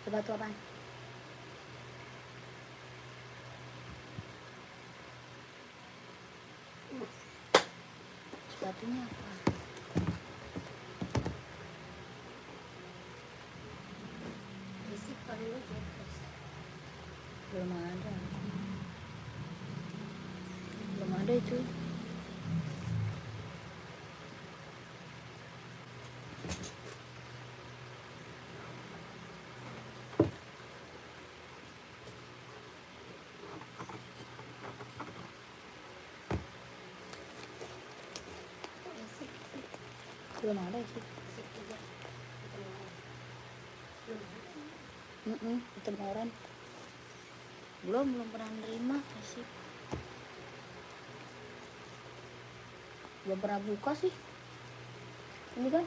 Sepatu apaan? Sepatunya apa? Basic kalau lu Jokers. Belum ada. Belum ada itu. Basic sih. Belum ada sih. Basic juga. Belum ada. Hitam oranye. Belum pernah nerima sih. Belum pernah buka sih. Ini kan?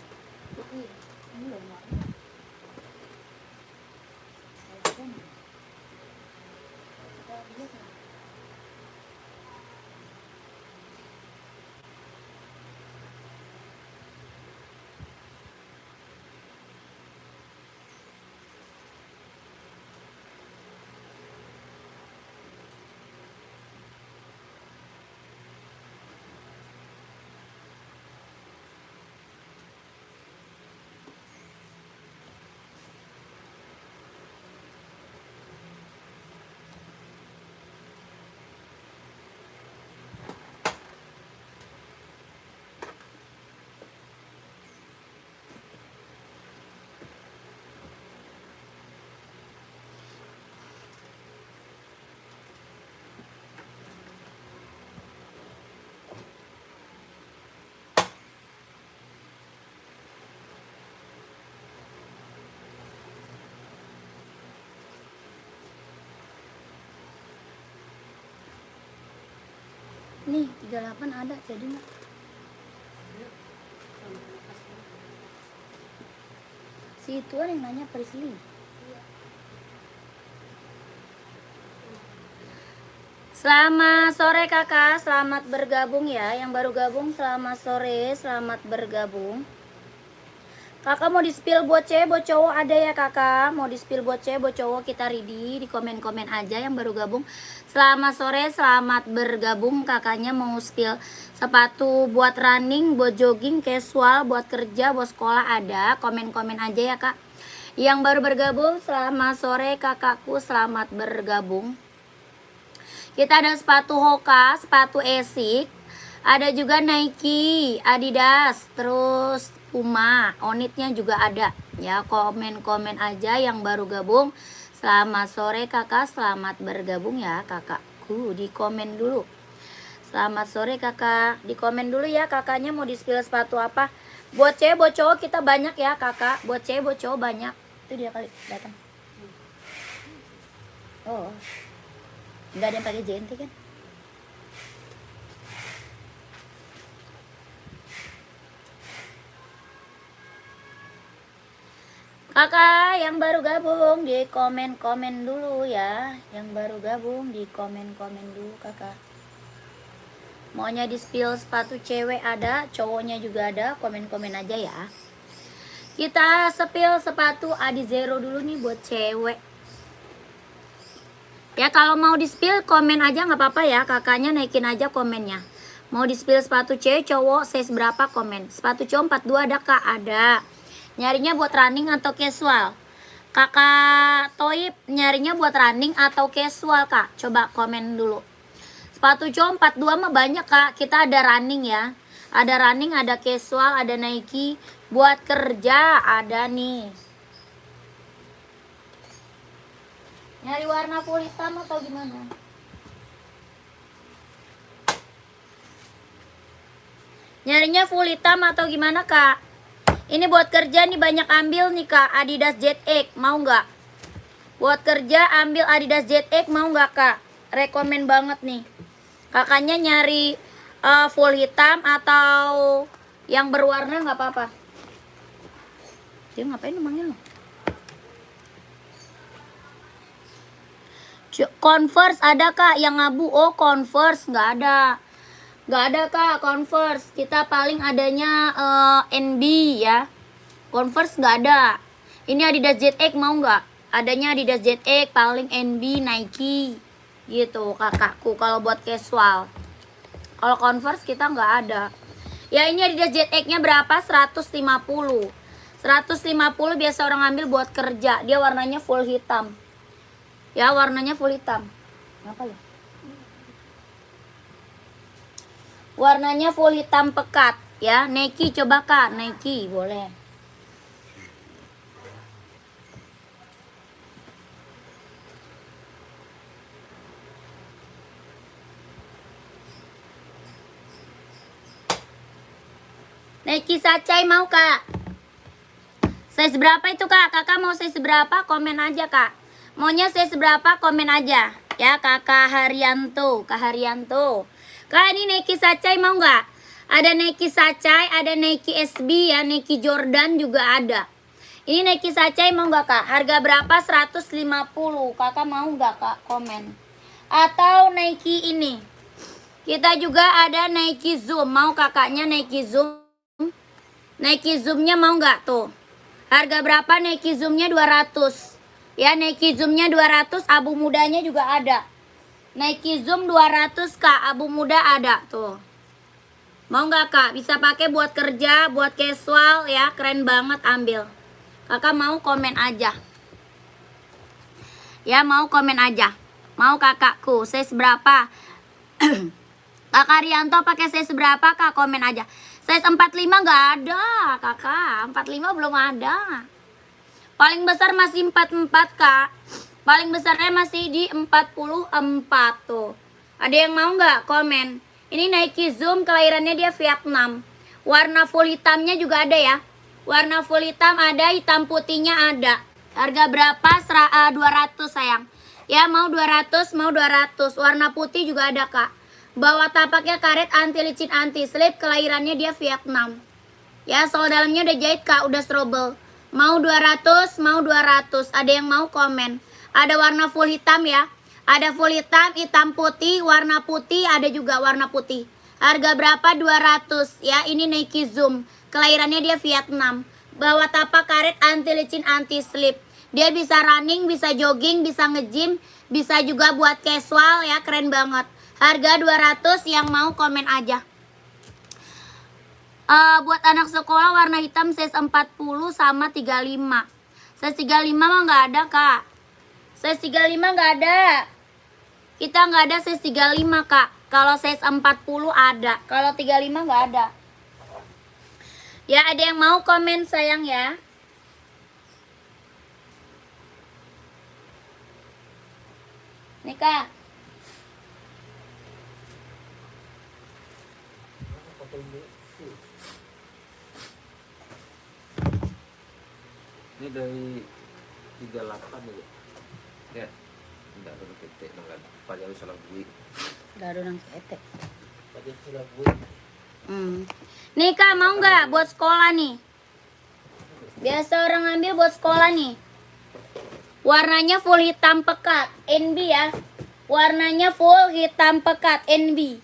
Iya. Ini belum ada. iPhone. Kita lihat lah. Nih 38 ada jadi nggak? Si Tuan yang nanya Prisli. Selamat sore kakak, selamat bergabung ya. Yang baru gabung selamat sore, selamat bergabung. Kakak mau di-spill buat cewek, buat cowok ada ya kakak? Mau di-spill buat cewek, buat cowok kita ready. Di komen-komen aja yang baru gabung. Selamat sore, selamat bergabung. Kakaknya mau spill sepatu buat running, buat jogging, casual, buat kerja, buat sekolah ada. Komen-komen aja ya kak. Yang baru bergabung, selamat sore kakakku, selamat bergabung. Kita ada sepatu Hoka, sepatu Asics. Ada juga Nike, Adidas, terus Puma, Onitnya juga ada. Ya, komen-komen aja yang baru gabung. Selamat sore kakak, selamat bergabung ya kakakku. Di komen dulu. Selamat sore kakak. Di komen dulu ya kakaknya mau di-spill sepatu apa. Buat cewek, buat cowok kita banyak ya kakak. Buat cewek, buat cowok banyak. Itu dia kali datang. Oh, nggak ada yang pakai JNT kan? Kakak yang baru gabung di komen-komen dulu ya. Yang baru gabung di komen-komen dulu kakak. Maunya di spill sepatu cewek ada, cowoknya juga ada, komen-komen aja ya. Kita spill sepatu Adi Zero dulu nih buat cewek. Ya kalau mau di spill komen aja nggak apa-apa ya, kakaknya naikin aja komennya. Mau di spill sepatu cewek cowok size berapa komen. Sepatu cowok 42 ada kak? Ada. Nyarinya buat running atau casual? Kakak Toib nyarinya buat running atau casual kak? Coba komen dulu. Sepatu cowok 42 mah banyak kak. Kita ada running ya. Ada running, ada casual, ada Nike. Buat kerja ada nih. Nyari warna full hitam atau gimana? Nyarinya full hitam atau gimana kak? Ini buat kerja nih banyak ambil nih kak. Adidas ZX mau nggak? Buat kerja ambil Adidas ZX mau nggak kak? Rekomen banget nih. Kakaknya nyari full hitam atau yang berwarna nggak apa-apa. Dia ngapain emangnya lo? Converse ada kak yang abu? Oh Converse nggak ada. Nggak ada kak Converse. Kita paling adanya NB ya. Converse nggak ada. Ini Adidas ZX mau nggak? Adanya Adidas ZX, paling NB, Nike gitu kakakku kalau buat casual. Kalau Converse kita nggak ada. Ya ini Adidas ZX-nya berapa? 150. 150 biasa orang ambil buat kerja. Dia warnanya full hitam. Ya warnanya full hitam. Apa ya? Warnanya full hitam pekat ya. Nike coba Kak, Nike boleh. Nike Sacai mau Kak? Size berapa itu Kak? Kakak mau size berapa? Komen aja Kak. Maunya size berapa? Komen aja. Ya Kakak Haryanto, Kak Haryanto. Kak ini Nike Sacai mau nggak? Ada Nike Sacai, ada Nike SB ya, Nike Jordan juga ada. Ini Nike Sacai mau nggak Kak? Harga berapa? 150. Kakak mau nggak Kak? Komen. Atau Nike ini. Kita juga ada Nike Zoom. Mau kakaknya Nike Zoom? Nike Zoom-nya mau nggak tuh? Harga berapa Nike Zoom-nya? 200. Ya Nike Zoom-nya 200, abu mudanya juga ada. Nike Zoom 200 Kak, abu muda ada tuh. Mau nggak Kak? Bisa pakai buat kerja, buat casual ya, keren banget ambil. Kakak mau komen aja. Ya mau komen aja. Mau kakakku, size berapa? Kakak Rianto pakai size berapa Kak? Komen aja. Size 45 nggak ada Kakak, 45 belum ada. Paling besar masih 44 Kak. Paling besarnya masih di 44 tuh. Ada yang mau nggak? Komen. Ini Nike Zoom, kelahirannya dia Vietnam. Warna full hitamnya juga ada ya. Warna full hitam ada, hitam putihnya ada. Harga berapa? 200 sayang. Ya mau 200, mau 200. Warna putih juga ada Kak. Bawah tapaknya karet, anti licin, anti slip. Kelahirannya dia Vietnam. Ya sol dalamnya udah jahit Kak, udah strobel. Mau 200, mau 200. Ada yang mau komen. Ada warna full hitam ya. Ada full hitam, hitam putih, warna putih, ada juga warna putih. Harga berapa? 200 ya. Ini Nike Zoom. Kelahirannya dia Vietnam. Bawah tapak karet, anti licin, anti slip. Dia bisa running, bisa jogging, bisa nge-gym, bisa juga buat casual ya, keren banget. Harga 200, yang mau komen aja. Buat anak sekolah warna hitam size 40 sama 35. Size 35 mah nggak ada Kak. Size 35 nggak ada. Kita nggak ada size 35 Kak. Kalau size 40 ada. Kalau 35 nggak ada. Ya ada yang mau komen sayang ya. Nih Kak. Ini dari 38 ya. Ya. Enggak ada ketek enggak ada. Padahal salah bui. Enggak ada orang ketek. Padahal salah bui. Nih Kak mau nggak buat sekolah nih? Biasa orang ambil buat sekolah nih. Warnanya full hitam pekat, NB ya. Warnanya full hitam pekat, NB.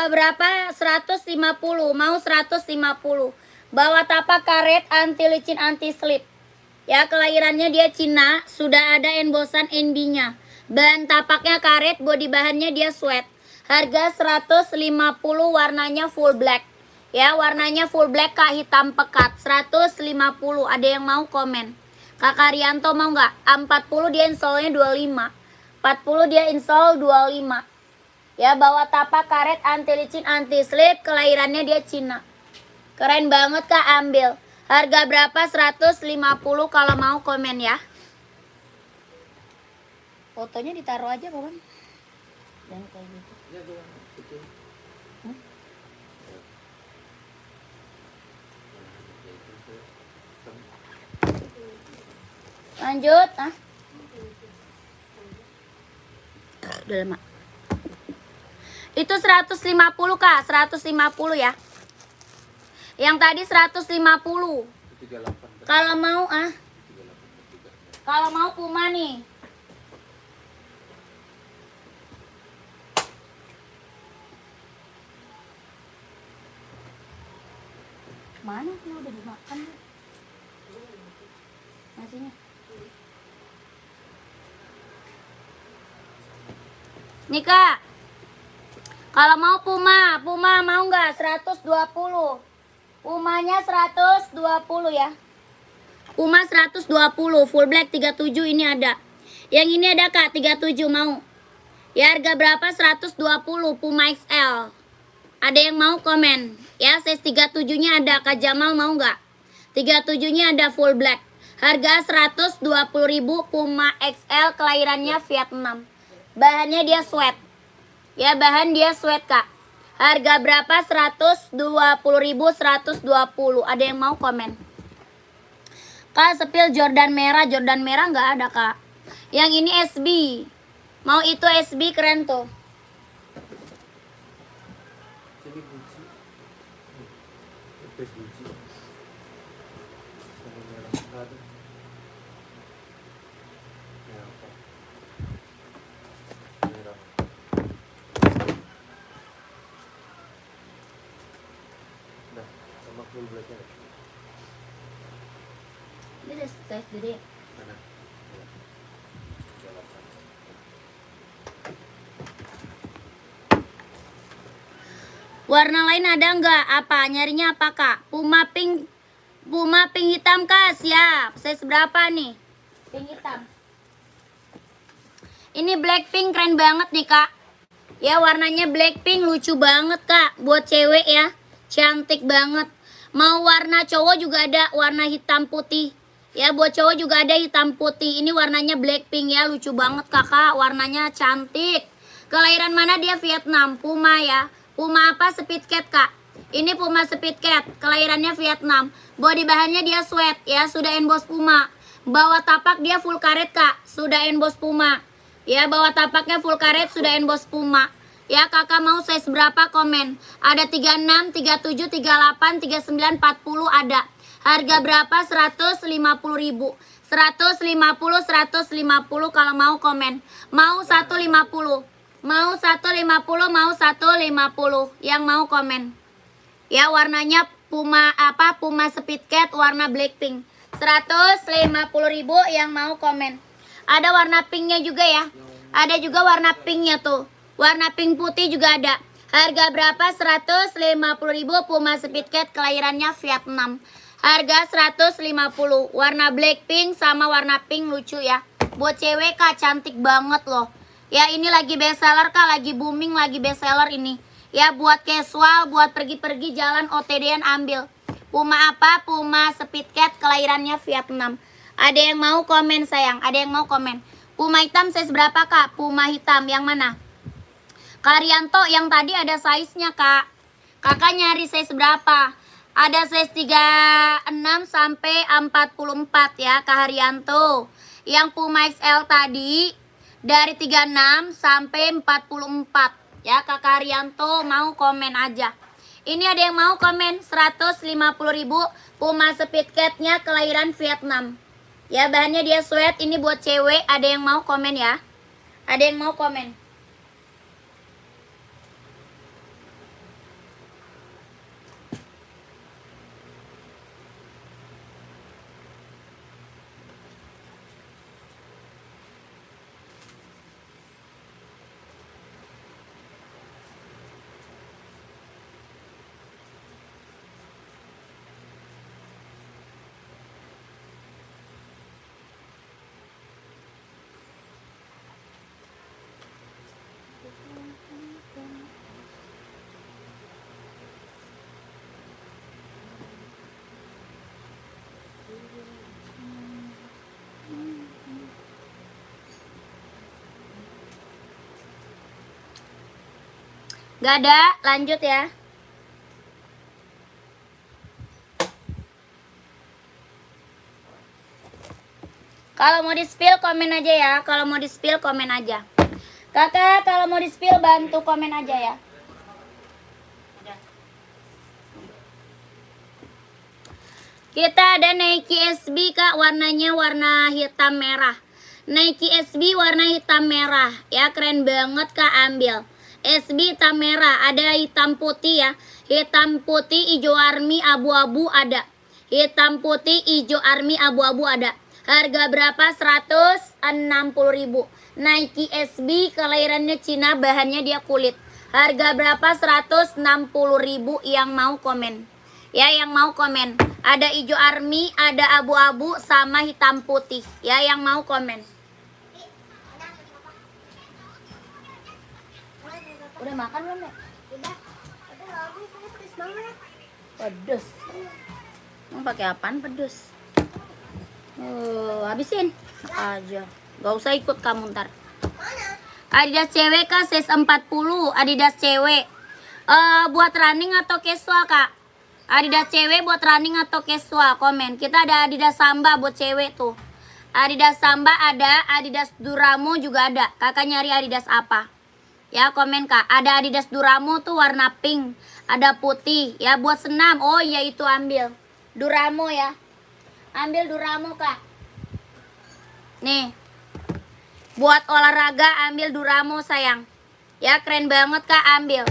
Berapa? 150. Mau 150. Bawah tapak karet, anti licin, anti slip. Ya kelahirannya dia Cina. Sudah ada embosan NB-nya. Bahan tapaknya karet, body bahannya dia sweat. Harga 150, warnanya full black. Ya warnanya full black Kak, hitam pekat. 150. Ada yang mau komen? Kakak Rianto mau nggak? 40 dia installnya 25. 40 dia install 25. Ya bawah tapak karet, anti licin, anti slip. Kelahirannya dia Cina. Keren banget Kak, ambil. Harga berapa? 150 kalau mau komen ya. Fotonya ditaruh aja Bang. Dan kayak gitu. Ya, itu. Lanjut, udah lama. Itu 150 Kak, 150 ya. Yang tadi 150. 38. Kalau mau 38. Kalau mau Puma nih. Mana tuh udah dimakan? Nasinya. Nih Kak, kalau mau Puma mau nggak? 120. Pumanya 120 ya. Puma 120, full black 37 ini ada. Yang ini ada Kak, 37 mau. Ya harga berapa? 120 Puma XL. Ada yang mau komen? Ya, size 37-nya ada. Kak Jamal mau nggak? 37-nya ada full black. Harga 120.000 Puma XL, kelahirannya Vietnam. Bahannya dia sweat. Ya, bahan dia sweat Kak. Harga berapa? 120.000, 120. Ada yang mau komen? Kak, sepil Jordan merah nggak ada Kak. Yang ini SB. Mau itu SB keren tuh. Sini kunci. Lepes kunci. Sama merah nggak ada. Ya apa? Merah. Nah, sama full blacknya. Ini udah size gede. Mana? Ya. 38. Warna lain ada nggak? Apa? Nyarinya apa Kak? Puma pink hitam Kak, siap. Size berapa nih? Pink hitam. Ini Blackpink keren banget nih Kak. Ya warnanya Blackpink lucu banget Kak. Buat cewek ya, cantik banget. Mau warna cowok juga ada, warna hitam putih. Ya buat cowok juga ada hitam putih. Ini warnanya Blackpink ya, lucu banget Kakak. Warnanya cantik. Kelahiran mana dia? Vietnam. Puma ya. Puma apa? Speed Cat Kak. Ini Puma Speed Cat, kelahirannya Vietnam. Body bahannya dia sweat ya, sudah emboss Puma. Bawah tapak dia full karet Kak, sudah emboss Puma. Ya bawah tapaknya full karet, sudah emboss Puma. Ya Kakak mau size berapa komen? Ada 36, 37, 38, 39, 40 ada. Harga berapa? 150.000. 150 kalau mau komen. Mau 150. Mau 150, mau 150. Yang mau komen. Ya warnanya Puma apa? Puma Speed Cat warna Blackpink. 150.000 yang mau komen. Ada warna pinknya juga ya. Ada juga warna pinknya tuh. Warna pink putih juga ada. Harga berapa? 150.000 Puma Speed Cat, kelahirannya Vietnam. Harga 150. Warna Blackpink sama warna pink lucu ya. Buat cewek Kak, cantik banget loh. Ya ini lagi best seller Kak, lagi booming, lagi best seller ini. Ya buat casual, buat pergi-pergi jalan OTD-an ambil. Puma apa? Puma Speed Cat, kelahirannya Vietnam. Ada yang mau komen sayang? Ada yang mau komen? Puma hitam size berapa Kak? Puma hitam yang mana? Karyanto yang tadi ada size-nya Kak. Kakak nyari size berapa? Ada size 36 sampai 44 ya Kak Haryanto. Yang Puma XL tadi dari 36 sampai 44 ya Kak Haryanto, mau komen aja. Ini ada yang mau komen 150.000 Puma Speed Cat-nya, kelahiran Vietnam. Ya bahannya dia sweat, ini buat cewek. Ada yang mau komen ya? Ada yang mau komen? Gak ada, lanjut ya. Kalau mau di-spill komen aja ya. Kalau mau di-spill komen aja. Kakak, kalau mau di-spill bantu komen aja ya. Kita ada Nike SB Kak, warnanya warna hitam merah. Nike SB warna hitam merah. Ya keren banget Kak, ambil. SB hitam merah, ada hitam putih ya. Hitam putih, hijau army, abu-abu ada. Hitam putih, hijau army, abu-abu ada. Harga berapa? 160.000. Nike SB kelahirannya Cina, bahannya dia kulit. Harga berapa? 160.000 yang mau komen. Ya, yang mau komen. Ada hijau army, ada abu-abu sama hitam putih. Ya, yang mau komen. Udah makan belum, Nek? Udah. Tapi lagu saya pedes banget. Pedes. Mau pakai apaan pedes? Habisin. Enak aja. Gak usah ikut kamu ntar. Adidas cewek kak, size 40. Adidas cewek. Buat running atau casual kak? Adidas cewek buat running atau casual? Komen. Kita ada Adidas Samba buat cewek tuh. Adidas Samba ada, Adidas Duramo juga ada. Kakak nyari Adidas apa? Ya, komen kak. Ada Adidas Duramo tuh warna pink, ada putih. Ya, buat senam. Oh iya, itu ambil Duramo ya. Ambil Duramo kak. Nih, buat olahraga ambil Duramo sayang. Ya, keren banget kak, ambil.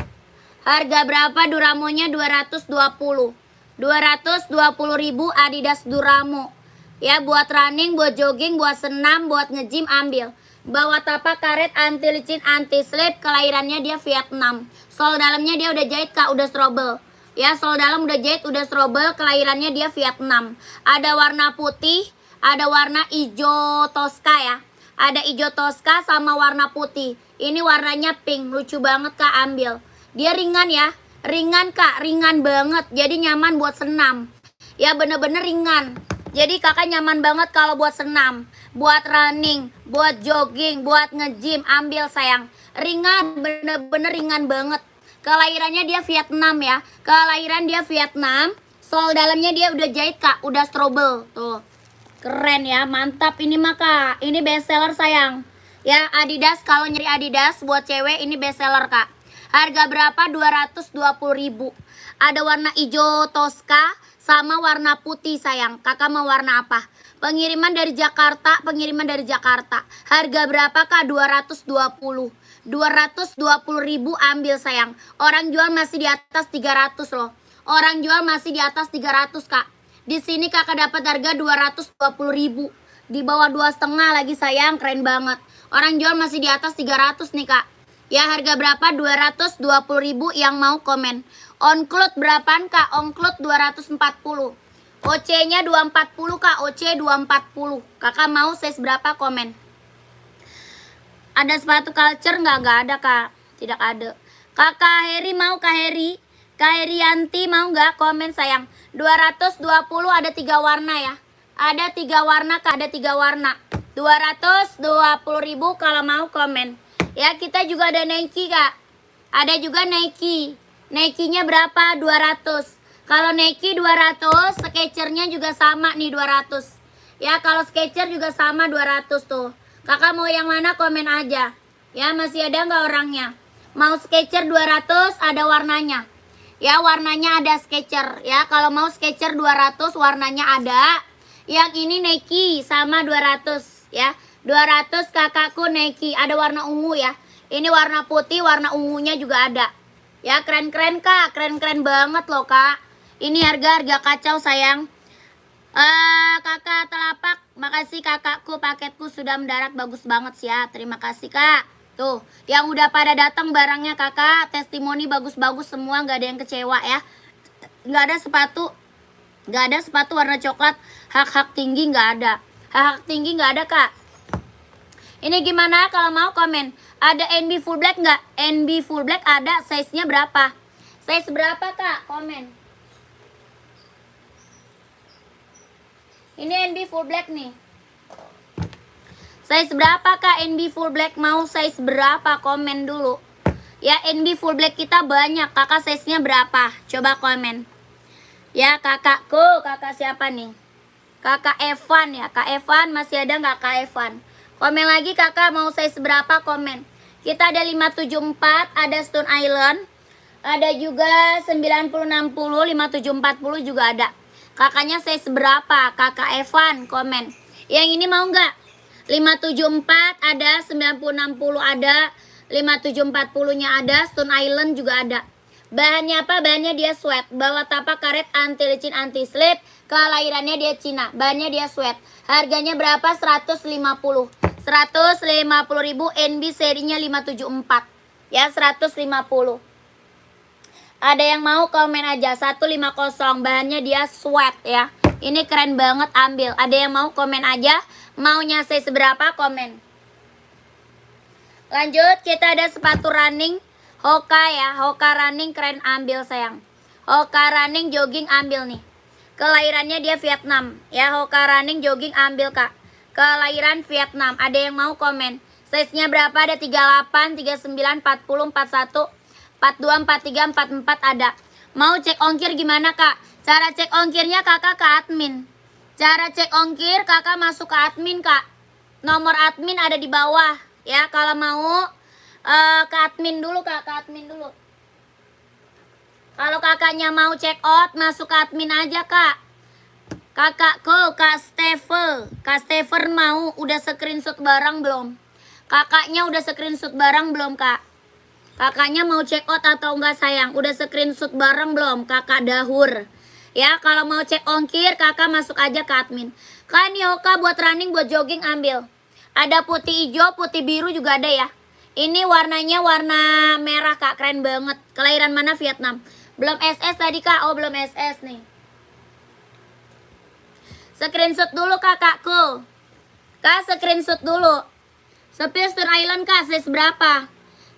Harga berapa Duramonya? 220. 220.000 Adidas Duramo. Ya, buat running, buat jogging, buat senam, buat nge-gym ambil. Bawa tapak karet, anti licin, anti slip, kelahirannya dia Vietnam. Sol dalamnya dia udah jahit kak, udah strobel. Ya, sol dalam udah jahit, udah strobel, kelahirannya dia Vietnam. Ada warna putih, ada warna hijau toska ya. Ada hijau toska sama warna putih. Ini warnanya pink, lucu banget kak, ambil. Dia ringan ya, ringan kak, ringan banget. Jadi nyaman buat senam. Ya, bener-bener ringan. Jadi kakak nyaman banget kalau buat senam, buat running, buat jogging, buat nge-gym, ambil sayang. Ringan, bener-bener ringan banget. Kelahirannya dia Vietnam ya. Kelahiran dia Vietnam. Sol dalamnya dia udah jahit kak, udah strobel. Tuh, keren ya, mantap ini mah kak. Ini best seller sayang. Ya, Adidas, kalau nyari Adidas buat cewek ini best seller kak. Harga berapa? 220.000. Ada warna hijau toska sama warna putih sayang. Kakak mau warna apa? Pengiriman dari Jakarta, pengiriman dari Jakarta. Harga berapa kak? 220. 220.000 ambil sayang. Orang jual masih di atas 300 loh. Orang jual masih di atas 300 kak. Di sini kakak dapat harga 220.000. Di bawah 2,5 lagi sayang, keren banget. Orang jual masih di atas 300 nih kak. Ya, harga berapa? 220.000 yang mau komen. On-cloud berapaan kak? On-cloud 240. OC-nya 240 kak. OC 240. Kakak mau size berapa? Komen. Ada sepatu culture nggak? Nggak ada kak. Tidak ada. Kakak Heri mau? Kak Heri? Kak Herianti mau nggak? Komen sayang. 220 ada 3 warna ya. Ada 3 warna kak. Ada 3 warna. 220.000 kalau mau komen. Ya, kita juga ada Nike kak. Ada juga Nike. Nike-nya berapa? 200. Kalau Nike 200, Skechers-nya juga sama nih 200. Ya, kalau Skechers juga sama 200 tuh. Kakak mau yang mana komen aja. Ya, masih ada nggak orangnya? Mau Skechers 200, ada warnanya. Ya, warnanya ada Skechers. Ya, kalau mau Skechers 200, warnanya ada. Yang ini Nike sama 200 ya. 200 kakakku Nike, ada warna ungu ya. Ini warna putih, warna ungunya juga ada. Ya, keren-keren kak, keren-keren banget loh kak. Ini harga kacau sayang. Kakak Telapak, makasih kakakku, paketku sudah mendarat, bagus banget sih ya. Terima kasih kak. Tuh, yang udah pada datang barangnya kakak, testimoni bagus-bagus semua, nggak ada yang kecewa ya. Nggak ada sepatu warna coklat hak-hak tinggi, nggak ada. Hak-hak tinggi nggak ada kak. Ini gimana kalau mau komen? Ada NB full black nggak? NB full black ada, size-nya berapa? Size berapa kak? Komen. Ini NB full black nih. Size berapa kak NB full black? Mau size berapa? Komen dulu. Ya, NB full black kita banyak. Kakak size-nya berapa? Coba komen. Ya, kakakku. Kakak siapa nih? Kakak Evan ya. Kak Evan, masih ada nggak Kak Evan? Komen lagi kakak mau size berapa, komen. Kita ada 574, ada Stone Island. Ada juga 9060, 5740 juga ada. Kakaknya size berapa? Kakak Evan, komen. Yang ini mau nggak? 574 ada, 9060 ada, 5740-nya ada, Stone Island juga ada. Bahannya apa? Bahannya dia sweat. Bawah tapak karet, anti licin, anti slip. Kelahirannya dia Cina. Bahannya dia sweat. Harganya berapa? 150. 150.000 NB serinya 574. Ya, 150. Ada yang mau komen aja. 150. Bahannya dia sweat ya. Ini keren banget, ambil. Ada yang mau komen aja. Maunya saya seberapa, komen. Lanjut, kita ada sepatu running Hoka ya. Hoka running keren, ambil sayang. Hoka running jogging, ambil nih. Kelahirannya dia Vietnam ya. Hoka running jogging, ambil kak. Kelahiran Vietnam. Ada yang mau komen. Size-nya berapa? Ada 38, 39, 40, 41, 42, 43, 44 ada. Mau cek ongkir gimana kak? Cara cek ongkirnya kakak ke admin. Cara cek ongkir kakak masuk ke admin kak. Nomor admin ada di bawah ya. Kalau mau ke admin dulu kak, ke admin dulu. Kalau kakaknya mau check out, masuk ke admin aja kak. Kakakku, Kak Steven. Kak Steven mau udah screenshot barang belum? Kakaknya udah screenshot barang belum kak? Kakaknya mau check out atau enggak sayang? Udah screenshot barang belum? Kakak Dahur. Ya, kalau mau cek ongkir, kakak masuk aja ke admin. Kak, ini Hoka buat running, buat jogging, ambil. Ada putih hijau, putih biru juga ada ya. Ini warnanya warna merah kak, keren banget. Kelahiran mana? Vietnam. Belum SS tadi kak, oh belum SS nih. Screenshot dulu kakakku. Kak, screenshot dulu. Spill Stone Island kak, size berapa?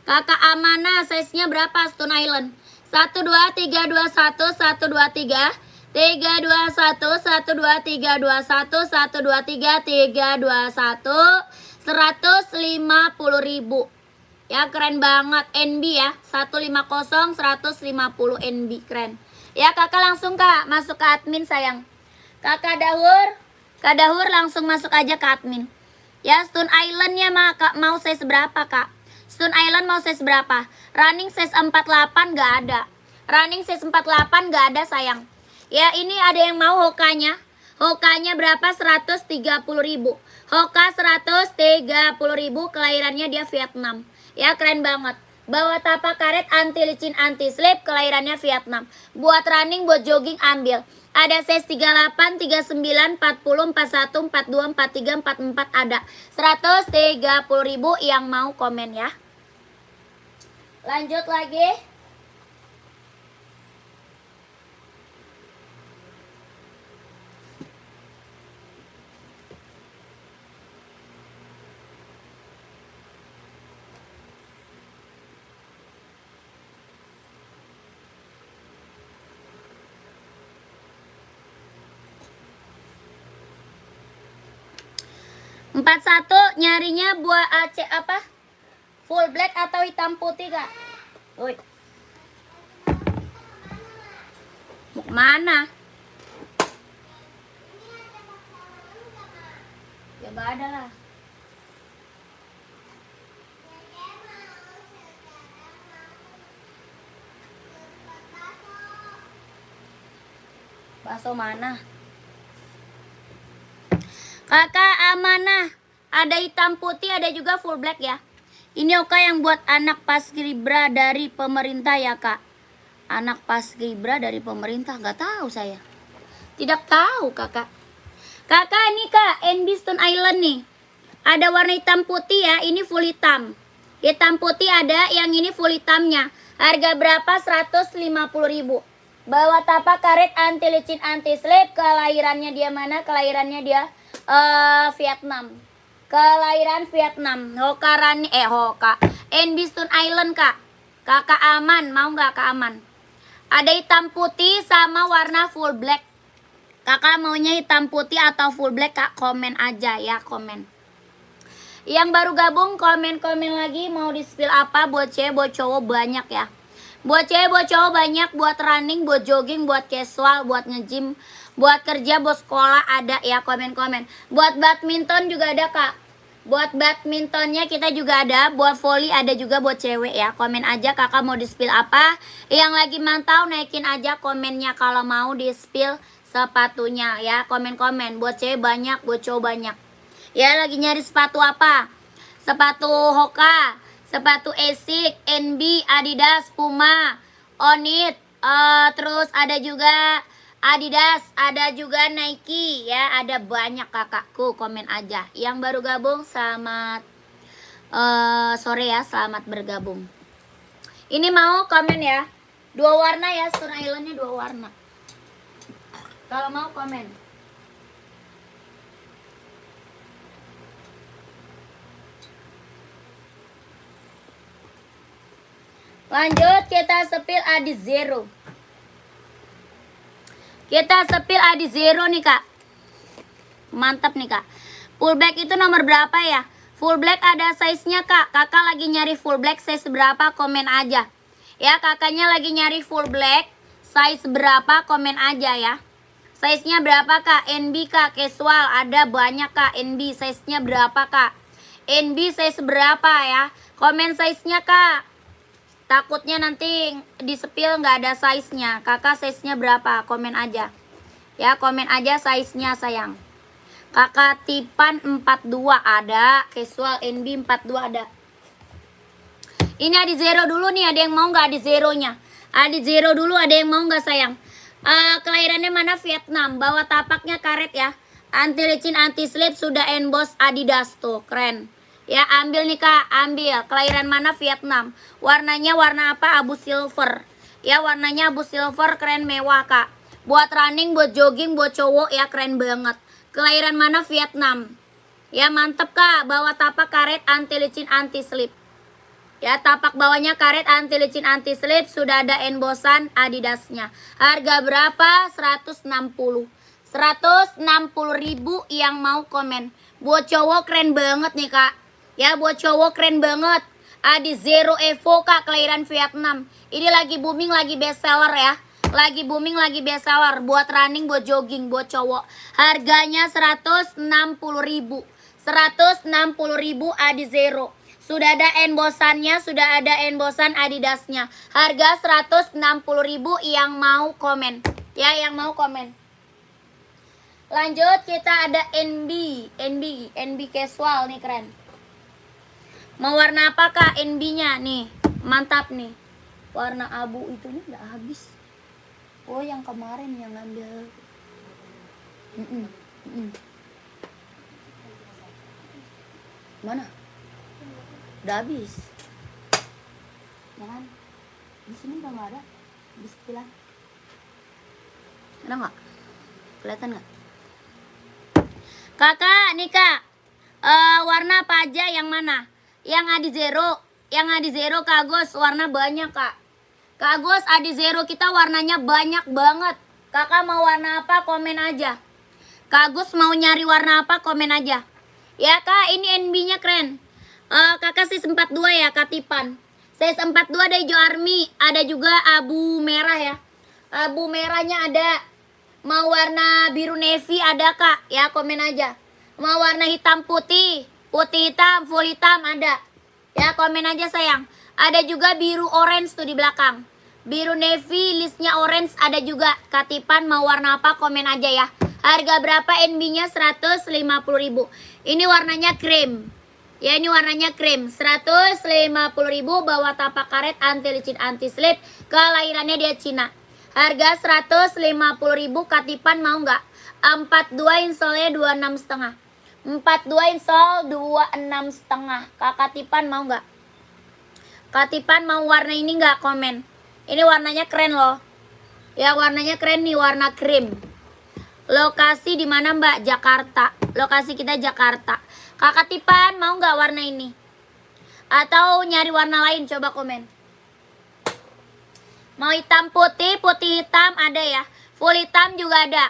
Kakak Amana, size-nya berapa Stone Island? 1, 2, 3, 2, 1, 1, 2, 3, 3, 2, 1, 1, 2, 3, 2, 1, 1, 2, 3, 3, 2, 1, 150.000. Ya keren banget, NB ya, 150, 150 NB, keren. Ya kakak langsung kak, masuk ke admin sayang. Kakak Dahur, Kak Dahur langsung masuk aja ke admin. Ya, Stone Island-nya mau size berapa kak? Stone Island mau size berapa? Running size 48 gak ada. Running size 48 gak ada sayang. Ya ini ada yang mau Hokanya. Hokanya berapa? 130.000. Hoka 130.000, kelahirannya dia Vietnam. Ya keren banget. Bawa tapak karet, anti licin, anti slip, kelahirannya Vietnam. Buat running, buat jogging, ambil. Ada size 38, 39, 40, 41, 42, 43, 44 ada. 130.000 yang mau komen ya. Lanjut lagi. Empat satu nyarinya buat AC apa? Full black atau hitam putih kak? Woi. Mau kemana? Ya gak ada lah. Bakso mana? Kakak Amanah, ada hitam putih, ada juga full black ya. Ini Oka yang buat anak Paskibra dari pemerintah ya kak. Anak Paskibra dari pemerintah, nggak tahu saya. Tidak tahu kakak. Kakak ini kak, NB Stone Island nih. Ada warna hitam putih ya, ini full hitam. Hitam putih ada, yang ini full hitamnya. Harga berapa? 150.000. Bawa tapak karet, anti licin, anti slip. Kelahirannya dia mana? Kelahirannya dia Vietnam. Kelahiran Vietnam. Hoka Rani, Hoka NB Stone Island kak. Kakak Aman, mau nggak kak Aman? Ada hitam putih sama warna full black. Kakak maunya hitam putih atau full black kak? Komen aja ya, komen. Yang baru gabung komen-komen lagi, mau di spill apa buat cewek, buat cowok banyak ya. Buat cewek, buat cowok banyak, buat running, buat jogging, buat casual, buat nge-gym, buat kerja, buat sekolah ada ya, komen-komen. Buat badminton juga ada kak. Buat badmintonnya kita juga ada, buat volley ada juga buat cewek ya. Komen aja kakak mau di spill apa. Yang lagi mantau naikin aja komennya kalau mau di spill sepatunya ya. Komen-komen, buat cewek banyak, buat cowok banyak. Ya lagi nyari sepatu apa? Sepatu Hoka, sepatu Asics, NB, Adidas, Puma, Onit, terus ada juga Adidas, ada juga Nike ya, ada banyak kakakku, komen aja. Yang baru gabung selamat sore ya, selamat bergabung. Ini mau komen ya, 2 warna ya, Stone Island-nya 2 warna. Kalau mau komen. Lanjut kita sepil Adi Zero. Kita sepil Adi Zero nih kak. Mantap nih kak. Full black itu nomor berapa ya? Full black ada size-nya kak. Kakak lagi nyari full black size berapa? Komen aja. Ya kakaknya lagi nyari full black size berapa? Komen aja ya. Size-nya berapa kak? NB kak, casual ada banyak kak. NB size-nya berapa kak? NB size berapa ya? Komen size-nya kak. Takutnya nanti di sepil nggak ada size-nya. Kakak size-nya berapa? Komen aja. Ya, komen aja size-nya sayang. Kakak Tipan 42 ada. Casual NB 42 ada. Ini Adi Zero dulu nih. Ada yang mau nggak Adi Zero-nya? Adi Zero dulu ada yang mau nggak sayang? Kelahirannya mana? Vietnam. Bawa tapaknya karet ya. Anti licin, anti slip. Sudah emboss Adidas tuh. Keren. Ya ambil nih kak, ambil. Kelahiran mana? Vietnam. Warnanya warna apa? Abu silver. Ya warnanya abu silver, keren mewah kak. Buat running, buat jogging, buat cowok ya keren banget. Kelahiran mana? Vietnam. Ya mantep kak, bawa tapak karet anti licin anti slip. Ya tapak bawahnya karet anti licin anti slip. Sudah ada embossan Adidasnya. Harga berapa? 160. 160.000 yang mau komen. Buat cowok keren banget nih kak. Ya buat cowok keren banget. Adi Zero Evo kak, kelahiran Vietnam. Ini lagi booming, lagi best seller ya. Lagi booming, lagi best seller. Buat running, buat jogging, buat cowok. Harganya 160.000. 160.000 Adi Zero. Sudah ada embossannya, sudah ada embossan Adidasnya. Harga 160.000 yang mau komen. Ya yang mau komen. Lanjut kita ada NB casual nih keren. Mau warna apa kak NB-nya? Nih, mantap nih. Warna abu itu nih udah habis. Oh, yang kemarin yang ngambil. Mana? Udah habis. Jangan. Di sini udah nggak ada. Di sebelah. Ada nggak? Kelihatan nggak? Kakak, nih kak. Warna apa aja yang mana? Yang Adi Zero, Kak Agus, warna banyak kak. Kak Agus, Adi Zero kita warnanya banyak banget. Kakak mau warna apa? Komen aja. Kak Agus mau nyari warna apa? Komen aja. Ya kak, ini NB-nya keren. Kakak size 42 ya, Katipan. Size 42 ada hijau army, ada juga abu merah ya. Abu merahnya ada. Mau warna biru navy ada kak, ya komen aja. Mau warna hitam putih. Putih hitam, full hitam ada. Ya komen aja sayang. Ada juga biru orange tuh di belakang. Biru navy, listnya orange ada juga. Katipan mau warna apa komen aja ya. Harga berapa NB-nya? 150.000. Ini warnanya krim. Ya ini warnanya krim. 150.000 bawa tapak karet anti licin anti slip. Kelahirannya dia Cina. Harga 150.000. Katipan mau nggak? 42 insolnya 26,5. 42 insol 26,5. Kakak Tipan mau nggak? Katipan mau warna ini nggak? Komen. Ini warnanya keren loh. Ya warnanya keren nih, warna krim. Lokasi di mana mbak? Jakarta. Lokasi kita Jakarta. Kakak Tipan mau nggak warna ini? Atau nyari warna lain? Coba komen. Mau hitam putih, putih hitam ada ya. Full hitam juga ada.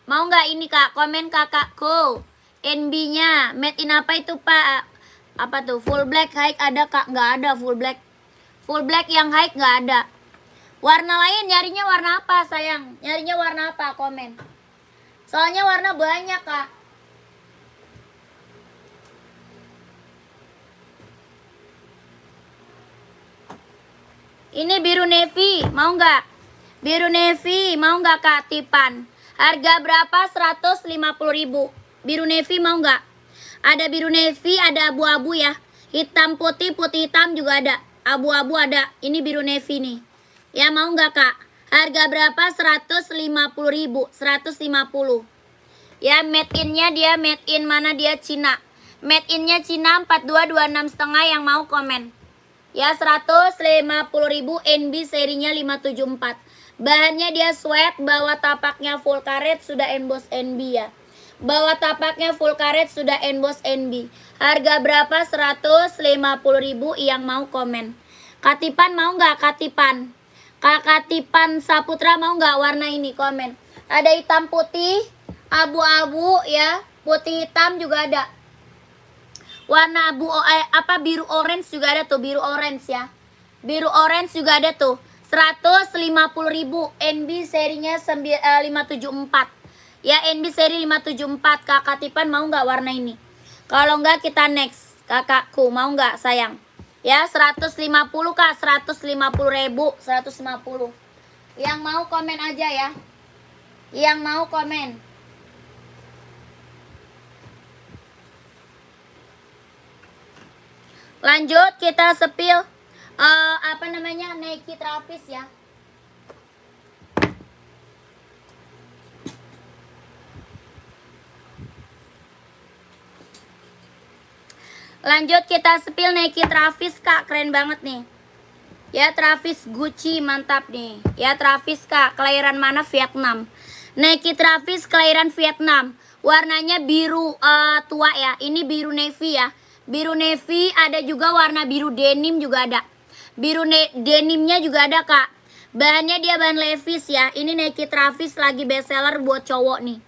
Mau nggak ini kak? Komen kakakku. NB-nya, made in apa itu pak? Apa tuh? Full black high ada kak? Nggak ada full black. Full black yang high nggak ada. Warna lain nyarinya warna apa sayang? Nyarinya warna apa? Komen. Soalnya warna banyak kak. Ini biru navy, mau nggak? Biru navy, mau nggak kak Tipan? Harga berapa? 150.000. Biru navy mau nggak? Ada biru navy, ada abu-abu ya. Hitam putih, putih hitam juga ada. Abu-abu ada. Ini biru navy nih. Ya mau nggak kak? Harga berapa? 150.000. 150. Ya made innya dia made in mana dia Cina. Made innya Cina 4226 setengah yang mau komen. Ya 150.000 NB serinya 574. Bahannya dia sweat, bawah tapaknya full karet sudah emboss NB ya. Bawah tapaknya full karet sudah emboss NB. Harga berapa? 150.000 yang mau komen. Katipan mau nggak katipan? Katipan Saputra mau nggak warna ini komen. Ada hitam putih, abu-abu ya, putih hitam juga ada. Warna abu biru orange juga ada tuh, biru orange ya. Biru orange juga ada tuh. 150.000 NB serinya 574. Ya NB seri 574. Kak Katipan mau nggak warna ini? Kalau nggak kita next. Kakakku mau nggak sayang? Ya 150 kak, 150.000, 150. Yang mau komen aja ya. Yang mau komen. Lanjut kita spill Nike Travis ya. Lanjut kita spill Nike Travis kak, keren banget nih. Ya Travis Gucci mantap nih. Ya Travis kak, kelahiran mana? Vietnam. Nike Travis kelahiran Vietnam. Warnanya biru tua ya. Ini biru navy ya. Biru navy, ada juga warna biru denim juga ada. Biru denimnya juga ada kak. Bahannya dia bahan Levi's ya. Ini Nike Travis lagi bestseller buat cowok nih.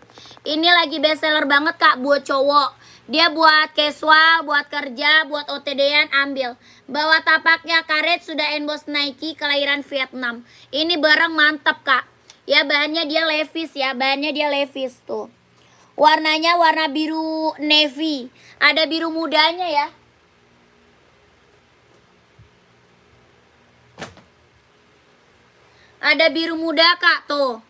Ini lagi bestseller banget kak buat cowok. Dia buat casual, buat kerja, buat OTD-an ambil. Bawah tapaknya karet sudah emboss Nike kelahiran Vietnam. Ini barang mantap kak. Ya bahannya dia Levi's ya, bahannya dia Levi's tuh. Warnanya warna biru navy. Ada biru mudanya ya. Ada biru muda kak tuh.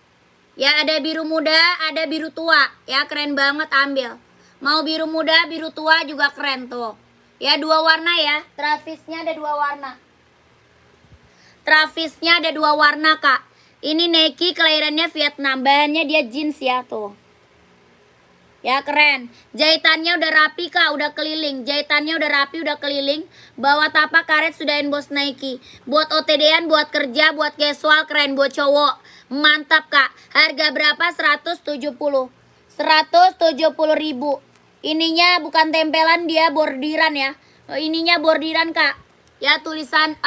Ya ada biru muda, ada biru tua. Ya keren banget ambil. Mau biru muda, biru tua juga keren tuh. Ya dua warna ya. Travisnya ada dua warna. Travisnya ada dua warna kak. Ini Nike kelahirannya Vietnam. Bahannya dia jeans ya tuh. Ya keren. Jahitannya udah rapi kak, udah keliling. Jahitannya udah rapi, udah keliling. Bawah tapak karet sudah emboss Nike. Buat OTD-an, buat kerja, buat casual, keren buat cowok. Mantap kak. Harga berapa? 170. 170.000. Ininya bukan tempelan, dia bordiran ya. Ininya bordiran kak. Ya tulisan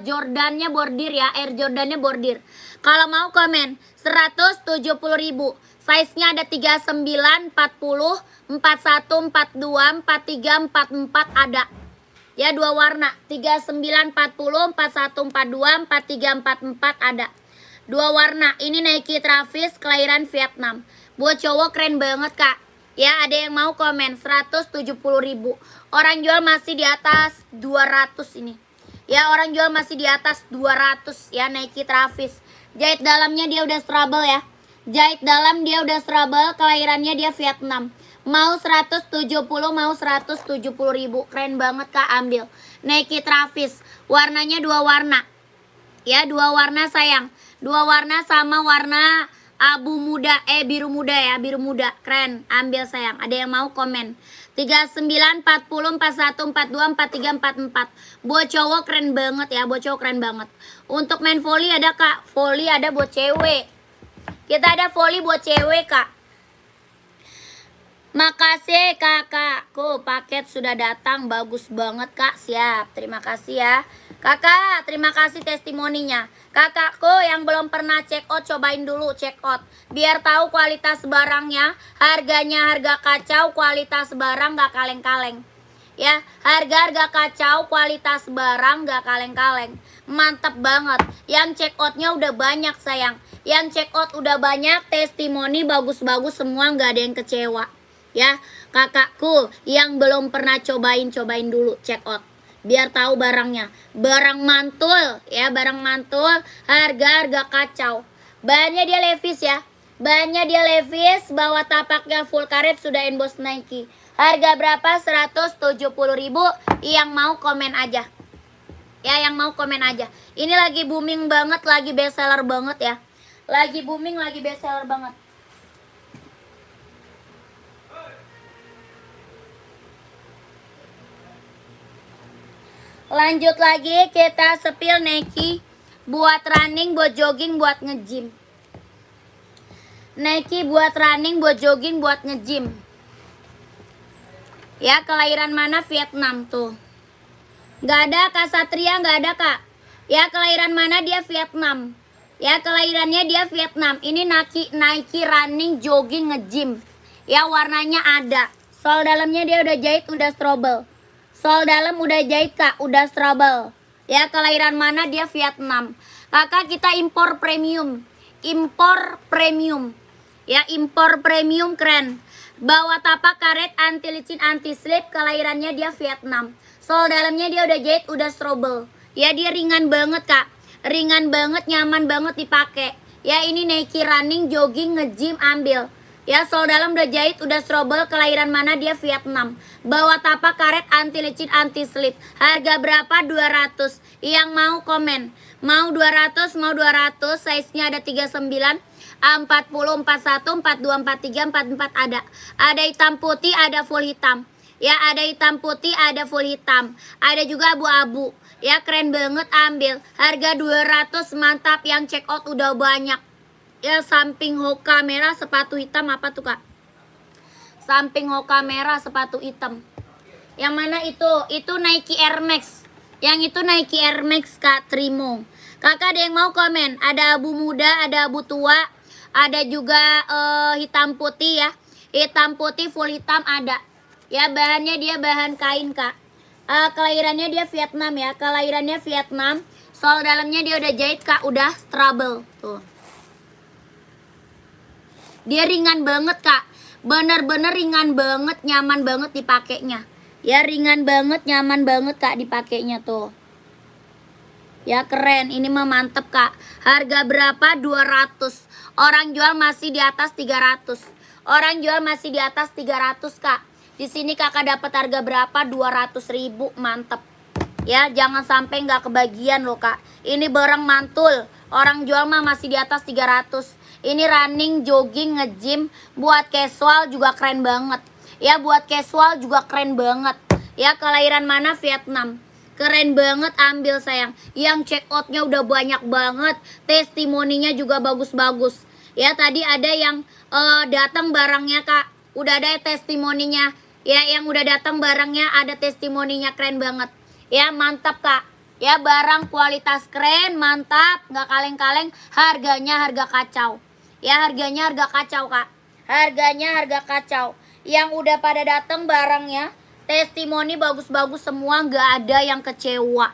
Jordannya bordir ya. Air Jordannya bordir. Kalau mau komen 170.000. Size-nya ada 39, 40, 41, 42, 43, 44 ada. Ya dua warna. 39, 40, 41, 42, 43, 44 ada. Dua warna. Ini Nike Travis kelahiran Vietnam. Buat cowok keren banget kak. Ya ada yang mau komen 170.000. Orang jual masih di atas 200 ini. Ya orang jual masih di atas 200 ya Nike Travis. Jahit dalamnya dia udah trouble ya. Jahit dalam dia udah trouble, kelahirannya dia Vietnam. Mau 170, mau 170.000. Keren banget kak ambil. Nike Travis. Warnanya dua warna. Ya dua warna sayang. Dua warna sama warna abu muda, biru muda ya, biru muda. Keren, ambil sayang. Ada yang mau komen 39, 40, 41, 42, 43, 44. Buat cowok keren banget ya, buat cowok keren banget. Untuk main volley ada kak. Volley ada buat cewek. Kita ada volley buat cewek kak. Makasih kakakku, paket sudah datang, bagus banget kak. Siap, terima kasih ya kakak, terima kasih testimoninya. Kakakku yang belum pernah check out, cobain dulu check out. Biar tahu kualitas barangnya. Harganya harga kacau, kualitas barang gak kaleng-kaleng. Ya, harga kacau, kualitas barang gak kaleng-kaleng. Mantap banget. Yang check outnya udah banyak sayang. Yang check out udah banyak, testimoni bagus-bagus semua, gak ada yang kecewa. Ya, kakakku yang belum pernah cobain dulu check out. Biar tahu barangnya. Barang mantul ya, barang mantul, harga kacau. Bahannya dia Levi's ya. Bahannya dia Levi's, bawah tapaknya full karet sudah emboss Nike. Harga berapa? 170.000. Yang mau komen aja. Ya, yang mau komen aja. Ini lagi booming banget, lagi best seller banget ya. Lagi booming, lagi best seller banget. Lanjut lagi, kita spill Nike buat running, buat jogging, buat nge-gym. Nike buat running, buat jogging, buat nge-gym. Ya, kelahiran mana? Vietnam tuh. Gak ada Kak Satria, gak ada Kak. Ya, kelahiran mana? Dia Vietnam. Ya, kelahirannya dia Vietnam. Ini Nike running, jogging, nge-gym. Ya, warnanya ada. Sol dalamnya dia udah jahit, udah strobel. Sol dalam udah jahit Kak, udah strobel. Ya, kelahiran mana? Dia Vietnam. Kakak, kita impor premium. Impor premium. Ya, impor premium keren. Bawa tapak karet, anti licin, anti slip. Kelahirannya dia Vietnam. Sol dalamnya dia udah jahit, udah strobel. Ya, dia ringan banget Kak. Ringan banget, nyaman banget dipakai. Ya, ini Nike running, jogging, nge-gym, ambil. Ya, sol dalam udah jahit, udah strobel. Kelahiran mana? Dia Vietnam. Bawa tapak karet, anti licin, anti slip. Harga berapa? 200. Yang mau komen. Mau 200, mau 200. Size-nya ada 39, 40, 41, 42, 43, 44 ada. Ada hitam putih, ada full hitam. Ya, ada hitam putih, ada full hitam. Ada juga abu-abu. Ya, keren banget, ambil. Harga 200, mantap. Yang check out udah banyak. Ya, samping Hoka merah, sepatu hitam. Apa tuh Kak? Samping Hoka merah, sepatu hitam. Yang mana itu? Itu Nike Air Max. Yang itu Nike Air Max Kak Trimo. Kakak ada yang mau komen? Ada abu muda, ada abu tua. Ada juga hitam putih ya. Hitam putih, full hitam ada. Ya, bahannya dia bahan kain Kak. Kelahirannya dia Vietnam ya. Kelahirannya Vietnam. Sol dalamnya dia udah jahit Kak, udah strobel. Tuh. Dia ringan banget Kak. Bener-bener ringan banget, nyaman banget dipakainya. Ya, ringan banget, nyaman banget Kak dipakainya tuh. Ya, keren. Ini mah mantep Kak. Harga berapa? 200. Orang jual masih di atas 300. Orang jual masih di atas 300 Kak. Di sini Kakak dapat harga berapa? 200.000. Mantep. Ya, jangan sampai nggak kebagian loh Kak. Ini barang mantul. Orang jual mah masih di atas 300. Ini running, jogging, nge-gym. Buat casual juga keren banget. Ya, buat casual juga keren banget. Ya, kelahiran mana? Vietnam. Keren banget, ambil sayang. Yang check outnya udah banyak banget. Testimoninya juga bagus-bagus. Ya, tadi ada yang datang barangnya Kak. Udah ada testimoninya. Ya, yang udah datang barangnya ada testimoninya, keren banget. Ya, mantap Kak. Ya, barang kualitas keren, mantap, nggak kaleng-kaleng. Harganya harga kacau. Ya, harganya harga kacau Kak. Harganya harga kacau. Yang udah pada datang barangnya, testimoni bagus-bagus semua, nggak ada yang kecewa.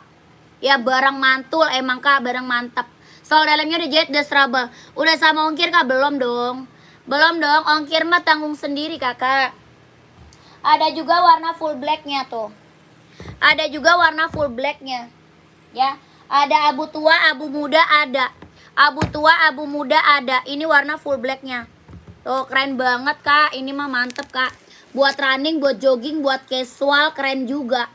Ya, barang mantul emang Kak, barang mantap. Sol dalamnya udah jahit, udah strobel. Udah sama ongkir Kak? Belum dong. Belum dong, ongkir mah tanggung sendiri Kakak. Ada juga warna full blacknya tuh. Ada juga warna full blacknya. Ya, ada abu tua, abu muda ada. Abu tua, abu muda ada. Ini warna full blacknya. Tuh, keren banget Kak. Ini mah mantep Kak. Buat running, buat jogging, buat casual keren juga.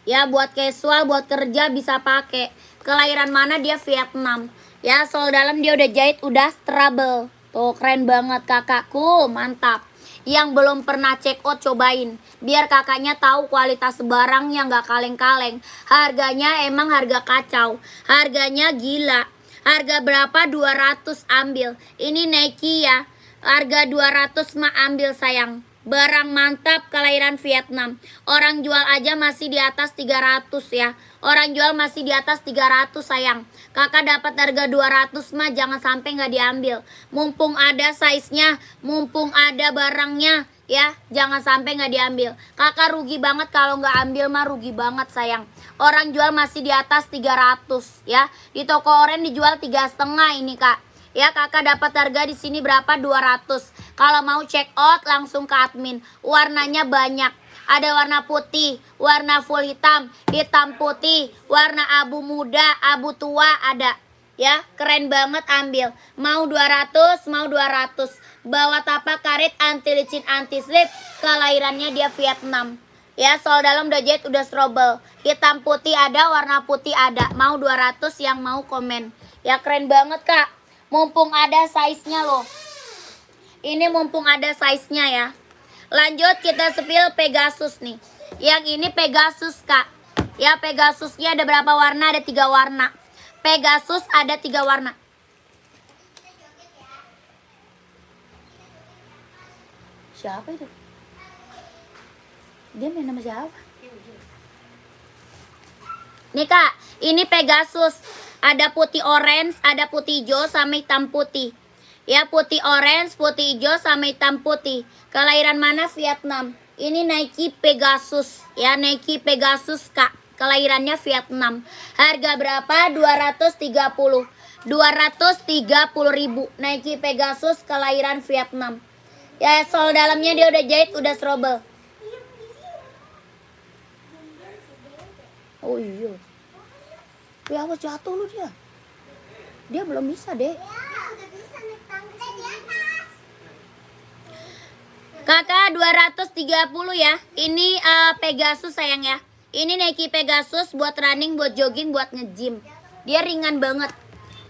Ya, buat casual, buat kerja bisa pakai. Kelahiran mana? Dia Vietnam. Ya, sol dalam dia udah jahit, udah strobel. Tuh, keren banget kakakku, mantap. Yang belum pernah check out cobain. Biar kakaknya tahu kualitas barangnya nggak kaleng-kaleng. Harganya emang harga kacau. Harganya gila. Harga berapa? 200 ambil. Ini Nike ya. Harga 200 mah ambil sayang. Barang mantap, kelahiran Vietnam. Orang jual aja masih di atas 300 ya. Orang jual masih di atas 300 sayang. Kakak dapat harga 200 mah jangan sampai nggak diambil. Mumpung ada size-nya, mumpung ada barangnya ya, jangan sampai nggak diambil. Kakak rugi banget kalau nggak ambil mah, rugi banget sayang. Orang jual masih di atas 300 ya. Di toko oren dijual 3,5 ini Kak. Ya, kakak dapat harga di sini berapa? 200. Kalau mau check out langsung ke admin. Warnanya banyak. Ada warna putih, warna full hitam, hitam putih, warna abu muda, abu tua ada. Ya, keren banget ambil. Mau 200, mau 200. Bawa tapak karet, anti licin, anti slip. Kelahirannya dia Vietnam. Ya, sol dalam udah jahit, udah strobel. Hitam putih ada, warna putih ada. Mau 200 yang mau komen. Ya keren banget kak. Mumpung ada size-nya loh. Ini mumpung ada size-nya ya. Lanjut kita spill Pegasus nih. Yang ini Pegasus kak. Ya Pegasusnya ada berapa warna? Ada 3 warna. Pegasus ada 3 warna. Siapa itu? Dia main nama siapa? Nih kak, ini Pegasus. Ada putih orange, ada putih hijau sama hitam putih. Ya putih orange, putih hijau sama hitam putih. Kelahiran mana? Vietnam. Ini Nike Pegasus. Ya Nike Pegasus kak. Kelahirannya Vietnam. Harga berapa? 230. 230.000. Nike Pegasus kelahiran Vietnam. Ya sol dalamnya dia udah jahit, udah strobel. Oh iya. Ya awas jatuh lu dia. Dia belum bisa deh. Ya, udah bisa naik tangga di atas. Kakak 230 ya. Ini Pegasus sayang ya. Ini Nike Pegasus buat running, buat jogging, buat nge-gym. Dia ringan banget.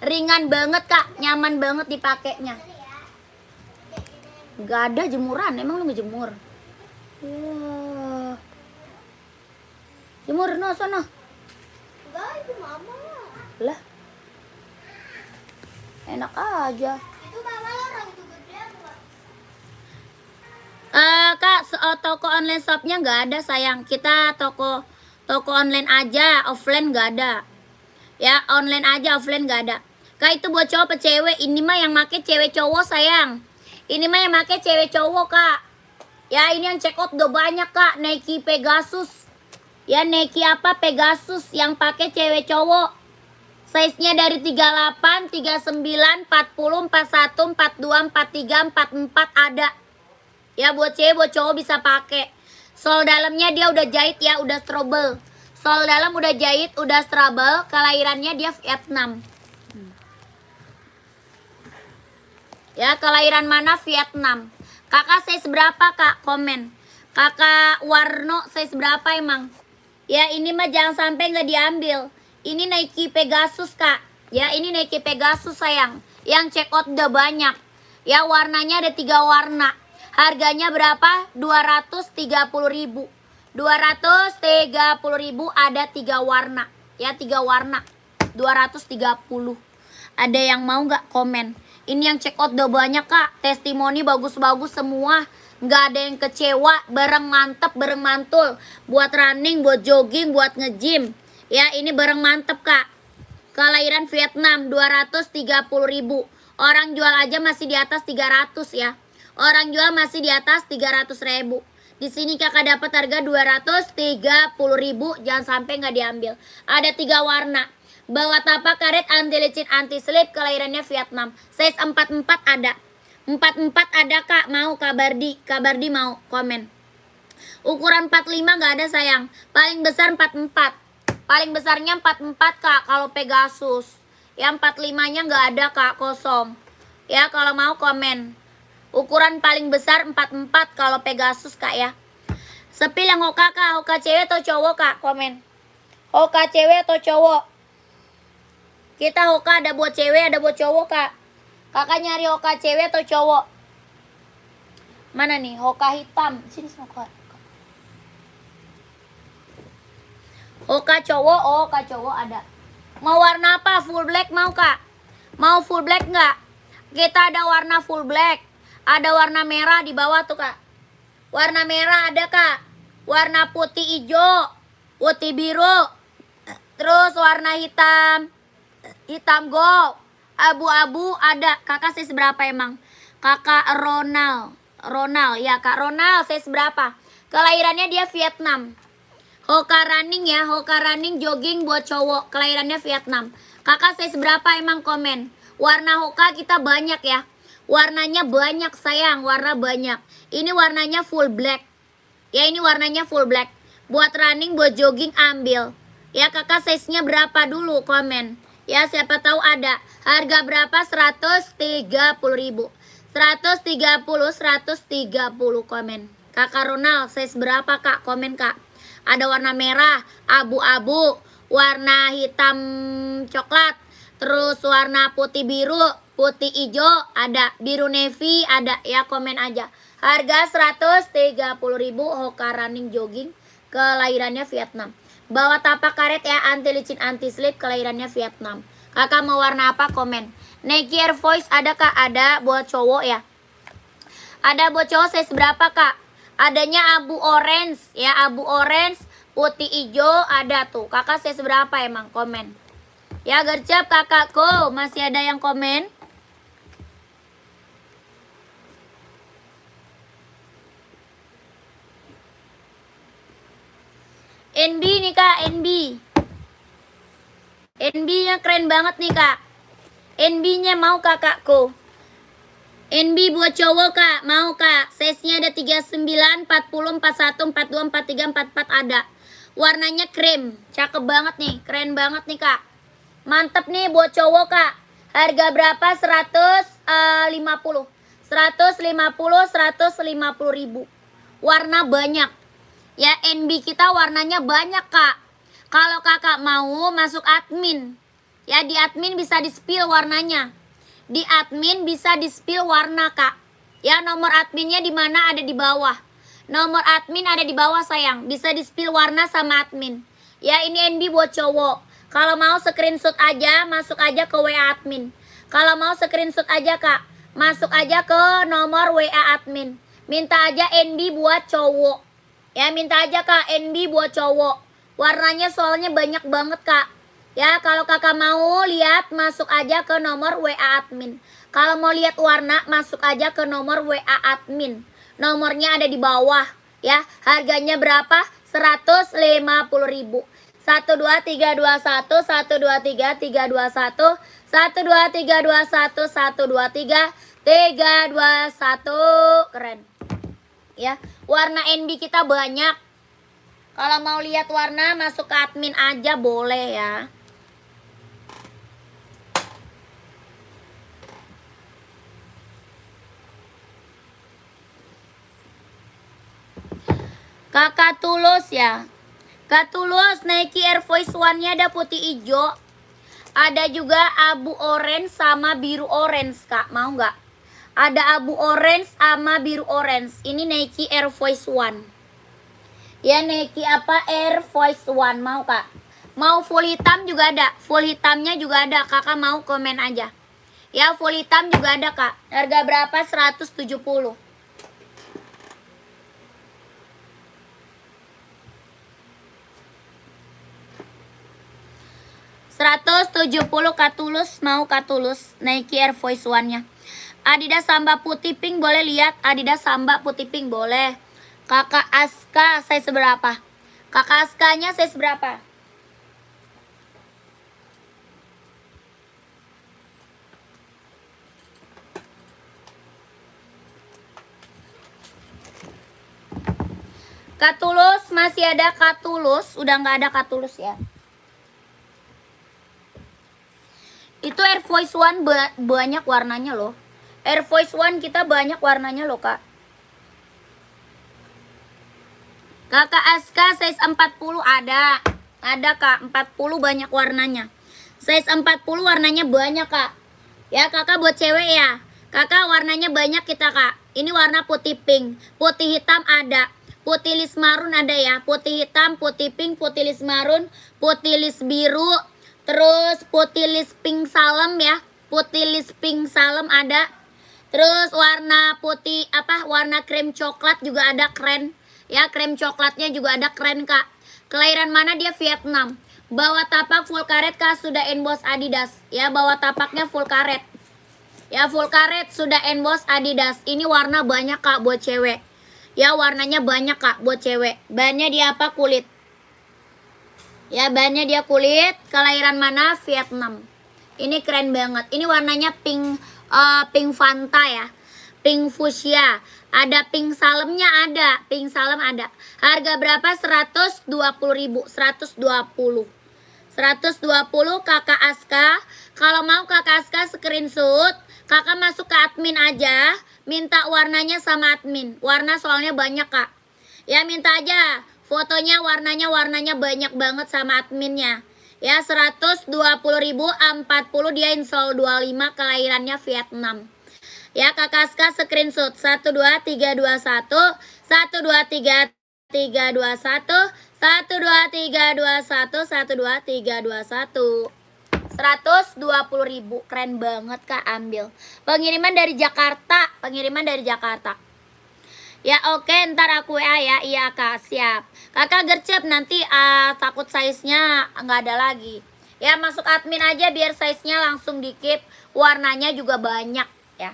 Ringan banget kak. Nyaman banget dipakainya. Gak ada jemuran. Emang lu ngejemur? Wah. Jemur no sono. Enggak, itu mama. Lah. Enak aja. Itu mama lo orang itu gede apa? Kak, toko online shopnya nggak ada sayang. Kita toko online aja, offline nggak ada. Ya, online aja, offline nggak ada. Kak, itu buat cowok apa cewek? Ini mah yang make cewek cowok sayang. Ini mah yang make cewek cowok kak. Ya, ini yang check out udah banyak kak. Nike Pegasus. Ya, Nike apa? Pegasus yang pakai cewek cowok. Size-nya dari 38, 39, 40, 41, 42, 43, 44 ada. Ya buat cewek, buat cowok bisa pakai. Sol dalamnya dia udah jahit ya, udah strobel. Sol dalam udah jahit, udah strobel. Kelahirannya dia Vietnam. Ya kelahiran mana? Vietnam. Kakak size berapa kak? Komen. Kakak Warno size berapa emang? Ya ini mah jangan sampai nggak diambil. Ini Nike Pegasus kak. Ya ini Nike Pegasus sayang. Yang check out udah banyak. Ya warnanya ada 3 warna. Harganya berapa? 230.000. 230.000 ada 3 warna. Ya 3 warna. 230. Ada yang mau nggak? Komen. Ini yang check out udah banyak kak. Testimoni bagus-bagus semua. Nggak ada yang kecewa. Barang mantep, barang mantul. Buat running, buat jogging, buat nge-gym. Ya ini barang mantep kak. Kelahiran Vietnam 230.000. Orang jual aja masih di atas 300 ya. Orang jual masih di atas 300.000. Di sini kakak dapat harga 230.000. Jangan sampai nggak diambil. Ada 3 warna. Bawa tapak karet anti licin anti slip. Kelahirannya Vietnam. Size 44 ada. 44 ada kak. Mau Kabardi? Kabardi mau? Komen. Ukuran 45 nggak ada sayang. Paling besar 44. Paling besarnya 44 kak kalau Pegasus. Yang 45 nya nggak ada kak, kosong. Ya kalau mau komen. Ukuran paling besar 44 kalau Pegasus kak ya. Sepil yang Hoka kak, Hoka cewek atau cowok kak? Komen. Hoka cewek atau cowok? Kita Hoka ada buat cewek, ada buat cowok kak. Kakak nyari Hoka cewek atau cowok? Mana nih? Hoka hitam. Sini Hoka. Hoka cowok, oh Hoka cowok ada. Mau warna apa? Full black mau kak? Mau full black nggak? Kita ada warna full black. Ada warna merah di bawah tuh kak. Warna merah ada kak. Warna putih hijau. Putih biru. Terus warna hitam. Hitam gold. Abu-abu ada. Kakak size berapa emang? Kakak Ronald. Ya kak Ronald size berapa? Kelahirannya dia Vietnam. Hoka running ya, Hoka running jogging buat cowok. Kelahirannya Vietnam. Kakak size berapa emang? Komen. Warna Hoka kita banyak ya. Warnanya banyak sayang, warna banyak. Ini warnanya full black. Ya ini warnanya full black. Buat running, buat jogging ambil. Ya kakak size-nya berapa dulu? Komen. Ya siapa tahu ada. Harga berapa? 130.000. 130 komen. Kakak Ronald, size berapa kak? Komen kak. Ada warna merah, abu-abu, warna hitam coklat, terus warna putih biru, putih hijau, ada biru navy, ada ya, komen aja. Harga 130.000 Hoka running jogging, kelahirannya Vietnam. Bawa tapak karet ya, anti licin anti slip, kelahirannya Vietnam. Kakak mau warna apa? Komen. Nike Air Force ada kak? Ada buat cowok ya. Ada buat cowok size berapa kak? Adanya abu orange ya, abu orange, putih hijau ada tuh. Kakak size berapa emang? Komen. Ya gercep kakakku, masih ada yang komen? NB nih kak, NB. NB-nya keren banget nih kak. NB-nya mau kakakku. NB buat cowok kak, mau kak. Size-nya ada 39, 40, 41, 42, 43, 44 ada. Warnanya krim, cakep banget nih, keren banget nih kak. Mantep nih buat cowok kak. Harga berapa? 150. 150.000. Warna banyak. Ya NB kita warnanya banyak kak. Kalau kakak mau masuk admin. Ya di admin bisa di-spill warnanya. Di admin bisa di-spill warna kak. Ya nomor adminnya di mana? Ada di bawah. Nomor admin ada di bawah sayang. Bisa di-spill warna sama admin. Ya ini NB buat cowok. Kalau mau screenshot aja, masuk aja ke WA admin. Kalau mau screenshot aja kak, masuk aja ke nomor WA admin. Minta aja NB buat cowok. Ya minta aja kak NB buat cowok. Warnanya soalnya banyak banget kak. Ya kalau kakak mau lihat, masuk aja ke nomor WA admin. Kalau mau lihat warna, masuk aja ke nomor WA admin. Nomornya ada di bawah. Ya harganya berapa? 150.000. 1 2 3 2 1 1 2 3 3 2 1 1 2 3 2 1 1 2 3 2 1 3 2 1. Keren. Ya warna NB kita banyak. Kalau mau lihat warna, masuk ke admin aja boleh ya. Kakak Tulus ya. Kak Tulus, Nike Air Force One-nya ada putih hijau. Ada juga abu orange sama biru orange kak. Mau nggak? Ada abu orange sama biru orange. Ini Nike Air Force One. Ya Nike apa? Air Force One. Mau kak? Mau full hitam juga ada. Full hitamnya juga ada. Kakak mau komen aja. Ya full hitam juga ada kak. Harga berapa? 170. 170 Kak Tulus, mau Kak Tulus Nike Air Force One-nya. Adidas Samba putih pink boleh lihat. Adidas Samba putih pink boleh. Kakak Aska size berapa? Kakak Askanya size berapa? Kak Tulus masih ada Kak Tulus, udah nggak ada Kak Tulus ya. Itu Air Force One banyak warnanya loh. Air Force One kita banyak warnanya loh kak. Kakak Aska size 40 ada. Ada kak, 40 banyak warnanya. Size 40 warnanya banyak kak. Ya kakak buat cewek ya. Kakak warnanya banyak kita kak. Ini warna putih pink. Putih hitam ada. Putih lis marun ada ya. Putih hitam, putih pink, putih lis marun, putih lis biru. Terus putih lis pink salem ya. Putih lis pink salem ada. Terus warna putih apa? Warna krem coklat juga ada, keren. Ya krem coklatnya juga ada, keren kak. Kelahiran mana dia? Vietnam. Bawa tapak full karet kak, sudah emboss Adidas. Ya bawa tapaknya full karet. Ya full karet sudah emboss Adidas. Ini warna banyak kak buat cewek. Ya warnanya banyak kak buat cewek. Bahannya dia apa? Kulit. Ya bahannya dia kulit. Kelahiran mana? Vietnam. Ini keren banget. Ini warnanya pink, pink Fanta ya. Pink fuchsia. Ada pink salemnya ada. Pink salem ada. Harga berapa? 120.000. 120. 120 kakak Aska. Kalau mau kakak Aska screenshot, kakak masuk ke admin aja. minta warnanya sama admin. Warna soalnya banyak kak. Ya minta aja fotonya warnanya banyak banget sama adminnya. Ya 120.000 40 dia install 25 kelahirannya Vietnam. Ya kakak Ska screenshot 12321 123 321 12321 12321 120.000 keren banget kak, ambil. Pengiriman dari Jakarta, ya oke, ntar aku WA ya. Iya kak, siap. Kakak gercep nanti takut size-nya nggak ada lagi. Ya masuk admin aja biar size-nya langsung dikip, warnanya juga banyak ya.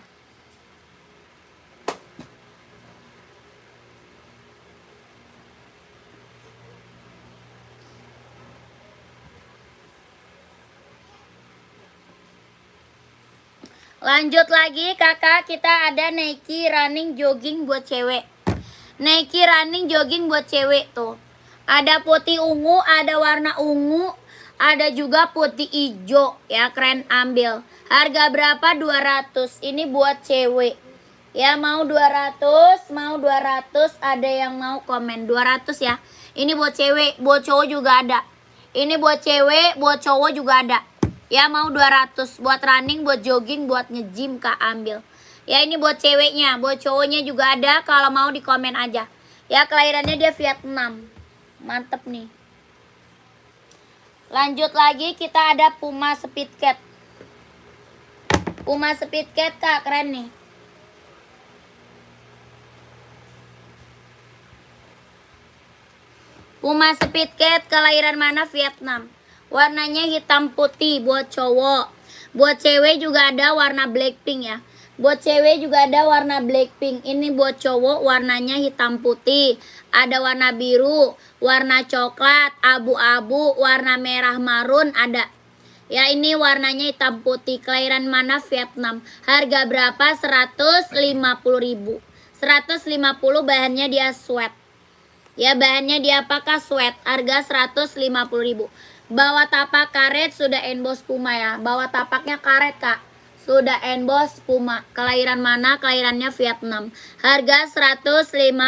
Lanjut lagi kakak, kita ada Nike running jogging buat cewek. Nike running jogging buat cewek tuh. Ada putih ungu, ada warna ungu, ada juga putih hijau ya, keren, ambil. Harga berapa? 200. Ini buat cewek. Ya mau 200, ada yang mau komen 200 ya. Ini buat cewek, buat cowok juga ada. Ini buat cewek, buat cowok juga ada. Ya mau 200 buat running, buat jogging, buat nge-gym kak, ambil. Ya ini buat ceweknya, buat cowoknya juga ada, kalau mau di komen aja. Ya kelahirannya dia Vietnam. Mantep nih. Lanjut lagi kita ada Puma Speed Cat. Puma Speed Cat kak, keren nih. Puma Speed Cat kelahiran mana? Vietnam. Warnanya hitam putih buat cowok. Buat cewek juga ada warna Blackpink ya. Buat cewek juga ada warna Blackpink. Ini buat cowok warnanya hitam putih. Ada warna biru, warna coklat, abu-abu, warna merah marun ada. Ya ini warnanya hitam putih. Kelahiran mana? Vietnam. Harga berapa? 150.000. 150, bahannya dia sweat. Ya bahannya dia apakah sweat. Harga 150.000. Bawa tapak karet, sudah emboss Puma ya. Bawa tapaknya karet kak, sudah emboss Puma. Kelahiran mana? Kelahirannya Vietnam. Harga 150.000.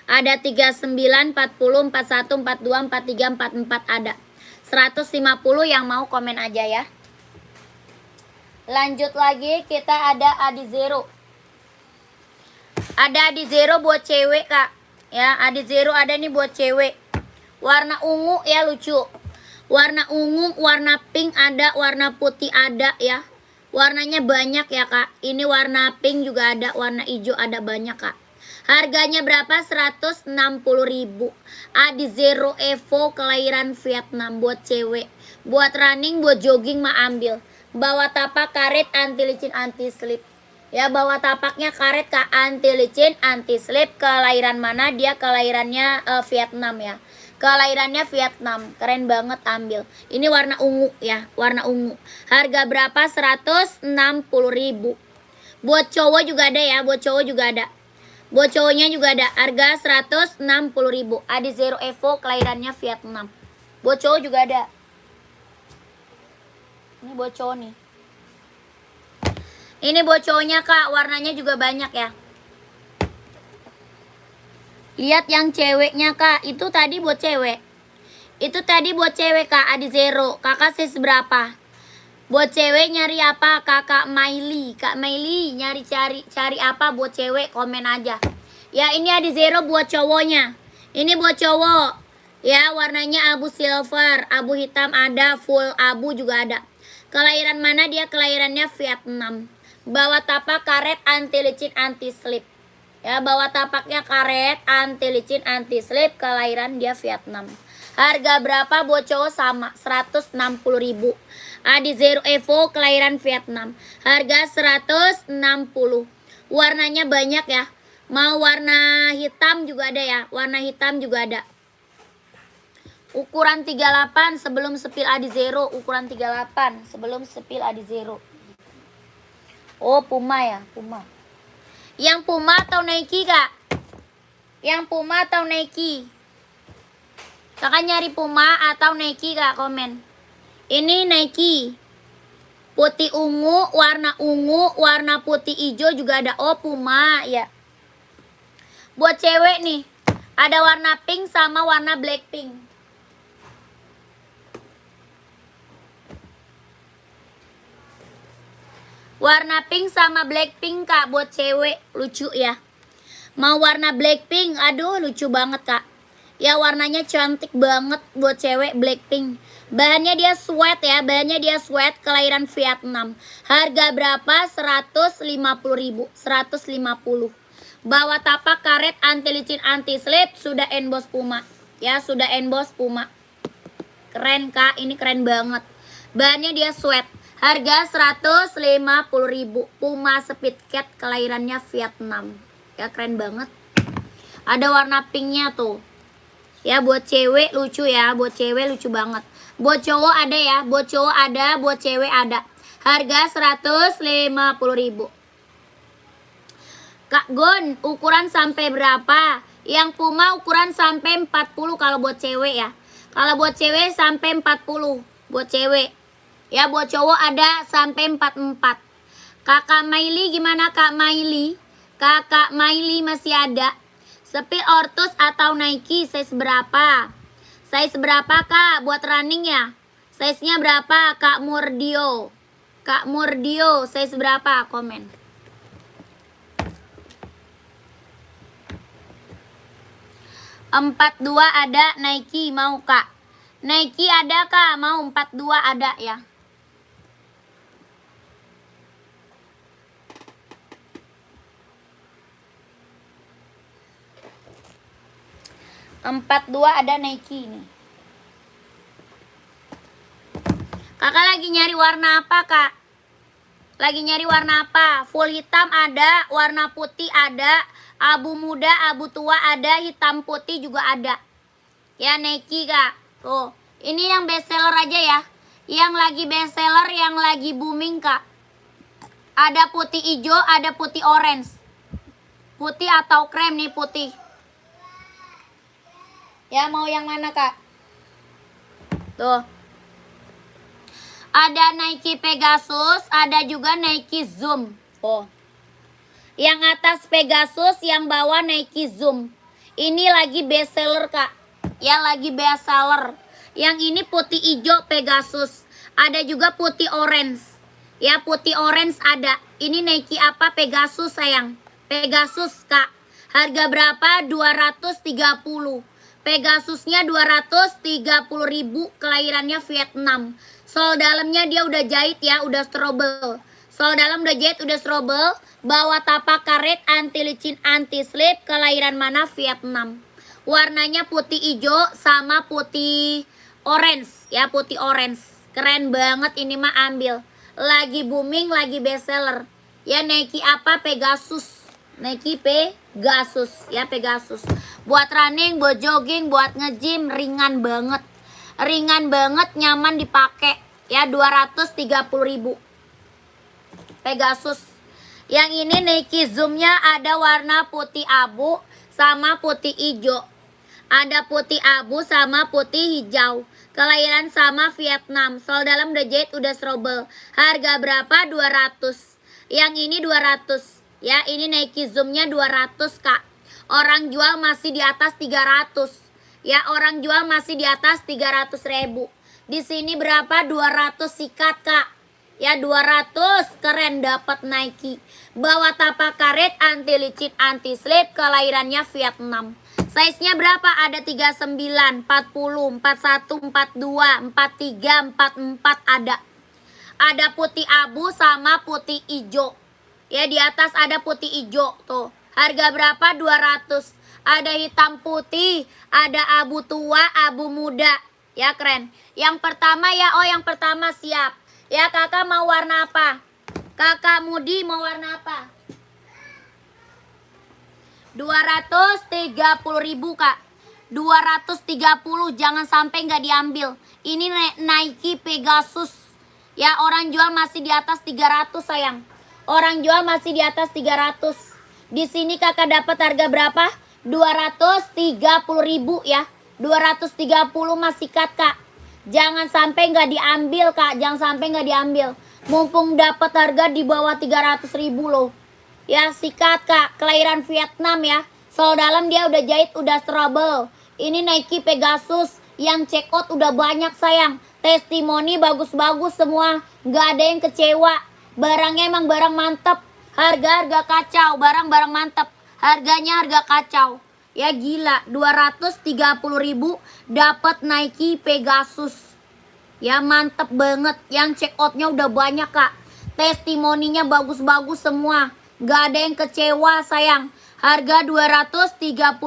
Ada 39, 40, 41, 42, 43, 44 ada. 150 yang mau komen aja ya. Lanjut lagi kita ada Adi Zero. Ada Adi Zero buat cewek kak. Ya Adi Zero ada nih buat cewek. Warna ungu ya, lucu. Warna ungu, warna pink ada, warna putih ada ya. Warnanya banyak ya kak. Ini warna pink juga ada, warna hijau ada, banyak kak. Harganya berapa? 160.000. Adi Zero Evo kelahiran Vietnam buat cewek. Buat running, buat jogging mah ambil. Bawa tapak karet, anti licin, anti slip. Ya bawa tapaknya karet kak, anti licin, anti slip. Kelahiran mana? Dia kelahirannya Vietnam ya. Kelahirannya Vietnam, keren banget, ambil. Ini warna ungu ya, warna ungu. Harga berapa? 160.000. Buat cowok juga ada ya, buat cowok juga ada. Buat cowoknya juga ada, harga 160.000. Adi Zero Evo kelahirannya Vietnam. Buat cowok juga ada. Ini buat cowok nih. Ini buat cowoknya kak, warnanya juga banyak ya. Lihat yang ceweknya kak, itu tadi buat cewek. Itu tadi buat cewek kak, Adi Zero. Kakak size berapa? Buat cewek nyari apa? Kakak Maili. Kak Maili cari apa buat cewek? Komen aja. Ya ini Adi Zero buat cowoknya. Ini buat cowok. Ya warnanya abu silver, abu hitam ada, full abu juga ada. Kelahiran mana dia? Kelahirannya Vietnam. Bawa tapak karet, anti licin, anti slip. Ya bawa tapaknya karet, anti licin, anti slip. Kelahiran dia Vietnam. Harga berapa buat cowok? Sama 160.000. Adi Zero Evo kelahiran Vietnam. Harga 160. Warnanya banyak ya. Mau warna hitam juga ada ya. Warna hitam juga ada. Ukuran 38 sebelum sepil Adi Zero. Ukuran 38 sebelum sepil Adi Zero. Oh Puma ya, Puma. Yang Puma atau Nike kak? Yang Puma atau Nike? Kakak nyari Puma atau Nike kak, komen. Ini Nike. Putih ungu, warna putih hijau juga ada. Oh, Puma ya. Buat cewek nih, ada warna pink sama warna blackpink. Warna pink sama blackpink kak, buat cewek lucu ya. Mau warna blackpink, aduh lucu banget kak. Ya warnanya cantik banget buat cewek blackpink. Bahannya dia sweat ya, bahannya dia sweat, kelahiran Vietnam. Harga berapa? 150.000, 150. Bawa tapak karet, anti licin, anti slip, sudah emboss Puma. Ya, sudah emboss Puma. Keren kak, ini keren banget. Bahannya dia sweat. Harga 150.000. Puma Speed Cat, kelahirannya Vietnam. Ya keren banget. Ada warna pinknya tuh. Ya buat cewek lucu ya, buat cewek lucu banget. Buat cowok ada ya, buat cowok ada, buat cewek ada. Harga 150.000. Kak Gon, ukuran sampai berapa? Yang Puma ukuran sampai 40 kalau buat cewek ya. Kalau buat cewek sampai 40 buat cewek. Ya buat cowok ada sampai 44. Kakak Maili gimana Kak Maili? Kakak Maili masih ada. Speed Ortus atau Nike size berapa? Size berapa Kak buat running ya? Size-nya berapa Kak Murdio? Kak Murdio size berapa? Komen. Empat dua ada Nike mau Kak? Nike ada Kak? Mau 42 ada ya? Empat dua ada Nike nih. Kakak lagi nyari warna apa Kak? Lagi nyari warna apa? Full hitam ada, warna putih ada, abu muda, abu tua ada, hitam putih juga ada. Ya Nike Kak. Tuh, ini yang best seller aja ya. Yang lagi best seller, yang lagi booming Kak. Ada putih hijau, ada putih orange. Putih atau krem nih putih. Ya mau yang mana Kak? Tuh. Ada Nike Pegasus, ada juga Nike Zoom. Oh. Yang atas Pegasus, yang bawah Nike Zoom. Ini lagi best seller Kak. Ya lagi best seller. Yang ini putih hijau Pegasus. Ada juga putih orange. Ya putih orange ada. Ini Nike apa? Pegasus sayang. Pegasus Kak. Harga berapa? 230. Pegasusnya 230.000, kelahirannya Vietnam. Sol dalamnya dia udah jahit ya, udah strobel. Sol dalam udah jahit, udah strobel. Bawa tapak karet, anti licin, anti slip, kelahiran mana? Vietnam. Warnanya putih hijau sama putih orange ya, putih orange. Keren banget ini mah, ambil. Lagi booming, lagi best seller. Ya Nike apa? Pegasus. Nike Pegasus ya, Pegasus. Buat running, buat jogging, buat nge-gym, ringan banget. Ringan banget, nyaman dipakai. Ya 230.000. Pegasus. Yang ini Nike Zoom-nya ada warna putih abu sama putih hijau. Ada putih abu sama putih hijau. Kelahiran sama Vietnam. Sol dalam udah jahit, udah strobel. Harga berapa? 200. Yang ini 200. Ya ini Nike Zoom-nya 200 Kak. Orang jual masih di atas 300. Ya orang jual masih di atas 300.000. Di sini berapa? 200 sikat Kak. Ya 200, keren dapat Nike. Bawa tapak karet, anti licin, anti slip, kelahirannya Vietnam. Size-nya berapa? Ada 39, 40, 41, 42, 43, 44 ada. Ada putih abu sama putih hijau. Ya di atas ada putih hijau tuh. Harga berapa? 200. Ada hitam putih, ada abu tua, abu muda. Ya keren. Yang pertama ya, oh yang pertama siap. Ya kakak mau warna apa? Kakak Mudi mau warna apa? 230.000 Kak. 230, jangan sampai nggak diambil. Ini Nike Pegasus. Ya orang jual masih di atas 300 sayang. Orang jual masih di atas 300. Di sini kakak dapat harga berapa? 230.000 ya. 230 masih cut Kak. Jangan sampai nggak diambil Kak. Jangan sampai nggak diambil. Mumpung dapat harga di bawah 300.000 loh. Ya, sikat Kak, kelahiran Vietnam ya. Sol dalam dia udah jahit, udah trouble. Ini Nike Pegasus yang check out udah banyak sayang. Testimoni bagus-bagus semua, nggak ada yang kecewa. Barangnya emang barang mantep. Harga kacau, barang mantep. Harganya harga kacau. Ya gila, 230.000 dapat Nike Pegasus. Ya mantep banget, yang check outnya udah banyak Kak. Testimoninya bagus-bagus semua. Nggak ada yang kecewa sayang. Harga 230.000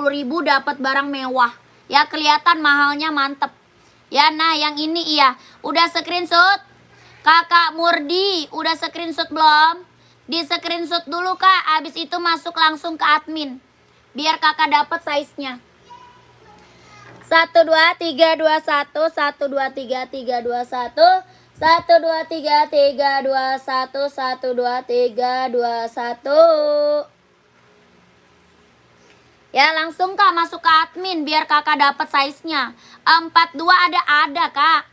dapat barang mewah. Ya kelihatan mahalnya mantep. Ya nah yang ini iya. Udah screenshot? Kakak Murdi, udah screenshot belum? Di screenshot dulu Kak, abis itu masuk langsung ke admin. Biar kakak dapat size-nya. 1 2 3 2 1 1 2 3 3 2 1 1 2 3 3 2 1 1 2 3 2 1. Ya langsung Kak masuk ke admin biar kakak dapat size-nya. 42 ada Kak.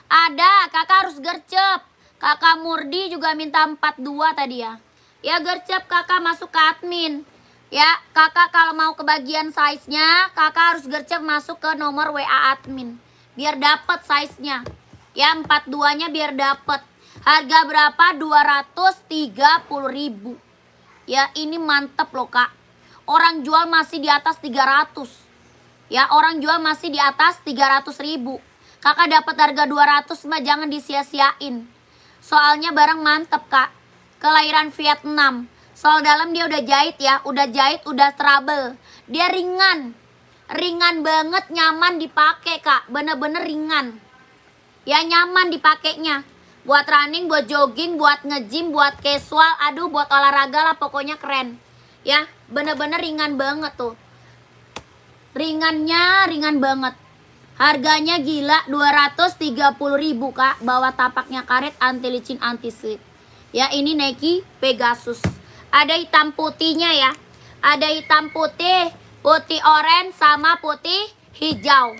Ada, kakak harus gercep. Kakak Murdi juga minta 42 tadi ya. Ya gercep kakak masuk ke admin. Ya kakak kalau mau kebagian size-nya, kakak harus gercep masuk ke nomor WA admin. Biar dapat size-nya. Ya 42-nya biar dapat. Harga berapa? 230.000. Ya ini mantep loh Kak. Orang jual masih di atas 300. Ya orang jual masih di atas 300.000. Kakak dapat harga 200 mah jangan disia-siain. Soalnya barang mantep Kak. Kelahiran Vietnam. Sol dalam dia udah jahit ya. Udah jahit, udah trouble. Dia ringan. Ringan banget, nyaman dipakai Kak. Bener-bener ringan. Ya nyaman dipakainya. Buat running, buat jogging, buat nge-gym, buat casual. Aduh buat olahraga lah pokoknya keren. Ya bener-bener ringan banget tuh. Ringannya ringan banget. Harganya gila 230.000 Kak. Bawa tapaknya karet, anti licin, anti slip. Ya ini Nike Pegasus. Ada hitam putihnya ya. Ada hitam putih, putih oranye sama putih hijau.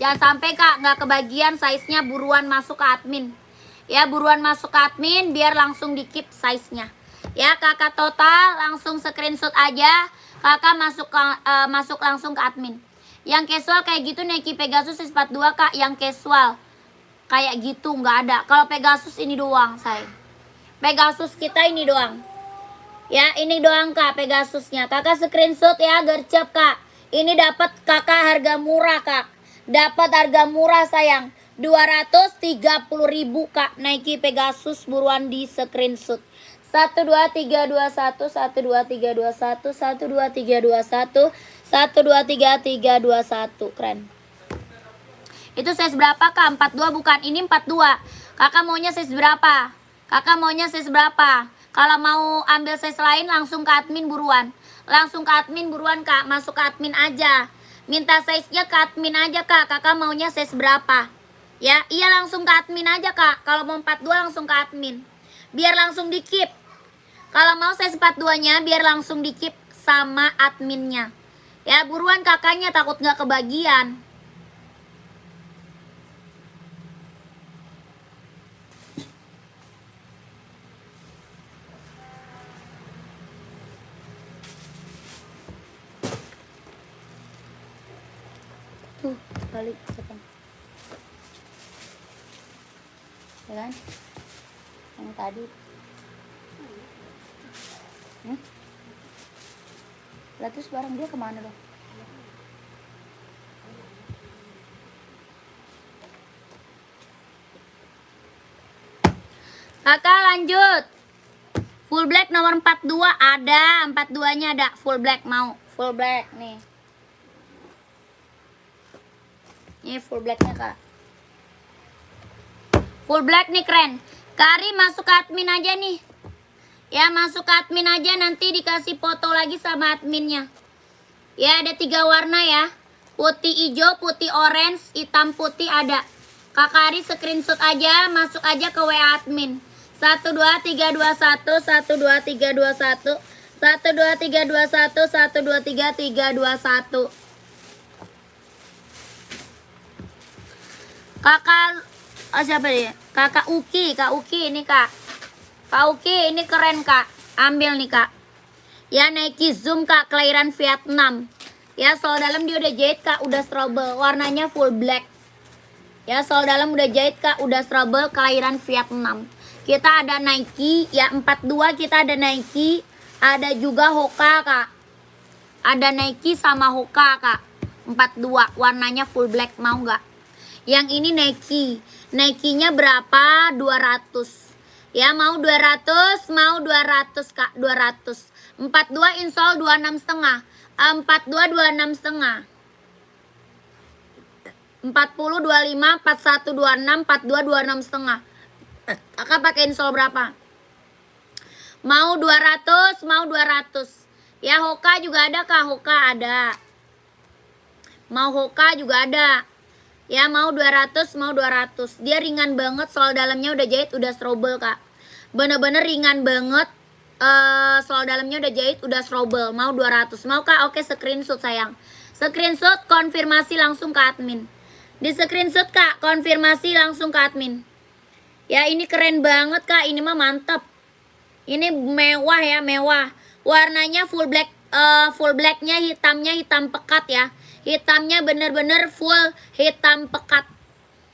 Jangan sampai Kak nggak kebagian size-nya, buruan masuk ke admin. Ya buruan masuk ke admin biar langsung di keep size-nya. Ya kakak total langsung screenshot aja. Kakak masuk langsung ke admin. Yang casual kayak gitu Nike Pegasus 42 Kak. Yang casual kayak gitu nggak ada. Kalau Pegasus ini doang say. Pegasus kita ini doang. Ya ini doang Kak Pegasusnya. Kakak screenshot ya gercep Kak. Ini dapat kakak harga murah Kak. Dapat harga murah sayang. 230.000 Kak. Nike Pegasus buruan di screenshot. 1 2 3 2 1 1 2 3 2 1 1 2 3 2 1 1 2 3 3 2 1. Keren. Itu size berapa Kak? 42 bukan. Ini 42. Kakak maunya size berapa? Kakak maunya size berapa? Kalau mau ambil size lain langsung ke admin buruan. Langsung ke admin buruan Kak. Masuk ke admin aja. Minta size-nya ke admin aja Kak. Kakak maunya size berapa? Ya, iya langsung ke admin aja Kak. Kalau mau 42 langsung ke admin. Biar langsung di keep. Kalau mau size 42-nya biar langsung di keep sama adminnya. Ya buruan kakaknya takut nggak kebagian. Tuh balik depan. Ya kan? Yang tadi. Lah terus barang dia kemana dong? Kakak lanjut. Full black nomor 42 ada, 42-nya ada full black mau. Full black nih. Ini full blacknya Kak. Full black nih keren. Kari masuk ke admin aja nih. Ya masuk ke admin aja, nanti dikasih foto lagi sama adminnya. Ya ada 3 warna ya. Putih hijau, putih orange, hitam putih ada. Kakak Ari screenshot aja, masuk aja ke WA admin. 1 2 3 2 1 1 2 3 2 1 1 2 3 2 1 1 2 3 3 2 1. Kakak Oh siapa dia? Kak Uki ini kak. Kak Uki ini keren kak. Ambil nih kak. Ya Nike Zoom kak, kelahiran Vietnam. Ya sol dalam dia udah jahit kak, udah trouble. Warnanya full black. Ya sol dalam udah jahit kak, udah trouble, kelahiran Vietnam. Kita ada Nike, ya 42 kita ada Nike. Ada juga Hoka kak. Ada Nike sama Hoka kak. 42 warnanya full black, mau nggak? Yang ini Nike. Nike-nya berapa? 200. Ya mau 200, mau 200 kak, 200. 42 insol 26 setengah. 42 26 setengah. 40 25 41 26 42 26 setengah. Kakak pakai insol berapa? Mau 200, mau 200. Ya Hoka juga ada kak, Hoka ada. Mau Hoka juga ada. Ya mau 200, mau 200. Dia ringan banget, soal dalamnya udah jahit, udah trouble kak. Bener-bener ringan banget. Soal dalamnya udah jahit, udah trouble. Mau 200. Mau kak? Oke, screenshot sayang. Screenshot, konfirmasi langsung ke admin. Di screenshot kak, konfirmasi langsung ke admin. Ya ini keren banget kak, ini mah mantap. Ini mewah ya, mewah. Warnanya full black, full blacknya hitamnya hitam pekat ya. Hitamnya bener-bener full hitam pekat.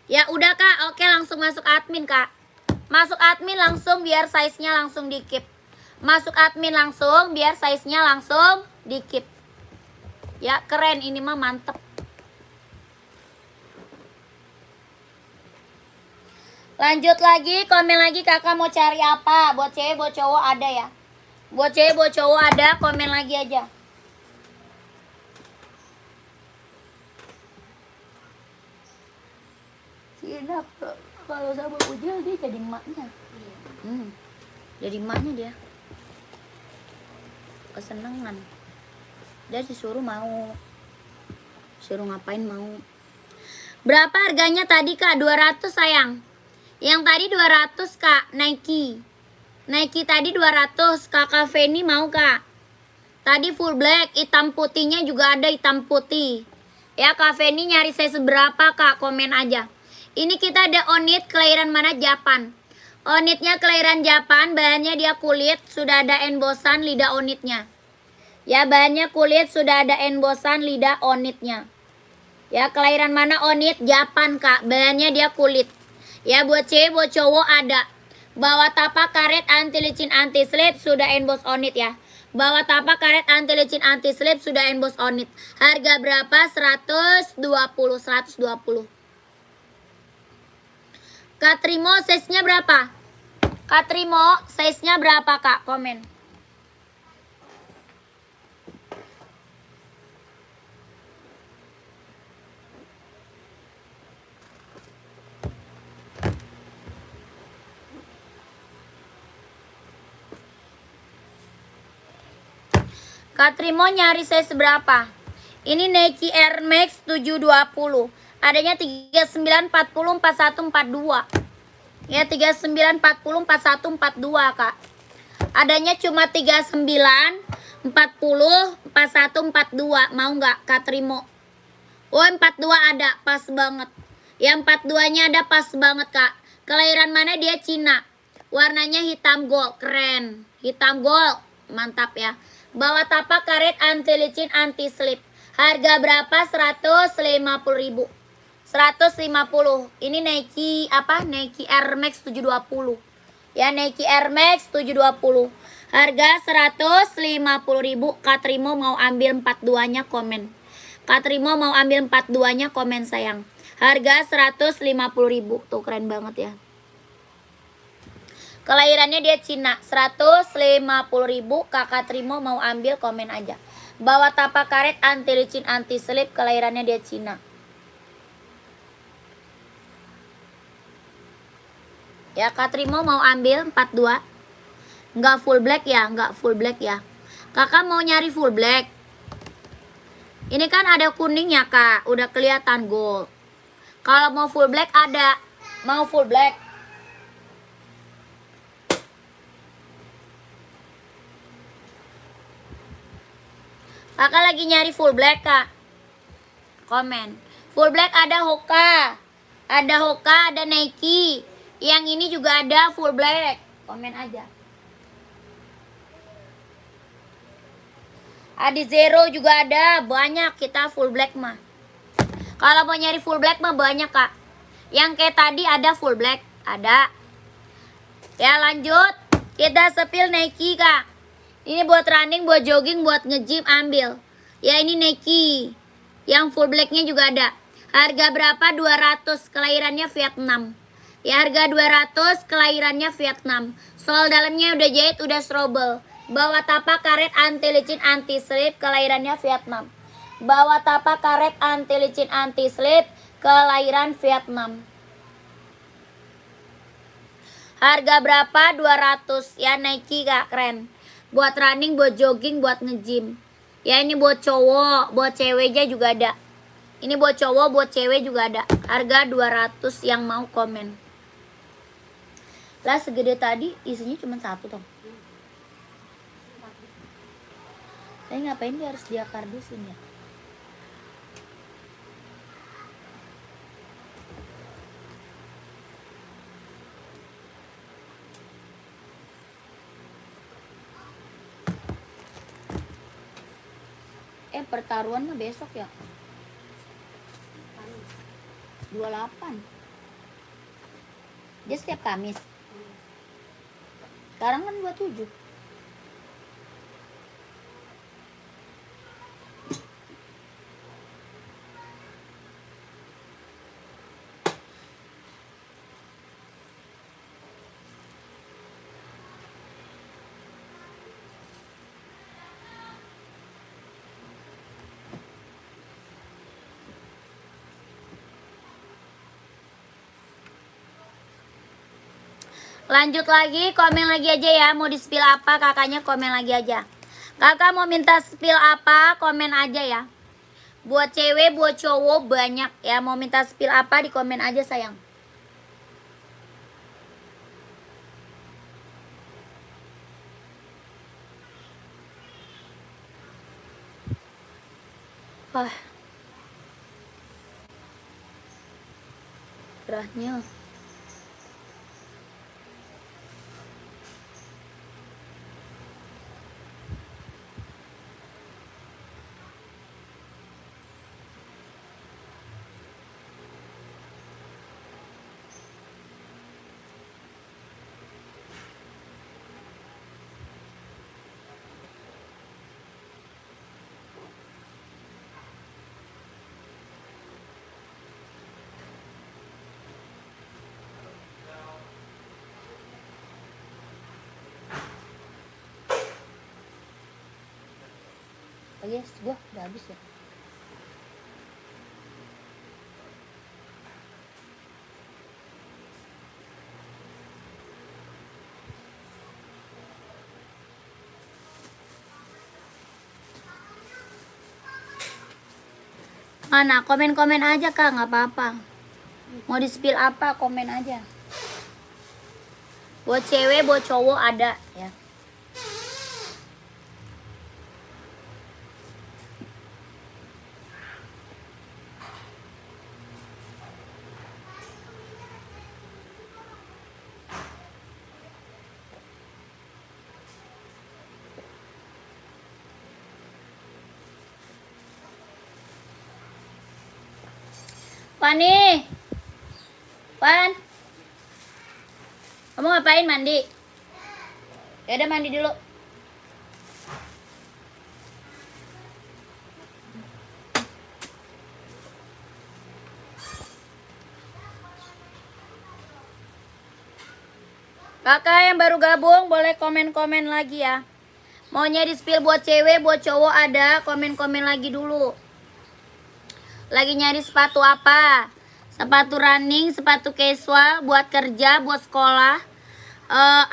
Ya udah kak, oke langsung masuk admin kak. Masuk admin langsung biar size-nya langsung di-keep. Masuk admin langsung biar size-nya langsung di-keep. Ya keren, ini mah mantep. Lanjut lagi, komen lagi kakak mau cari apa. Buat cewek, buat cowok ada ya. Buat cewek, buat cowok ada, komen lagi aja. Enak kalau sama Ujil dia jadi emaknya. Jadi emaknya dia. Kesenangan. Dia disuruh mau. Suruh ngapain mau. Berapa harganya tadi kak? 200 sayang. Yang tadi 200 kak, Nike. Nike tadi 200, kakak Feni mau kak? Tadi full black, hitam putihnya juga ada hitam putih. Ya kak Feni nyari saya seberapa kak? Komen aja. Ini kita ada Onit, kelahiran mana? Japan. Onitnya kelahiran Japan, bahannya dia kulit, sudah ada embosan lidah onitnya. Ya bahannya kulit, sudah ada embosan lidah onitnya. Ya kelahiran mana Onit? Japan kak, bahannya dia kulit. Ya buat cewek, buat cowok ada. Bawa tapak karet anti licin anti slip, sudah emboss onit ya. Bawa tapak karet anti licin anti slip, sudah emboss onit. Harga berapa? 120, 120. Kak Trimo size-nya berapa? Kak Trimo size-nya berapa kak? Komen. Kak Trimo nyari size berapa? Ini Nike Air Max 720. Adanya 39, 40, 41, 42. Ya 39, 40, 41, 42 kak. Adanya cuma 39, 40, 41, 42. Mau nggak Kak Trimo? Oh 42 ada, pas banget. Yang 42-nya ada pas banget kak. Kelahiran mana dia? Cina. Warnanya hitam gold, keren. Hitam gold, mantap ya. Bawa tapak karet anti licin anti slip. Harga berapa? 150.000. 150. Ini Nike apa? Nike Air Max 720. Ya Nike Air Max 720. Harga 150.000. Kak Trimo mau ambil 42-nya komen. Kak Trimo mau ambil 42-nya komen sayang. Harga 150.000. Tuh keren banget ya. Kelahirannya dia Cina. 150.000. Kakak Trimo mau ambil komen aja. Bawa tapak karet anti licin anti slip, kelahirannya dia Cina. Ya Kak Trimo mau ambil 42. Enggak full black ya, enggak full black ya. Kakak mau nyari full black. Ini kan ada kuning ya kak, udah kelihatan gold. Kalau mau full black ada. Mau full black. Kakak lagi nyari full black kak. Komen. Full black ada Hoka. Ada Hoka, ada Nike. Yang ini juga ada full black. Komen aja. Adi Zero juga ada, banyak kita full black mah. Kalau mau nyari full black mah banyak kak. Yang kayak tadi ada full black, ada. Ya lanjut, kita sepil Nike kak. Ini buat running, buat jogging, buat nge-gym ambil. Ya ini Nike. Yang full blacknya juga ada. Harga berapa? 200, kelahirannya Vietnam. Ya harga 200, kelahirannya Vietnam. Sol dalamnya udah jahit, udah strobel. Bawa tapak karet anti licin anti slip, kelahirannya Vietnam. Bawa tapak karet anti licin anti slip, kelahiran Vietnam. Harga berapa? 200. Ya Nike kak, keren. Buat running, buat jogging, buat nge-gym. Ya ini buat cowok, buat ceweknya juga ada. Ini buat cowok, buat cewek juga ada. Harga 200 yang mau komen. Lah segede tadi isinya cuma satu toh. Tapi ngapain dia harus dia kardusin ya? Pertaruhan mah besok ya. 28. Dia setiap Kamis. Sekarang kan 27. Lanjut lagi, komen lagi aja ya. Mau di spill apa kakaknya, komen lagi aja. Kakak mau minta spill apa, komen aja ya. Buat cewek, buat cowok banyak ya. Mau minta spill apa, di komen aja sayang. Wah, gerahnya. Oh yes, gua udah habis ya. Mana? Komen-komen aja kak, nggak apa-apa. Mau di spill apa, komen aja. Buat cewek, buat cowok ada ya. Fani, Fan, kamu ngapain mandi? Ya udah mandi dulu. Kakak yang baru gabung boleh komen-komen lagi ya. Maunya di spill buat cewek, buat cowok ada, komen-komen lagi dulu. Lagi nyari sepatu apa? Sepatu running, sepatu casual, buat kerja, buat sekolah.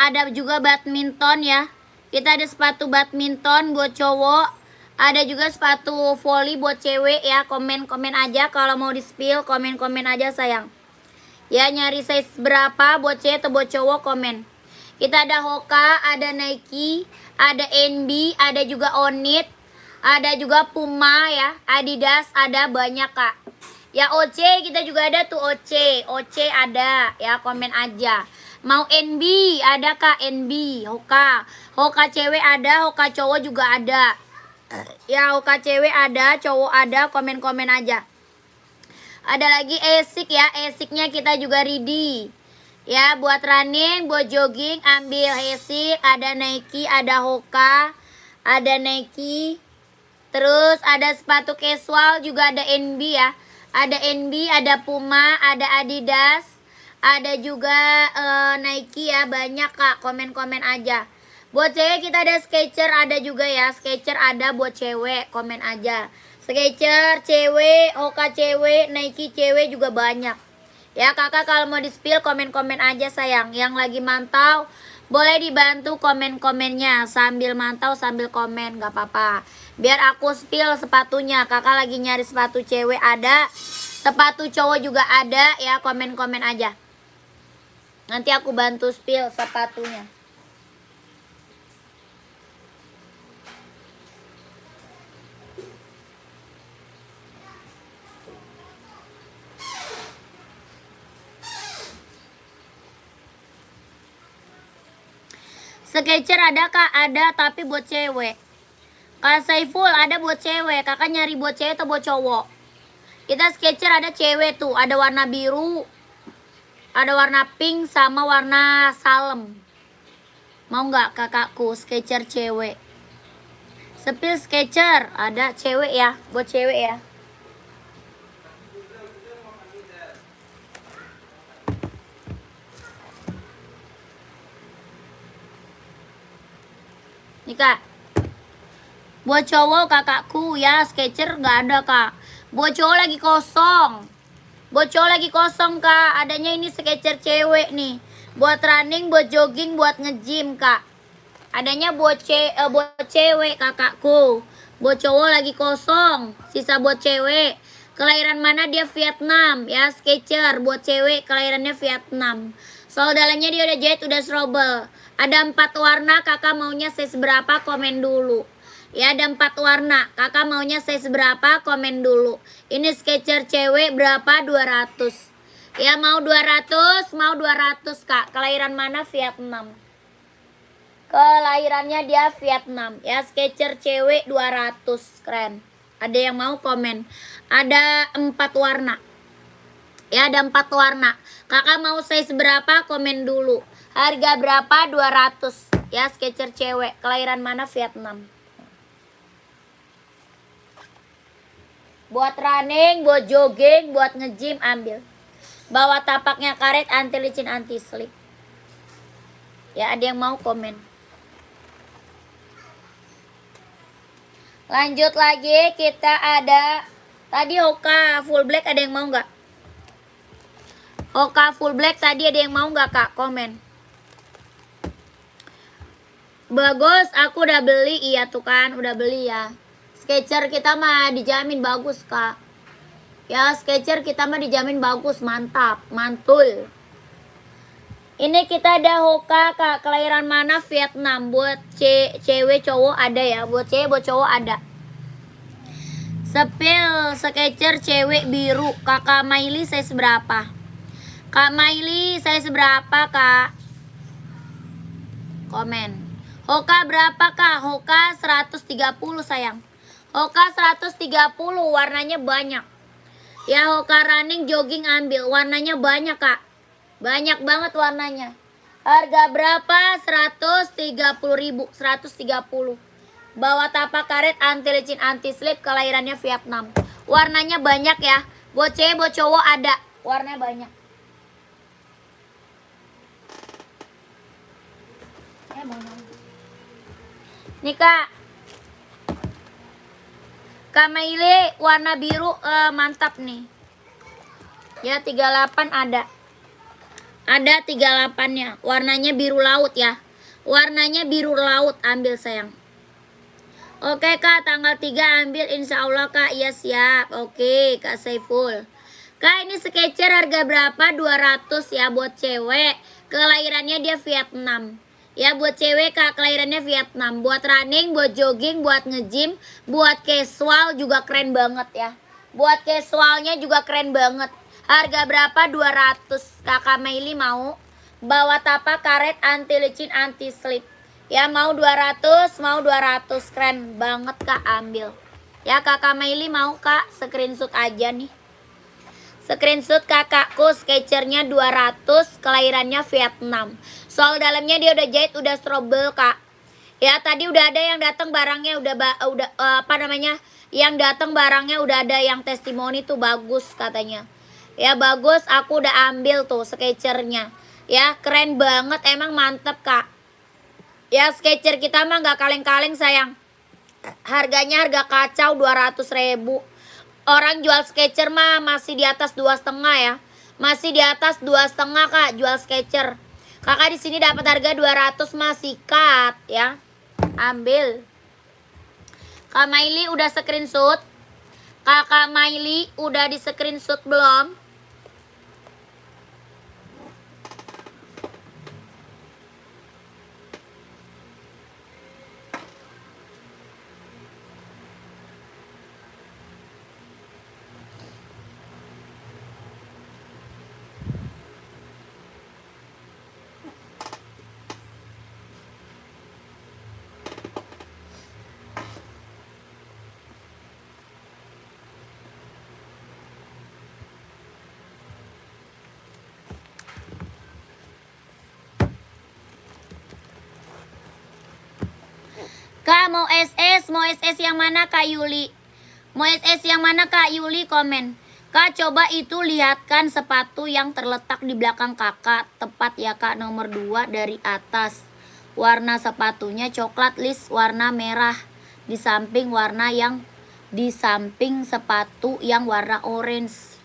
Ada juga badminton ya. Kita ada sepatu badminton buat cowok. Ada juga sepatu volley buat cewek ya. Komen-komen aja kalau mau di spill, komen-komen aja sayang. Ya nyari size berapa buat cewek atau buat cowok, komen. Kita ada Hoka, ada Nike, ada NB, ada juga Onit. Ada juga Puma ya, Adidas, ada banyak kak. Ya OC kita juga ada tuh OC. OC ada ya, komen aja. Mau NB ada Kak, NB, Hoka. Hoka cewek ada, Hoka cowok juga ada. Ya Hoka cewek ada, cowok ada, komen-komen aja. Ada lagi esik ya, esiknya kita juga ready. Ya buat running, buat jogging ambil esik, ada Nike, ada Hoka, ada Nike. Terus ada sepatu casual juga ada NB ya. Ada NB, ada Puma, ada Adidas, ada juga Nike ya, banyak Kak, komen-komen aja. Buat cewek kita ada Skechers ada juga ya, Skechers ada buat cewek, komen aja. Skechers cewek, Hoka cewek, Nike cewek juga banyak. Ya kakak kalau mau di spill komen-komen aja sayang. Yang lagi mantau boleh dibantu komen-komennya, sambil mantau sambil komen gak apa-apa. Biar aku spill sepatunya. Kakak lagi nyari sepatu cewek ada, sepatu cowok juga ada ya, komen-komen aja. Nanti aku bantu spill sepatunya. Skechers ada Kak, ada tapi buat cewek. Kak Saiful ada buat cewek. Kakak nyari buat cewek atau buat cowok? Kita Skechers ada cewek tuh, ada warna biru, ada warna pink sama warna salem. Mau nggak kakakku Skechers cewek? Sepil Skechers ada cewek ya, buat cewek ya. Nih Kak, buat cowok kakakku ya, Skechers nggak ada Kak. Buat cowok lagi kosong. Buat cowok lagi kosong Kak. Adanya ini Skechers cewek nih. Buat running, buat jogging, buat nge-gym Kak. Adanya buat cewek kakakku. Buat cowok lagi kosong. Sisa buat cewek. Kelahiran mana dia? Vietnam ya, Skechers buat cewek kelahirannya Vietnam. Soal dalamnya dia udah jahit, udah strobel. Ada 4 warna, kakak maunya size berapa, komen dulu. Ya ada 4 warna, kakak maunya size berapa, komen dulu. Ini Skechers cewek berapa? 200. Ya mau 200, mau 200 Kak. Kelahiran mana? Vietnam. Kelahirannya dia Vietnam. Ya Skechers cewek 200, keren. Ada yang mau komen. Ada 4 warna. Ya ada 4 warna. Kakak mau size berapa, komen dulu. Harga berapa? 200. Ya Skechers cewek. Kelahiran mana? Vietnam. Buat running, buat jogging, buat nge-gym ambil. Bawa tapaknya karet, anti licin, anti slip. Ya ada yang mau komen. Lanjut lagi, kita ada tadi Hoka full black, ada yang mau nggak? Hoka full black tadi ada yang mau nggak Kak? Komen. Bagus, aku udah beli. Iya tuh kan, udah beli ya. Skechers kita mah dijamin bagus Kak. Ya Skechers kita mah dijamin bagus, mantap, mantul. Ini kita ada Hoka Kak, kelahiran mana? Vietnam. Buat cewek cowok ada ya, buat cewek buat cowok ada. Sepil Skechers cewek biru. Kakak Maili size berapa? Kak Maili size berapa Kak? Komen. Hoka berapa Kak? Hoka 130 sayang. Hoka 130, warnanya banyak. Ya Hoka running, jogging ambil. Warnanya banyak Kak. Banyak banget warnanya. Harga berapa? 130.000. 130. Bawa tapak karet, anti licin, anti slip. Kelahirannya Vietnam. Warnanya banyak ya. Buat cewek, buat cowok ada. Warnanya banyak. Nih Kak. Kak Maile warna biru mantap nih. Ya 38 ada. Ada 38-nya. Warnanya biru laut ya. Warnanya biru laut, ambil sayang. Oke Kak, tanggal 3 ambil insya Allah Kak. Iya siap. Oke Kak Saiful. Kak ini Skechers harga berapa? 200 ya buat cewek. Kelahirannya dia Vietnam. Ya buat cewek Kak, kelahirannya Vietnam. Buat running, buat jogging, buat nge-gym, buat casual juga keren banget ya. Buat casualnya juga keren banget. Harga berapa? 200. Kakak Meili mau? Bawa tapak karet anti licin anti slip. Ya mau 200, mau 200. Keren banget Kak, ambil. Ya Kakak Meili mau Kak? Screenshot aja nih. Screenshot kakakku, Skechers-nya 200, kelahirannya Vietnam. Soal dalamnya dia udah jahit, udah strobel Kak. Ya tadi udah ada yang datang barangnya udah apa namanya? Yang datang barangnya udah ada yang testimoni tuh bagus katanya. Ya bagus, aku udah ambil tuh Skechers-nya. Ya keren banget, emang mantep Kak. Ya Skechers kita mah nggak kaleng-kaleng sayang. Harganya harga kacau 200.000. Orang jual Skechers mah masih di atas 2,5 ya. Masih di atas 2,5 Kak jual Skechers. Kakak di sini dapat harga 200 masih sikat ya. Ambil. Kak Maili udah screenshot? Kakak Maili udah di screenshot belum? Kak mau SS yang mana Kak Yuli? Mau SS yang mana Kak Yuli komen. Kak coba itu lihatkan sepatu yang terletak di belakang kakak. Tepat ya Kak, nomor 2 dari atas. Warna sepatunya coklat list warna merah. Di samping sepatu yang warna orange.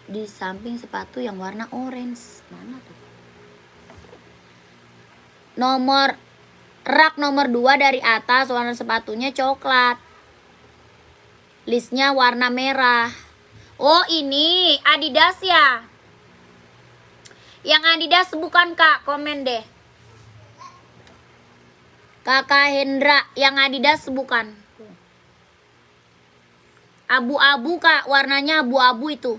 Di samping sepatu yang warna orange. Mana tuh? Rak nomor 2 dari atas, warna sepatunya coklat. Listnya warna merah. Oh ini Adidas ya. Yang Adidas bukan Kak, komen deh. Kakak Hendra, yang Adidas bukan. Abu-abu Kak, warnanya abu-abu itu.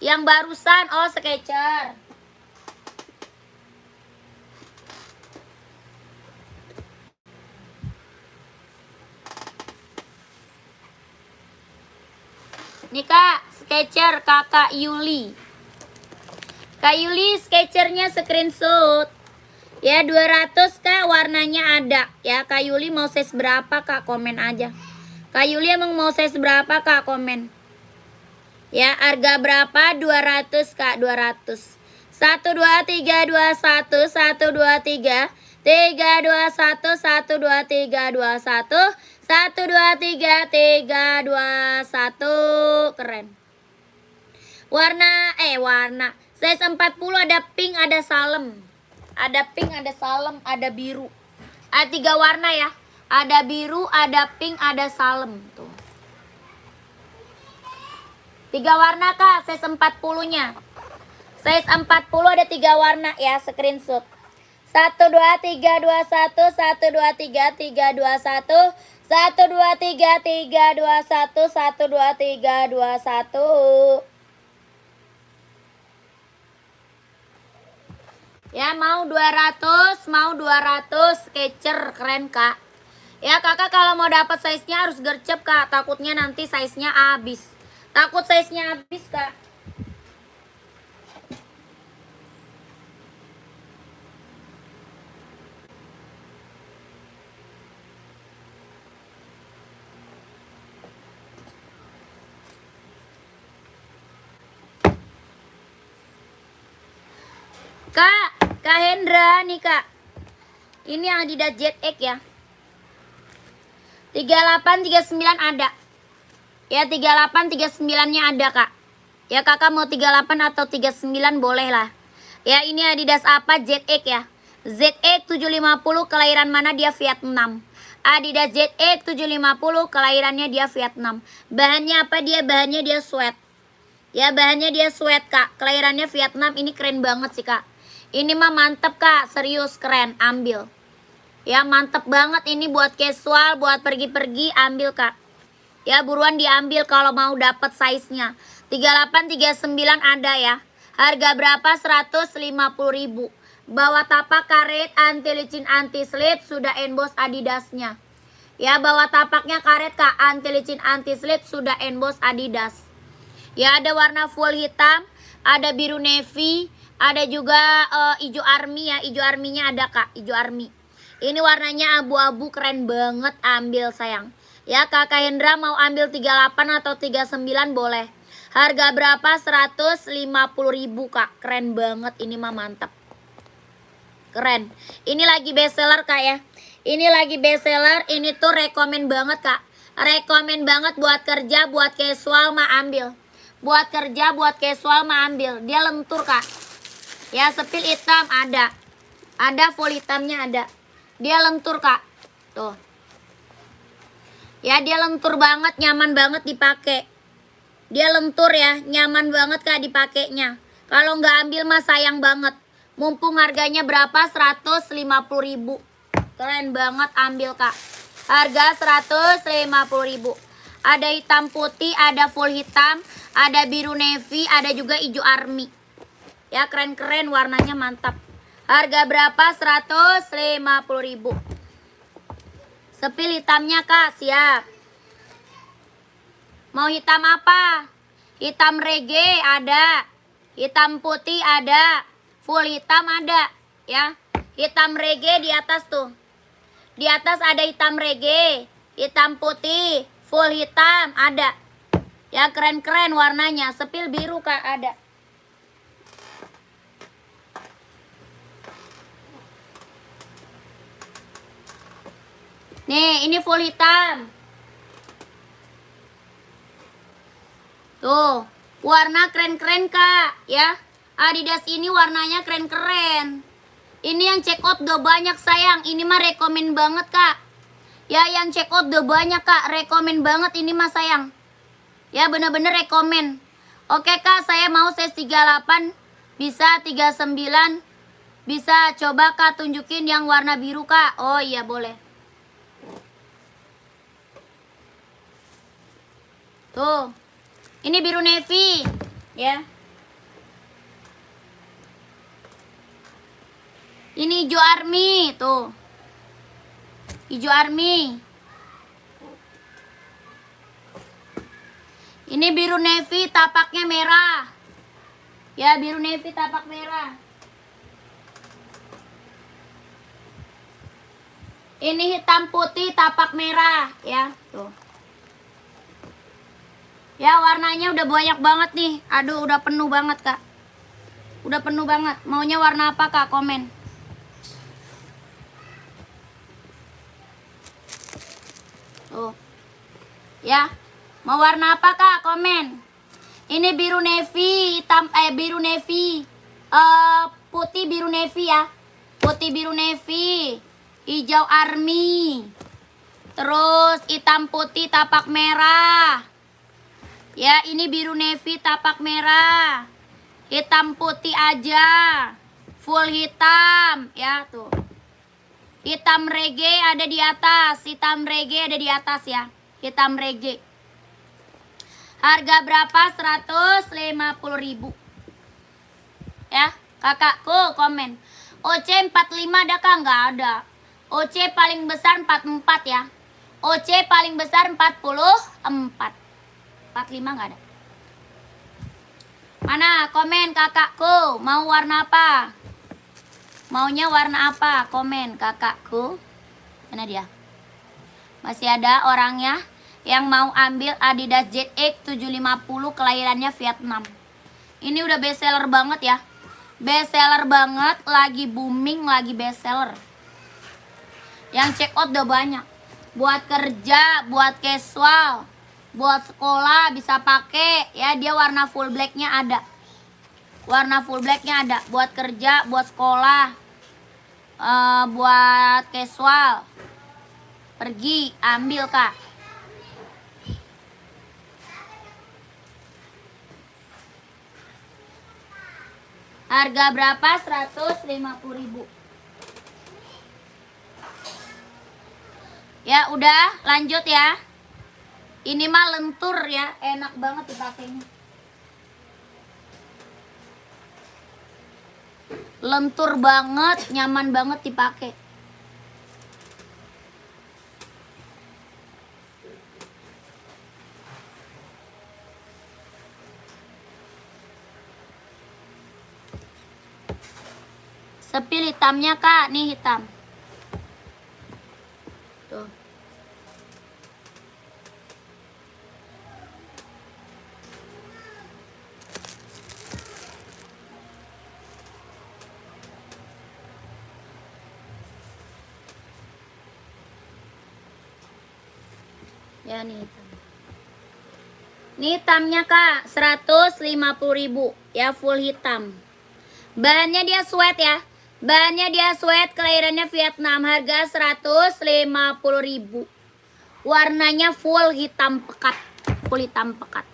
Yang barusan, oh Skechers. Nih Kak, Skechers kakak Yuli. Kak Yuli Skechers-nya screenshot. Ya 200 Kak, warnanya ada. Ya Kak Yuli mau size berapa Kak, komen aja. Kak Yuli emang mau size berapa Kak, komen. Ya harga berapa? 200 Kak, 200. 1 2 3 2 1 1 2 3 3 2 1 1 2 3 2 1 1 2 3 3 2 1. Keren. Warna size 40 ada pink, ada salem. Ada pink, ada salem, ada biru. Ada 3 warna ya. Ada biru, ada pink, ada salem tuh. 3 warna Kak, size 40-nya. Size 40 ada 3 warna ya, screenshot. 1 2 3 2 1 1 2 3 3 2 1 1 2 3 3 2 1 1 2 3 2 1. Ya mau 200, mau 200 Skechers keren Kak. Ya kakak kalau mau dapat size-nya harus gercep Kak, takutnya nanti size-nya habis. Takut size-nya habis Kak. Kak Hendra nih Kak. Ini yang Adidas ZX ya. 38 39 ada. Ya 38 39-nya ada Kak. Ya kakak mau 38 atau 39 boleh lah. Ya ini Adidas apa ZX ya. ZX 750 kelahiran mana dia Vietnam. Adidas ZX 750 kelahirannya dia Vietnam. Bahannya apa dia? Bahannya dia sweat. Ya bahannya dia sweat Kak. Kelahirannya Vietnam, ini keren banget sih Kak. Ini mah mantep Kak, serius keren, ambil. Ya mantep banget ini buat casual, buat pergi-pergi, ambil Kak. Ya buruan diambil kalau mau dapat size-nya. 38 39 ada ya. Harga berapa? 150.000. Bawa tapak karet anti licin anti slip sudah emboss Adidasnya. Ya bawa tapaknya karet Kak, anti licin anti slip sudah emboss Adidas. Ya ada warna full hitam, ada biru navy, ada juga hijau army ya. Hijau arminya ada Kak, hijau army. Ini warnanya abu-abu keren banget, ambil sayang. Ya Kakak Hendra mau ambil 38 atau 39 boleh. Harga berapa? 150.000 Kak. Keren banget, ini mah mantap. Keren. Ini lagi best seller Kak ya. Ini lagi best seller, ini tuh rekomen banget Kak. Rekomen banget buat kerja, buat casual mah ambil. Buat kerja, buat casual mah ambil. Dia lentur Kak. Ya sepil hitam ada. Ada full hitamnya ada. Dia lentur Kak. Tuh. Ya dia lentur banget, nyaman banget dipakai. Dia lentur ya, nyaman banget Kak dipakainya. Kalau nggak ambil mah sayang banget. Mumpung harganya berapa? 150.000. Keren banget, ambil Kak. Harga 150.000. Ada hitam putih, ada full hitam, ada biru navy, ada juga hijau army. Ya keren-keren, warnanya mantap. Harga berapa? 150.000. Sepil hitamnya Kak, siap. Mau hitam apa? Hitam reggae ada. Hitam putih ada. Full hitam ada. Ya. Hitam reggae di atas tuh. Di atas ada hitam reggae. Hitam putih. Full hitam ada. Ya keren-keren warnanya. Sepil biru Kak ada. Nih, ini full hitam. Tuh, warna keren-keren Kak, ya. Adidas ini warnanya keren-keren. Ini yang check out udah banyak sayang. Ini mah rekomen banget Kak. Ya, yang check out udah banyak Kak. Rekomen banget ini mah sayang. Ya, bener-bener rekomen. Oke Kak, saya mau size 38. Bisa 39. Bisa coba Kak tunjukin yang warna biru Kak. Oh iya boleh. Tuh. Ini biru navy, ya. Ini hijau army, tuh. Hijau army. Ini biru navy, tapaknya merah. Ya, biru navy tapak merah. Ini hitam putih, tapak merah, ya, tuh. Ya warnanya udah banyak banget nih. Aduh udah penuh banget Kak. Udah penuh banget. Maunya warna apa Kak? Komen. Tuh. Ya. Mau warna apa Kak? Komen. Ini biru navy, hitam biru navy. Putih biru navy ya. Putih biru navy. Hijau army. Terus hitam putih tapak merah. Ya, ini biru navy tapak merah. Hitam putih aja. Full hitam, ya tuh. Hitam reggae ada di atas, hitam reggae ada di atas ya. Hitam reggae. Harga berapa? 150.000. Ya, kakakku komen. OC 45 ada kah? Nggak ada. OC paling besar 44 ya. OC paling besar 44. 45 nggak ada. Mana komen kakakku, mau warna apa? Maunya warna apa? Komen kakakku. Mana dia? Masih ada orangnya yang mau ambil Adidas ZX 750 kelahirannya Vietnam. Ini udah best seller banget ya. Best seller banget, lagi booming, lagi best seller. Yang check out udah banyak. Buat kerja, buat casual, buat sekolah bisa pakai ya. Dia warna full blacknya ada. Warna full blacknya ada. Buat kerja, buat sekolah, buat casual, pergi ambil Kak. Harga berapa? 150.000. Ya udah lanjut ya. Ini mah lentur ya, enak banget dipakainya. Lentur banget, nyaman banget dipakai. Sepil hitamnya Kak, nih hitam. Tuh. Ya nih hitam. Nih hitamnya Kak, 150.000 ya, full hitam. Bahannya dia sweat ya. Bahannya dia sweat, kelahirannya Vietnam, harga 150.000. Warnanya full hitam pekat, full hitam pekat.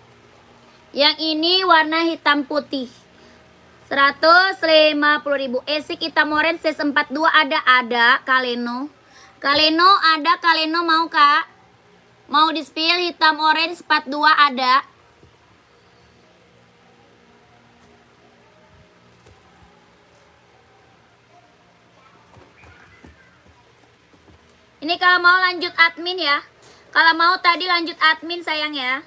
Yang ini warna hitam putih. 150.000. Esik hitam orange size 42 ada Kaleno. Kaleno ada, Kaleno mau Kak? Mau di spill hitam orange 42 ada. Ini kalau mau lanjut admin ya. Kalau mau tadi lanjut admin sayang ya.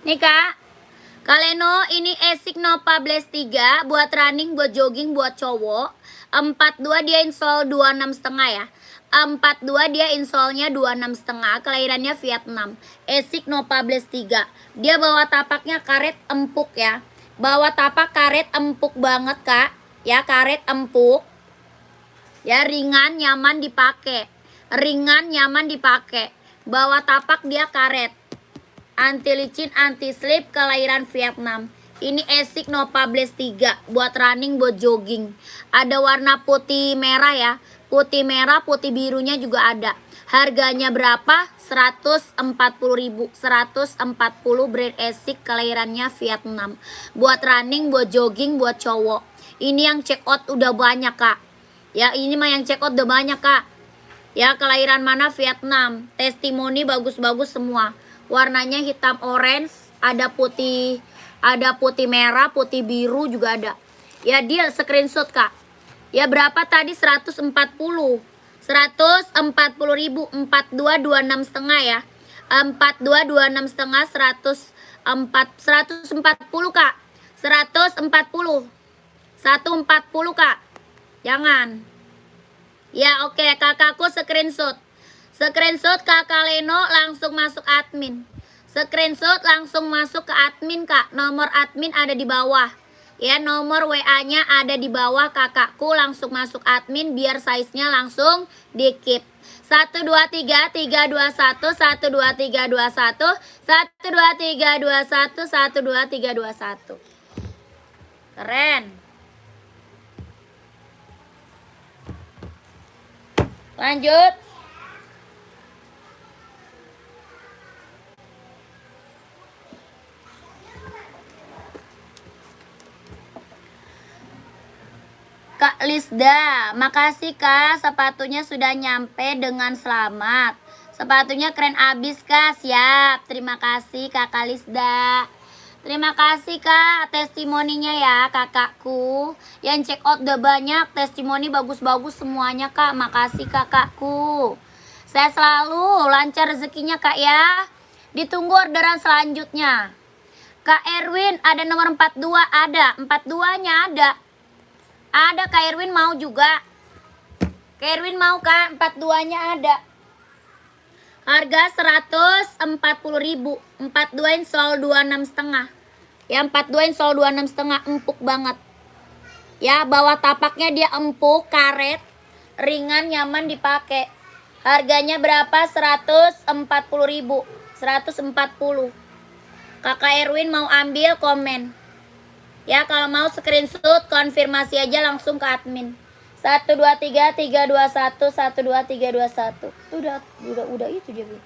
Nih Kak, Kaleno ini Esik Nova Blaze 3 buat running, buat jogging, buat cowok. 42 dia insole 26,5 ya. 42 dia insole-nya 26,5, kelahirannya Vietnam. Esik Nova Blaze 3. Dia bawa tapaknya karet empuk ya. Bawa tapak karet empuk banget Kak. Ya, karet empuk. Ya, ringan, nyaman dipakai. Ringan, nyaman dipakai. Bawa tapak dia karet. Anti licin, anti slip, kelahiran Vietnam. Ini Esik Nova Blaze 3 buat running, buat jogging. Ada warna putih merah ya. Putih merah, putih birunya juga ada. Harganya berapa? 140.000. 140 brand Esik, kelahirannya Vietnam. Buat running, buat jogging, buat cowok. Ini yang check out udah banyak Kak. Ya, ini mah yang check out udah banyak Kak. Ya, kelahiran mana? Vietnam. Testimoni bagus-bagus semua. Warnanya hitam orange, ada putih merah, putih biru juga ada. Ya, dia screenshot Kak. Ya, berapa tadi? 140. 140.000, 4226,5 ya. 4226,5, 140 Kak. 140. 140 Kak. Jangan. Ya, oke, kakakku screenshot. Screenshot Kakak Leno langsung masuk admin. Screenshot langsung masuk ke admin Kak. Nomor admin ada di bawah. Ya, nomor WA-nya ada di bawah kakakku, langsung masuk admin biar size-nya langsung di-keep. 123 321 12321 12321 12321. Keren. Lanjut. Kak Lisda, makasih Kak, sepatunya sudah nyampe dengan selamat. Sepatunya keren abis Kak, siap. Terima kasih Kakak Lisda. Terima kasih Kak, testimoninya ya kakakku. Yang check out udah banyak, testimoni bagus-bagus semuanya Kak. Makasih kakakku. Saya selalu lancar rezekinya Kak ya. Ditunggu orderan selanjutnya. Kak Erwin, ada nomor 42, ada. 42-nya ada. Ada Kak Erwin mau juga. Kak Erwin mau Kak, 42-nya ada. Harga 140.000. 42 insole 26,5. Ya, 42 insole 26,5, empuk banget. Ya, bawah tapaknya dia empuk, karet, ringan, nyaman dipakai. Harganya berapa? 140.000. 140. Kakak Erwin mau ambil, komen. Ya, kalau mau screenshot konfirmasi aja langsung ke admin. 123 321 12321. Udah itu dia, Bu.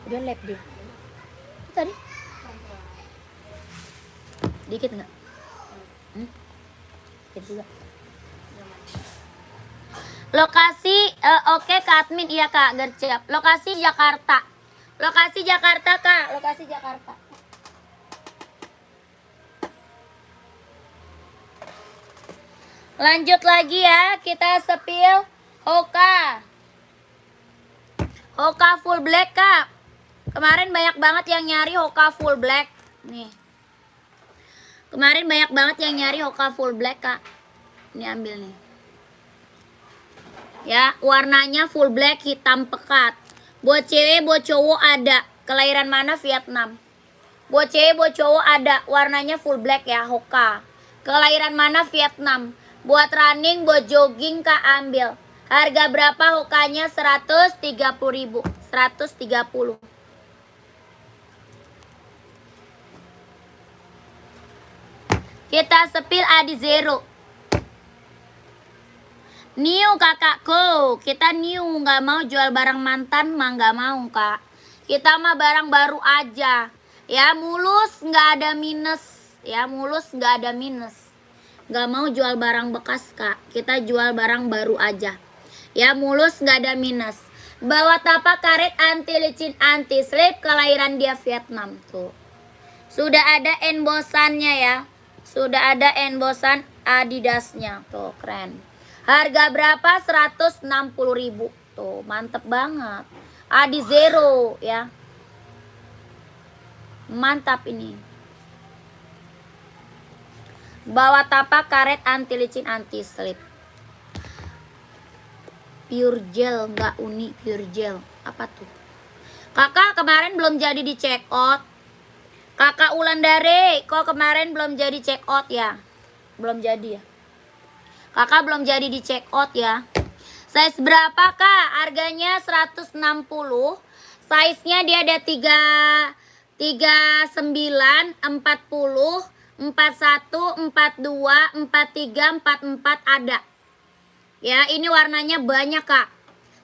Udah lab dia. Tadi. Dikit enggak? Dikit juga. Lokasi oke Kak admin, iya Kak, gercep. Lokasi Jakarta. Lokasi Jakarta Kak, lokasi Jakarta. Lanjut lagi ya, kita spill Hoka. Hoka full black Kak. Kemarin banyak banget yang nyari Hoka full black. Nih. Kemarin banyak banget yang nyari Hoka full black Kak. Ini ambil nih. Ya, warnanya full black hitam pekat. Buat cewek, buat cowok ada. Kelahiran mana? Vietnam. Buat cewek, buat cowok ada. Warnanya full black ya, Hoka. Kelahiran mana? Vietnam. Buat running, buat jogging Kak ambil. Harga berapa Hokanya? 130.000. 130. Kita sepil Adi Zero. New kakakku, kita new, nggak mau jual barang mantan mah, nggak mau Kak. Kita mah barang baru aja. Ya mulus, nggak ada minus. Ya mulus, nggak ada minus. Nggak mau jual barang bekas Kak. Kita jual barang baru aja. Ya mulus, nggak ada minus. Bawa tapak karet anti licin anti slip, kelahiran dia Vietnam tuh. Sudah ada embosannya ya. Sudah ada embosan Adidasnya tuh, keren. Harga berapa? 160.000. Tuh, mantep banget. Adi Zero ya. Mantap ini. Bawa tapak karet anti licin anti slip. Pure gel, enggak uni, pure gel. Apa tuh? Kakak kemarin belum jadi di check out. Kakak Ulandare, kok kemarin belum jadi check out ya? Belum jadi ya? Kakak belum jadi di check out ya. Size berapa Kak? Harganya 160. Size-nya dia ada 39, 40, 41, 42, 43, 44 ada. Ya, ini warnanya banyak Kak.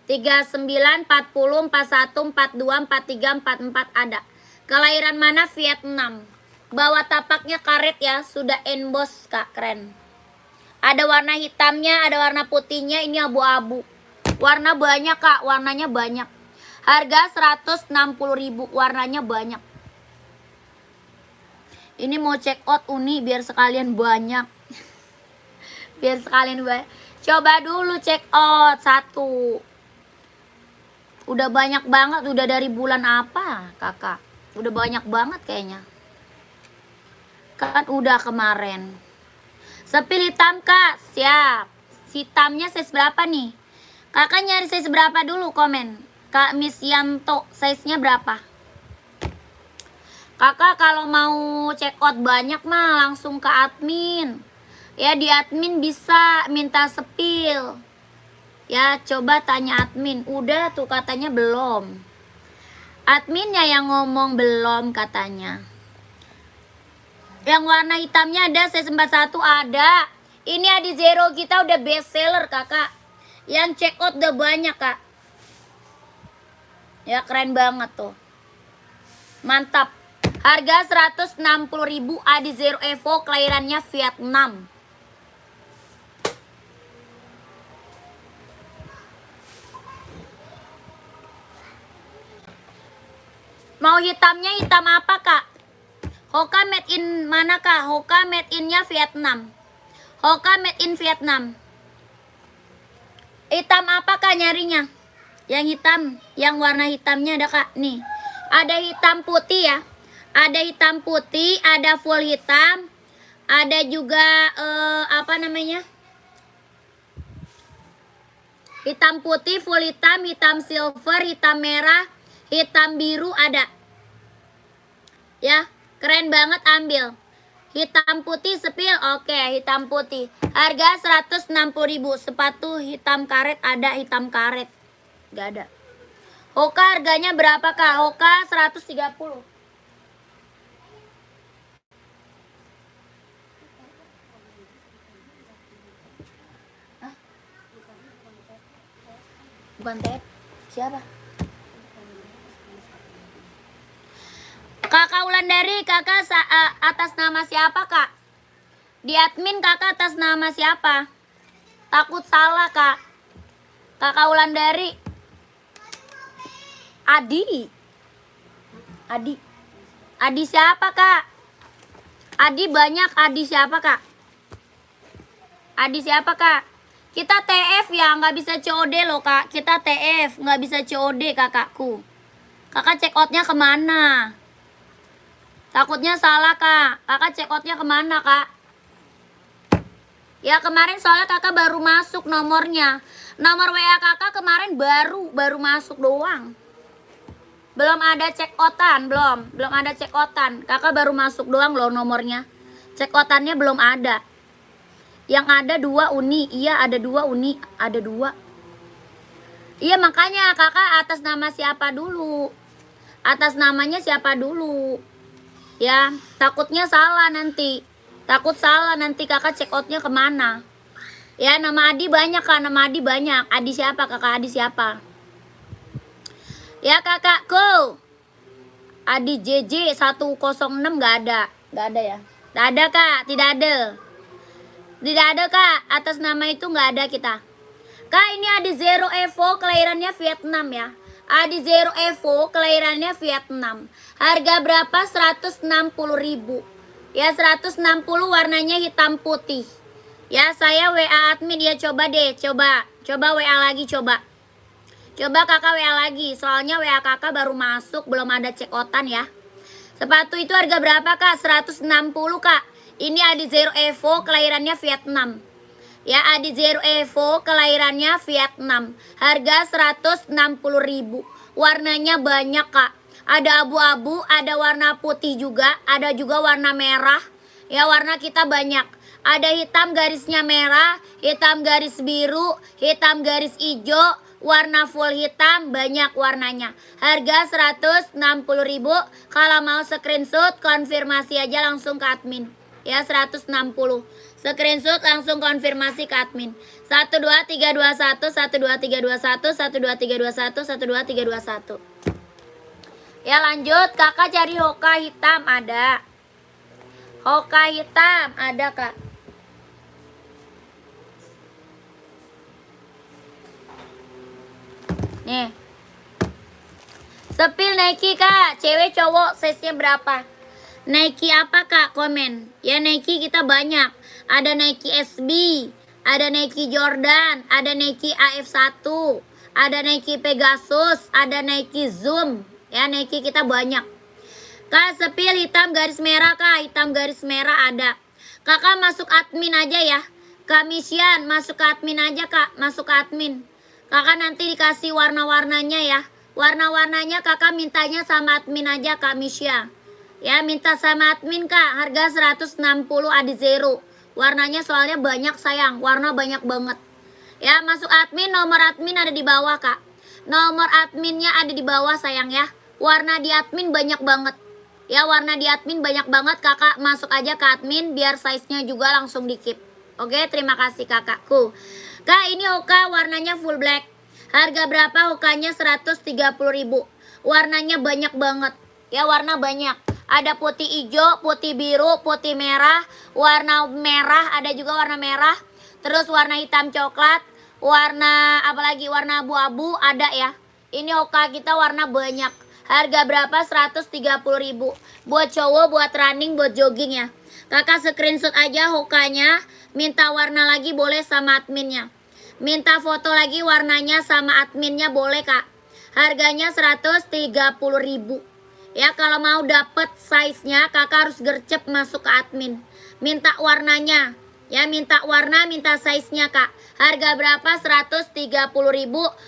39, 40, 41, 42, 43, 44 ada. Kelahiran mana? Vietnam. Bawa tapaknya karet ya, sudah emboss Kak, keren. Ada warna hitamnya, ada warna putihnya, ini abu-abu. Warna banyak Kak, warnanya banyak. Harga 160.000, warnanya banyak. Ini mau check out uni biar sekalian banyak. Biar sekalian banyak. Coba dulu check out 1. Udah banyak banget, udah dari bulan apa Kakak? Udah banyak banget kayaknya. Kan udah kemarin. Sepil hitam Kak, siap. Hitamnya size berapa nih? Kakak nyari size berapa dulu komen. Kak Miss Yanto, size-nya berapa? Kakak kalau mau check out banyak mah langsung ke admin. Ya di admin bisa minta sepil. Ya coba tanya admin. Udah tuh katanya belum. Adminnya yang ngomong belum katanya. Yang warna hitamnya ada, size 41 ada. Ini Adi Zero kita udah best seller Kakak. Yang check out udah banyak Kak. Ya keren banget tuh. Mantap. Harga 160.000 Adi Zero Evo, kelahirannya Vietnam. Mau hitamnya hitam apa Kak? Hoka made in mana Kak? Hoka made innya Vietnam. Hoka made in Vietnam. Hitam apa Kak nyarinya? Yang hitam, yang warna hitamnya ada Kak. Nih, ada hitam putih ya. Ada hitam putih, ada full hitam, ada juga apa namanya? Hitam putih, full hitam, hitam silver, hitam merah, hitam biru ada. Ya, keren banget ambil. Hitam putih sepil, oke, hitam putih. Harga 160.000. Sepatu hitam karet ada, hitam karet. Gak ada. Hoka harganya berapa Kak? Hoka 130. Bukan Ted. Siapa? Kakak Wulandari, kakak atas nama siapa kak? Di admin kakak atas nama siapa? Takut salah kak. Kakak Wulandari. Adi. Adi siapa kak? Adi banyak. Adi siapa kak? Adi siapa kak? Kita TF ya, nggak bisa COD loh kak. Kita TF, nggak bisa COD kakakku. Kakak check outnya kemana? Takutnya salah kak. Kakak check outnya kemana kak? Ya kemarin soalnya kakak baru masuk nomornya. Nomor WA kakak kemarin baru masuk doang. Belum ada check outan, belum ada check outan. Kakak baru masuk doang loh nomornya. Check outannya belum ada. Yang ada 2 uni, iya ada 2 uni, ada 2. Iya makanya kakak atas nama siapa dulu? Atas namanya siapa dulu? Ya, takutnya salah nanti. Takut salah nanti kakak check outnya kemana? Ya nama Adi banyak kak, nama Adi banyak. Adi siapa kakak? Adi siapa? Ya kakakku. Adi JJ 106 gak ada. Gak ada ya? Gak ada kak, tidak ada. Tidak ada kak, atas nama itu nggak ada kita. Kak ini Adi Zero Evo kelahirannya Vietnam ya. Adi Zero Evo kelahirannya Vietnam. Harga berapa? 160.000. Ya 160 warnanya hitam putih. Ya saya WA admin ya coba deh, coba WA lagi coba. Coba kakak WA lagi, soalnya WA kakak baru masuk belum ada check outan ya. Sepatu itu harga berapa kak? 160 kak. Ini Adi Zero Evo kelahirannya Vietnam. Ya Adi Zero Evo kelahirannya Vietnam. Harga 160.000. Warnanya banyak kak. Ada abu-abu, ada warna putih juga, ada juga warna merah. Ya warna kita banyak. Ada hitam garisnya merah, hitam garis biru, hitam garis hijau, warna full hitam, banyak warnanya. Harga 160.000. Kalau mau screenshot konfirmasi aja langsung ke admin. Ya 160. Screenshot langsung konfirmasi ke admin. 12321 12321 12321 12321. Ya lanjut, kakak cari hoka hitam ada. Hoka hitam ada kak. Nih. Sepil Nike kak, cewek cowok size-nya berapa? Nike apa kak? Komen. Ya Nike kita banyak. Ada Nike SB, ada Nike Jordan, ada Nike AF1, ada Nike Pegasus, ada Nike Zoom. Ya Nike kita banyak. Kak sepil hitam garis merah kak, hitam garis merah ada. Kakak masuk admin aja ya. Kak Misyan masuk ke admin aja kak, masuk ke admin. Kakak nanti dikasih warna-warnanya ya. Warna-warnanya kakak mintanya sama admin aja Kak Misya. Ya minta sama admin kak, harga 160 Adi Zero. Warnanya soalnya banyak sayang, warna banyak banget. Ya masuk admin, nomor admin ada di bawah kak. Nomor adminnya ada di bawah sayang ya. Warna di admin banyak banget. Ya warna di admin banyak banget, kakak masuk aja ke admin biar size-nya juga langsung di keep. Oke, terima kasih kakakku. Kak ini hoka warnanya full black. Harga berapa hokanya? 130.000. Warnanya banyak banget. Ya warna banyak. Ada putih hijau, putih biru, putih merah, warna merah, ada juga warna merah. Terus warna hitam coklat, warna apalagi warna abu-abu ada ya. Ini hoka kita warna banyak. Harga berapa? 130.000. Buat cowok, buat running, buat jogging ya. Kakak screenshot aja hokanya, minta warna lagi boleh sama adminnya. Minta foto lagi warnanya sama adminnya boleh kak. Harganya 130.000. Ya kalau mau dapet size-nya kakak harus gercep masuk ke admin. Minta warnanya. Ya minta warna, minta size-nya kak. Harga berapa? 130.000.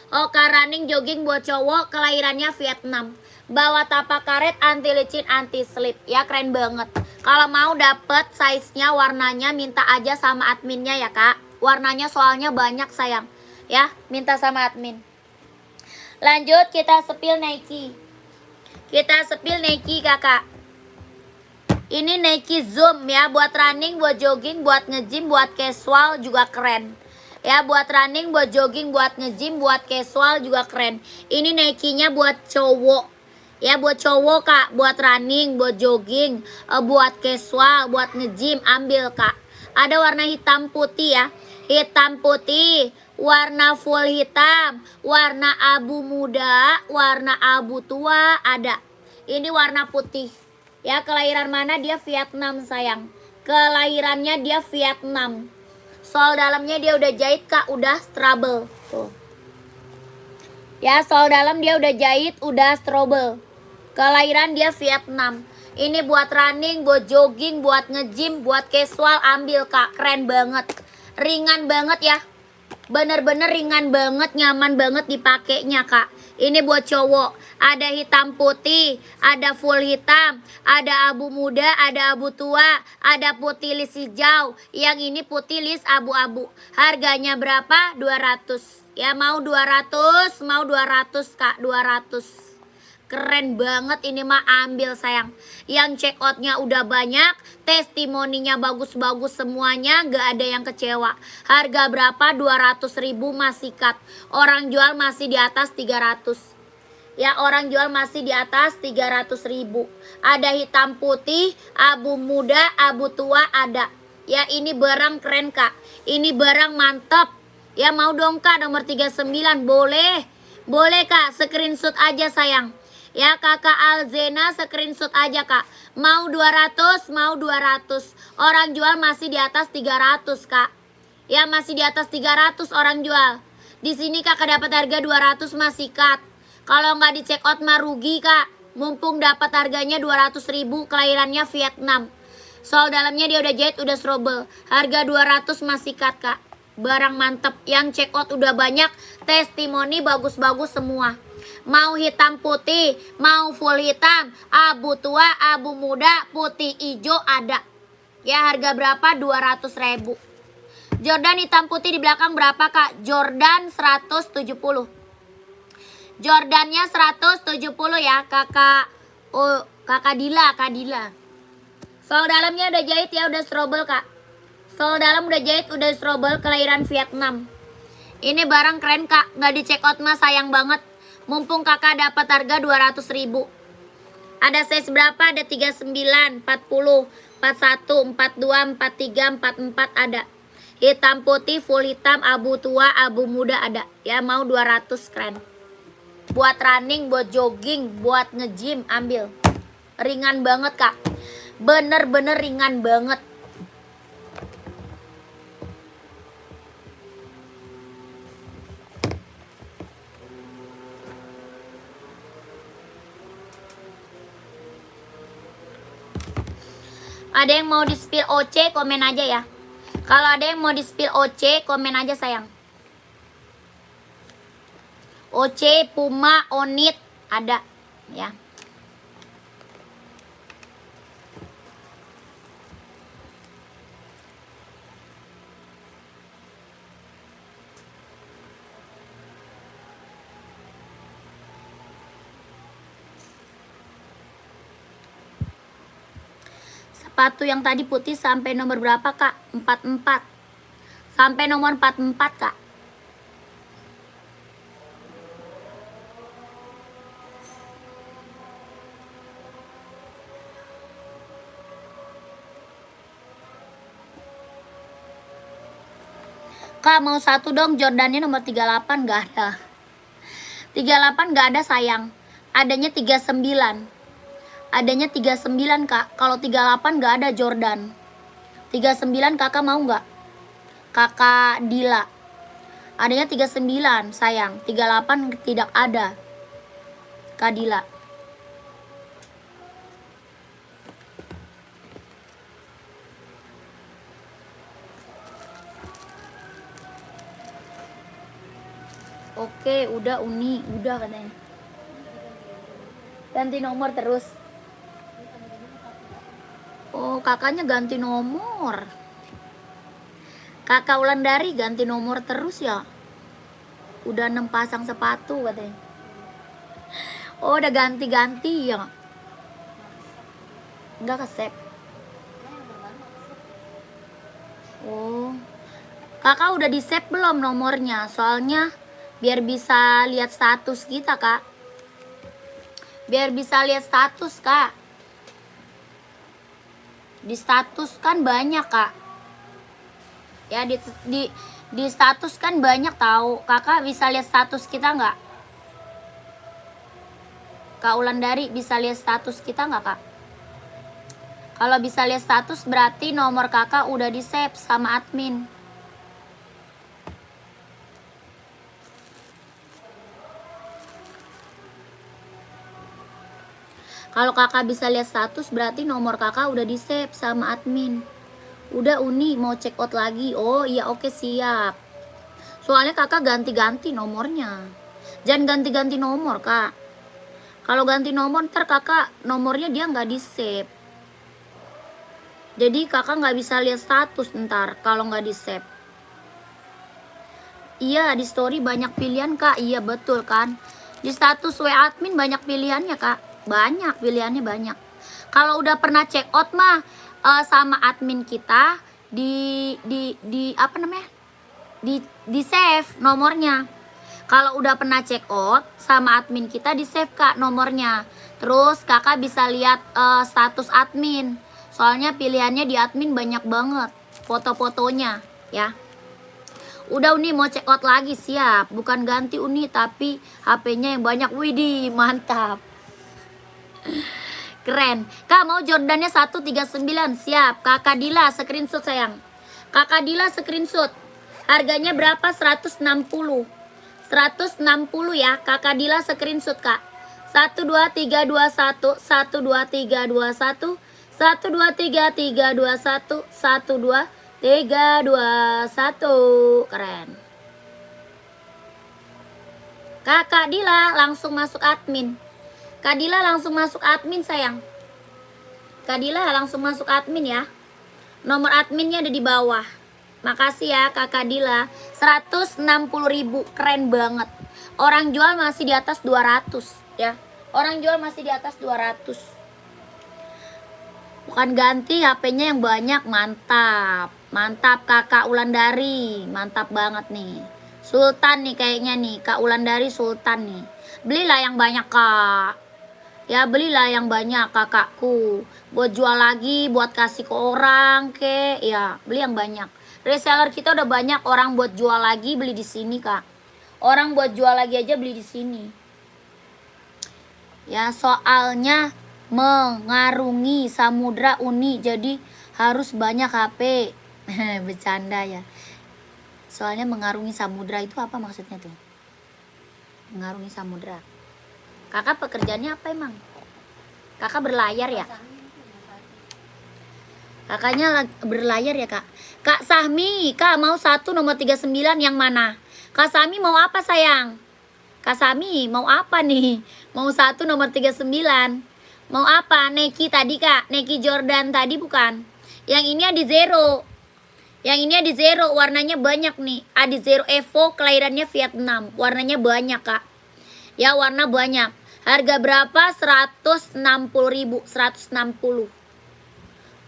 Hoka running jogging buat cowok kelahirannya Vietnam. Bawa tapak karet, anti licin, anti slip. Ya keren banget. Kalau mau dapet size-nya warnanya minta aja sama adminnya ya kak. Warnanya soalnya banyak sayang. Ya minta sama admin. Lanjut kita sepil Nike. Kita sepil Nike kakak. Ini Nike Zoom ya, buat running, buat jogging, buat nge-gym, buat casual juga keren. Ya buat running, buat jogging, buat nge-gym, buat casual juga keren. Ini Nike-nya buat cowok. Ya buat cowok kak, buat running, buat jogging, buat casual, buat nge-gym, ambil kak. Ada warna hitam putih ya. Hitam putih, warna full hitam, warna abu muda, warna abu tua ada. Ini warna putih. Ya kelahiran mana dia Vietnam sayang. Kelahirannya dia Vietnam. Sol dalamnya dia udah jahit kak, udah trouble. Tuh. Ya sol dalam dia udah jahit, udah trouble. Kelahiran dia Vietnam. Ini buat running, buat jogging, buat nge-gym, buat casual, ambil kak. Keren banget. Ringan banget ya. Bener-bener ringan banget, nyaman banget dipakainya kak. Ini buat cowok. Ada hitam putih, ada full hitam, ada abu muda, ada abu tua, ada putih lis hijau. Yang ini putih lis abu-abu. Harganya berapa? 200. Ya mau 200, mau 200 kak, 200. Keren banget ini mah, ambil sayang. Yang check outnya udah banyak, testimoninya bagus-bagus semuanya, gak ada yang kecewa. Harga berapa? 200.000 masih cut. Orang jual masih di atas 300. Ya orang jual masih di atas 300.000. Ada hitam putih, abu muda, abu tua ada. Ya ini barang keren kak. Ini barang mantap. Ya mau dong kak nomor 39, boleh. Boleh kak, screenshot aja sayang. Ya kakak Alzena screenshot aja kak. Mau 200, mau 200. Orang jual masih di atas 300 kak. Ya masih di atas 300 orang jual. Di sini kakak dapat harga 200 masih cut. Kalau nggak di check out mah rugi kak. Mumpung dapat harganya 200.000, kelahirannya Vietnam. Sol dalamnya dia udah jahit, udah strobel. Harga 200 masih cut kak. Barang mantep. Yang check out udah banyak. Testimoni bagus-bagus semua. Mau hitam putih, mau full hitam, abu tua, abu muda, putih hijau ada. Ya harga berapa? 200.000. Jordan hitam putih di belakang berapa kak? Jordan 170. Jordannya 170 ya kakak. Oh kakak Dila, kak Dila. Sol dalamnya udah jahit ya, udah strobel kak. Sol dalam udah jahit, udah strobel, kelahiran Vietnam. Ini barang keren kak, nggak di check out mah sayang banget. Mumpung kakak dapat harga 200.000. Ada size berapa? Ada 39, 40, 41, 42, 43, 44 ada. Hitam putih, full hitam, abu tua, abu muda ada. Ya mau 200, keren. Buat running, buat jogging, buat nge-gym, ambil. Ringan banget kak. Bener-bener ringan banget. Ada yang mau di spill OC, komen aja ya. Kalau ada yang mau di spill OC, komen aja sayang. OC, Puma, Onit ada ya. Sepatu yang tadi putih sampai nomor berapa kak? 44. Sampai nomor 44 kak. Kak mau satu dong, Jordannya nomor 38 gak ada. 38 gak ada sayang. Adanya 39. Adanya 39 kak. Kalau 38 gak ada Jordan. 39 kakak mau gak? Kakak Dila. Adanya 39 sayang. 38 tidak ada. Kak Dila. Oke udah Uni. Udah katanya. Ganti nomor terus. Oh kakaknya ganti nomor. Kakak Wulandari ganti nomor terus ya. Udah 6 pasang sepatu katanya. Oh udah ganti-ganti ya. Enggak ke save. Oh Kakak udah di save belum nomornya? Soalnya biar bisa lihat status kita, Kak. Biar bisa lihat status, Kak. Di status kan banyak, Kak. Ya di status kan banyak tahu. Kakak bisa lihat status kita nggak? Kak Ulandari bisa lihat status kita nggak, Kak? Kalau bisa lihat status berarti nomor kakak udah di save sama admin. Kalau kakak bisa lihat status berarti nomor kakak udah di save sama admin. Udah Uni mau check out lagi. Oh iya oke siap. Soalnya kakak ganti-ganti nomornya. Jangan ganti-ganti nomor, Kak. Kalau ganti nomor ntar kakak nomornya dia nggak di save. Jadi kakak nggak bisa lihat status ntar kalau nggak di save. Iya di story banyak pilihan, Kak. Iya betul kan. Di status WA admin banyak pilihannya, Kak. Banyak pilihannya banyak. Kalau udah pernah check out mah sama admin kita di apa namanya? Di save nomornya. Kalau udah pernah check out sama admin kita di save, Kak, nomornya. Terus kakak bisa lihat status admin. Soalnya pilihannya di admin banyak banget foto-fotonya ya. Udah Uni mau check out lagi siap. Bukan ganti Uni tapi HP-nya yang banyak. Widih mantap. Keren. Kak mau Jordannya 139 siap. Kakak Dila screenshot sayang. Kakak Dila screenshot. Harganya berapa? 160. 160 ya. Kakak Dila screenshot, Kak. 12321 12321 12331 12321. Keren. Kakak Dila langsung masuk admin. Kak Dila langsung masuk admin sayang. Kak Dila langsung masuk admin ya. Nomor adminnya ada di bawah. Makasih ya Kakak Dila. 160.000 keren banget. Orang jual masih di atas 200 ya. Orang jual masih di atas 200. Bukan ganti HP-nya yang banyak. Mantap. Mantap Kakak Ulandari. Mantap banget nih. Sultan nih kayaknya nih. Kak Ulandari Sultan nih. Belilah yang banyak, Kak. Ya belilah yang banyak kakakku. Buat jual lagi, buat kasih ke orang ke. Ya beli yang banyak. Reseller kita udah banyak. Orang buat jual lagi beli di sini, Kak. Orang buat jual lagi aja beli di sini. Ya soalnya mengarungi samudra Uni. Jadi harus banyak HP. Bercanda ya. Soalnya mengarungi samudra itu apa maksudnya tuh? Mengarungi samudra. Kakak pekerjaannya apa emang? Kakak berlayar ya? Kakaknya berlayar ya, Kak? Kak Sahmi, Kak mau 1 nomor 39 yang mana? Kak Sahmi mau apa sayang? Kak Sahmi mau apa nih? Mau 1 nomor 39. Mau apa? Nike tadi, Kak? Nike Jordan tadi bukan? Yang ini ada zero. Yang ini ada zero, warnanya banyak nih. Ada zero Evo, kelahirannya Vietnam. Warnanya banyak, Kak. Ya warna banyak. Harga berapa? 160.000. 160.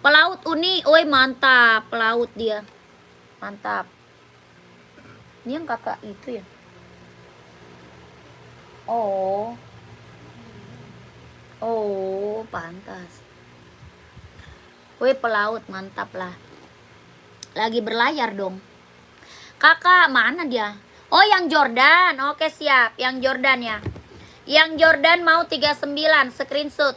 Pelaut Uni. Oi mantap. Pelaut dia. Mantap. Ini yang kakak itu ya. Oh. Oh pantas. Oi pelaut. Mantap lah. Lagi berlayar dong. Kakak mana dia? Oh yang Jordan. Oke siap. Yang Jordan ya. Yang Jordan mau 39 screenshot.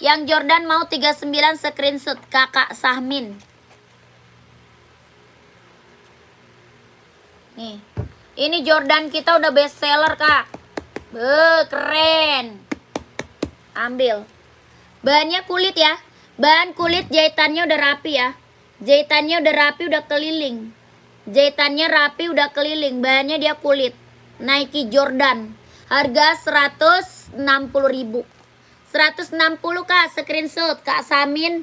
Yang Jordan mau 39 screenshot Kakak Sahmin. Nih. Ini Jordan kita udah best seller, Kak. Keren. Ambil. Bahannya kulit ya. Bahan kulit jahitannya udah rapi ya. Jahitannya udah rapi, udah keliling. Jahitannya rapi, udah keliling. Bahannya dia kulit. Nike Jordan. Harga 160.000. 160 Kak, screenshot Kak Samin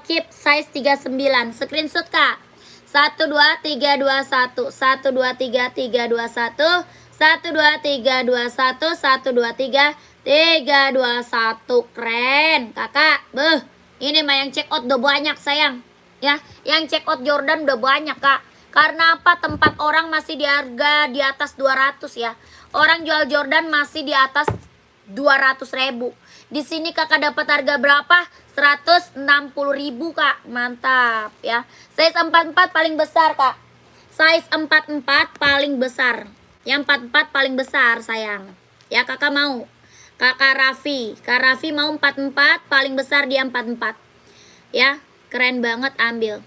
keep size 39. Screenshot Kak. 12321 12321 12321 12321. Keren Kakak. Ini mah yang check out udah banyak sayang. Ya, yang check out Jordan udah banyak, Kak. Karena apa? Tempat orang masih di harga di atas 200 ya. Orang jual Jordan masih di atas 200.000. Di sini kakak dapat harga berapa? 160.000 kak. Mantap ya. Size 44 paling besar kak. Size 44 paling besar. Yang 44 paling besar sayang. Ya kakak mau. Kakak Raffi. Kak Raffi mau 44 paling besar dia 44. Ya keren banget ambil.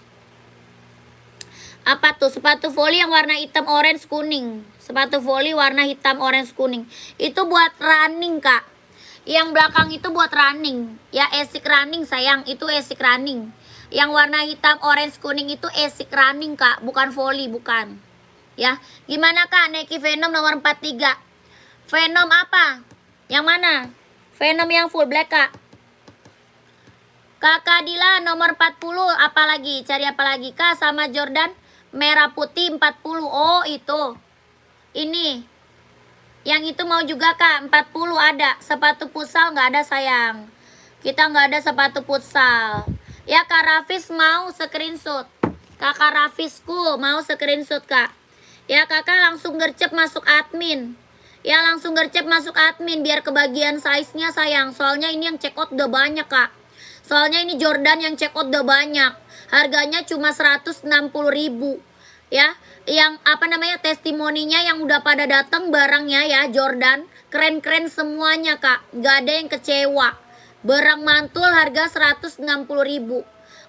Apa tuh? Sepatu voli yang warna hitam orange kuning. Sepatu voli warna hitam orange kuning. Itu buat running kak. Yang belakang itu buat running. Ya esik running sayang. Itu esik running. Yang warna hitam orange kuning itu esik running kak. Bukan voli bukan. Ya gimana kak Nike Venom nomor 43. Venom apa? Yang mana? Venom yang full black kak. Kakak Dila nomor 40. Apalagi? Cari apa lagi kak? Sama Jordan merah putih 40. Oh itu. Ini. Yang itu mau juga kak. 40 ada. Sepatu futsal nggak ada sayang. Kita nggak ada sepatu futsal. Ya kak Rafis mau screenshot. Kakak Rafisku mau screenshot kak. Ya kakak langsung gercep masuk admin. Ya langsung gercep masuk admin. Biar kebagian size-nya sayang. Soalnya ini yang check out udah banyak kak. Soalnya ini Jordan yang check out udah banyak. Harganya cuma 160.000. Ya, yang apa namanya testimoninya yang udah pada datang barangnya ya Jordan. Keren-keren semuanya kak. Gak ada yang kecewa. Barang mantul harga 160.000.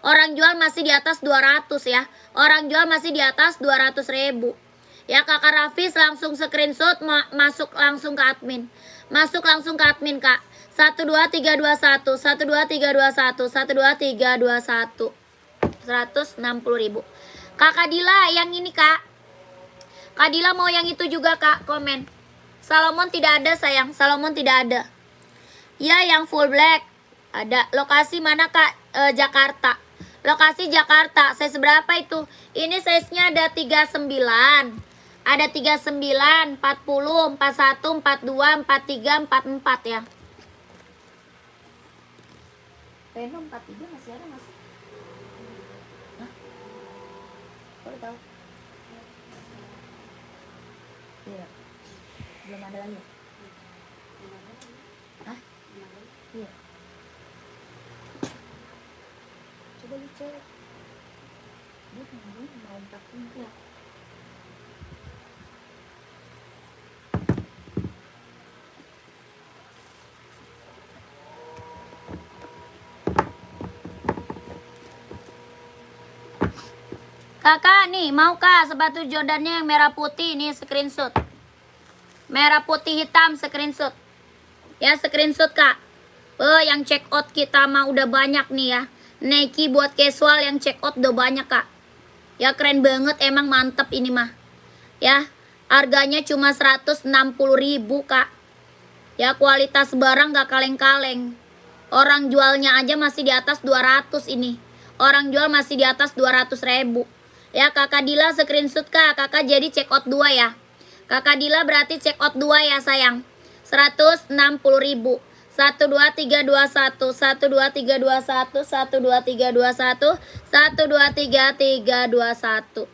Orang jual masih di atas 200 ya. Orang jual masih di atas 200.000. Ya kakak Rafis langsung screenshot masuk langsung ke admin. Masuk langsung ke admin kak. 12321 12321 12321 160.000. Kakak Dila yang ini kak. Kak Dila mau yang itu juga kak. Komen. Salomon tidak ada sayang. Salomon tidak ada. Ya yang full black. Ada. Lokasi mana kak? Jakarta. Lokasi Jakarta. Size berapa itu? Ini size nya ada 39. Ada 39, 40, 41, 42, 43, 44 ya. Venom 43 masih ada masih? Hah? Kok udah tahu? Iya. Belum ada lagi. Hah? Iya. Coba lu cek. Dia mau 40 ya. Kakak nih mau kak sepatu Jordannya yang merah putih nih screenshot. Merah putih hitam screenshot. Ya screenshot kak. Yang check out kita mah udah banyak nih ya. Nike buat casual yang check out udah banyak kak. Ya keren banget emang mantep ini mah. Ya harganya cuma 160.000 kak. Ya kualitas barang gak kaleng-kaleng. Orang jualnya aja masih di atas 200 ini. Orang jual masih di atas 200.000. Ya kakak Dila screenshot kak. Kakak jadi check out 2 ya. Kakak Dila berarti check out 2 ya sayang. 160.000. 12321 12321 12321 12321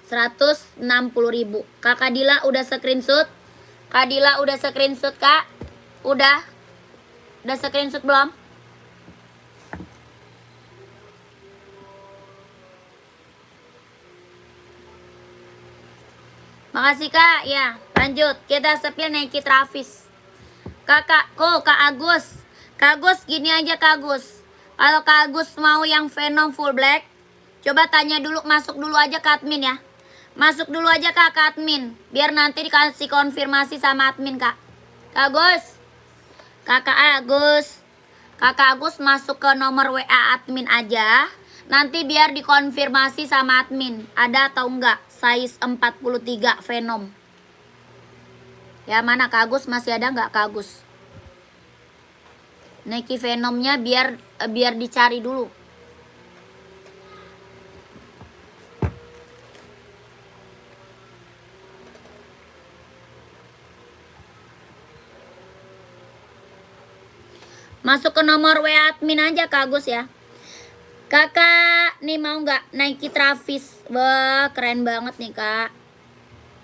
160.000. Kakak Dila udah screenshot. Kak Dila udah screenshot kak. Udah screenshot belum? Makasih kak. Ya lanjut. Kita sepil Nike Travis. Kak Agus. Kak Agus gini aja Kak Agus. Kalau Kak Agus mau yang Venom full black, coba tanya dulu, masuk dulu aja ke admin ya. Masuk dulu aja kak ke admin. Biar nanti dikasih konfirmasi sama admin kak. Kak Agus. Kakak Agus. Kakak Agus masuk ke nomor WA admin aja. Nanti biar dikonfirmasi sama admin. Ada atau enggak size 43 Venom. Ya mana Kak Agus, masih ada enggak Kak Agus? Nike Venomnya biar dicari dulu. Masuk ke nomor WA admin aja Kak Agus ya. Kakak nih mau nggak Nike Travis? Wah, keren banget nih, Kak.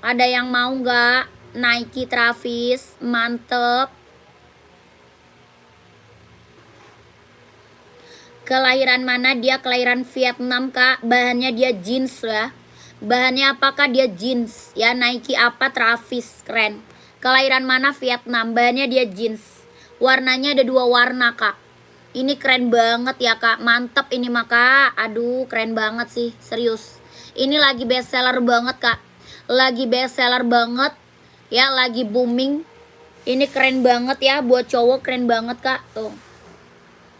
Ada yang mau nggak Nike Travis? Mantep. Kelahiran mana dia? Kelahiran Vietnam, Kak. Bahannya dia jeans ya. Bahannya apakah dia jeans? Ya, Nike apa? Travis, keren. Kelahiran mana? Vietnam. Bahannya dia jeans. Warnanya ada 2 warna, Kak. Ini keren banget ya, Kak. Mantep ini mah, Kak. Aduh, keren banget sih, serius. Ini lagi best seller banget, Kak. Lagi best seller banget. Ya, lagi booming. Ini keren banget ya, buat cowok keren banget, Kak. Tuh.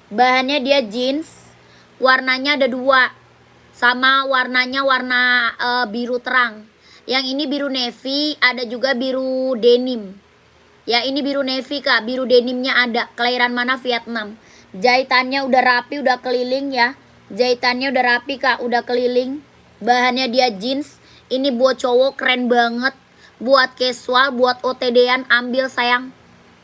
Bahannya dia jeans, warnanya ada 2, sama warnanya warna biru terang. Yang ini biru navy, ada juga biru denim. Ya, ini biru navy, Kak. Biru denimnya ada. Kelahiran mana? Vietnam. Jahitannya udah rapi, udah keliling ya. Jahitannya udah rapi, Kak, udah keliling. Bahannya dia jeans. Ini buat cowok keren banget. Buat casual, buat OTD-an, ambil sayang.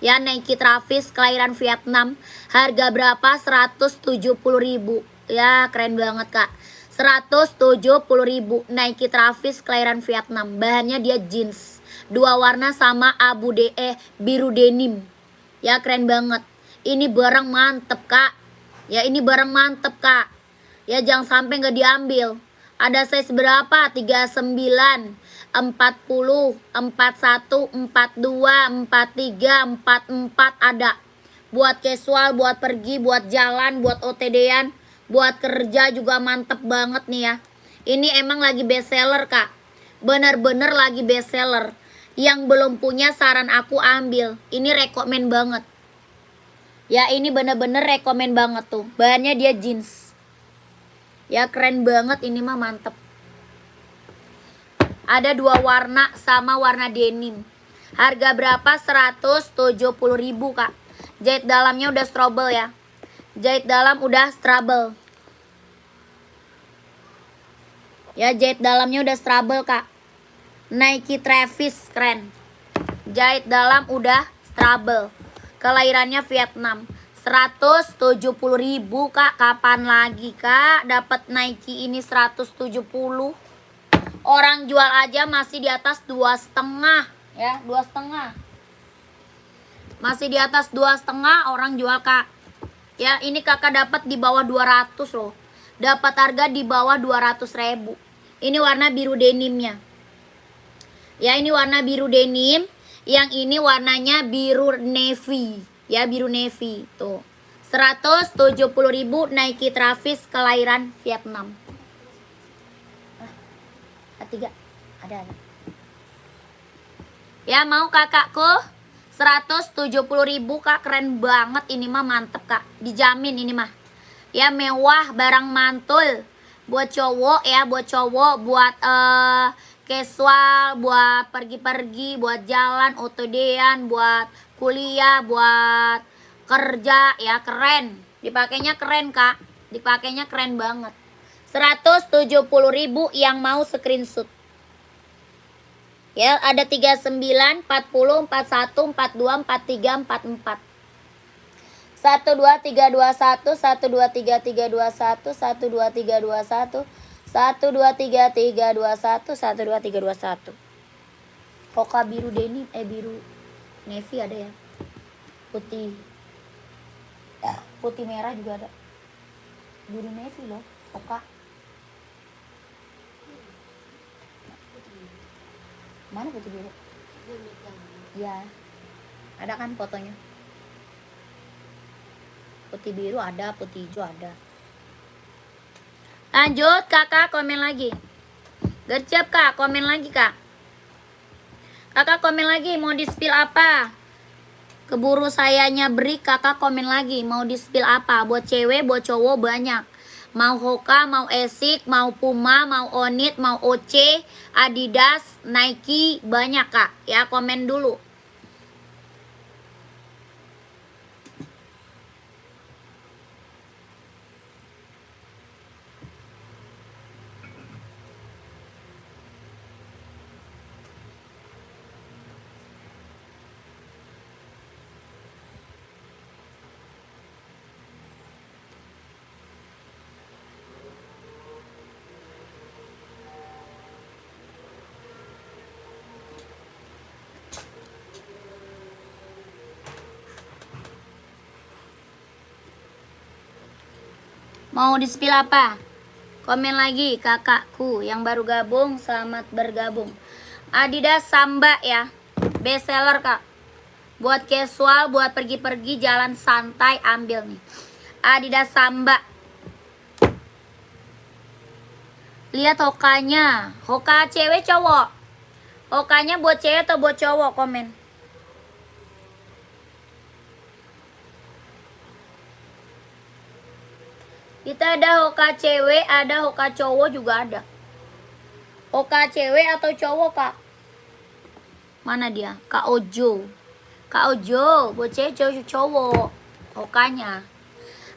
Ya, Nike Travis kelahiran Vietnam. Harga berapa? 170.000. Ya, keren banget, Kak. 170.000 Nike Travis kelahiran Vietnam. Bahannya dia jeans. 2 warna sama biru denim. Ya, keren banget. Ini barang mantep, Kak. Ya, ini barang mantep, Kak. Ya, jangan sampai nggak diambil. Ada size berapa? 39, 40, 41, 42, 43, 44 ada. Buat casual, buat pergi, buat jalan, buat OTD-an, buat kerja juga mantep banget nih ya. Ini emang lagi best seller, Kak. Bener-bener lagi best seller. Yang belum punya saran aku ambil. Ini rekomen banget. Ya, ini bener-bener rekomen banget tuh. Bahannya dia jeans. Ya, keren banget ini mah, mantep. Ada 2 warna sama warna denim. Harga berapa? 170.000, Kak. Jahit dalamnya udah strobel ya. Jahit dalam udah strobel. Ya, jahit dalamnya udah strobel, Kak. Nike Travis, keren. Jahit dalam udah strobel. Kelahirannya Vietnam. 170.000, Kak. Kapan lagi, Kak, dapat Nike ini 170? Orang jual aja masih di atas 2,5 ya, 2,5. Masih di atas 2,5 orang jual, Kak. Ya, ini Kakak dapat di bawah 200 loh. Dapat harga di bawah 200.000. Ini warna biru denimnya. Ya, ini warna biru denim. Yang ini warnanya biru navy. Ya, biru navy tuh. 170.000 Nike Travis kelahiran Vietnam. A3 ada. Ya, mau kakakku? 170.000, Kak, keren banget ini mah, mantep, Kak. Dijamin ini mah. Ya, mewah, barang mantul. Buat cowok ya, buat cowok, buat casual, buat pergi-pergi, buat jalan, OTD-an, buat kuliah, buat kerja ya, keren. Dipakainya keren, Kak. Dipakainya keren banget. 170.000 yang mau screenshot. Ya, ada 39, 40, 41, 42, 43, 44. 12321, 1232321, 12321, 1232321, 12321. Hoka biru denim, biru navy ada ya. Putih. Ya, putih merah juga ada. Biru navy loh, Hoka. Mana putih biru? Ya, ada kan fotonya. Putih biru ada, putih hijau ada. Lanjut, kakak komen lagi. Gercep, Kak, komen lagi, Kak. Kakak komen lagi, mau di-spill apa? Keburu sayanya break, kakak komen lagi. Mau di-spill apa? Buat cewek, buat cowok banyak. Mau Hoka, mau Asics, mau Puma, mau Onit, mau OC, Adidas, Nike, banyak, Kak. Ya, komen dulu. Mau di spill apa? Komen lagi kakakku yang baru gabung, selamat bergabung. Adidas Samba ya, best seller kak. Buat casual, buat pergi-pergi jalan santai, ambil nih Adidas Samba. Lihat hokanya, hoka cewek cowok. Hokanya buat cewek atau buat cowok, komen. Kita ada hoka cewek, ada hoka cowok juga ada. Hoka cewek atau cowok kak? Mana dia? Kak Ojo. Kak Ojo, buat cewek cowok. Hokanya.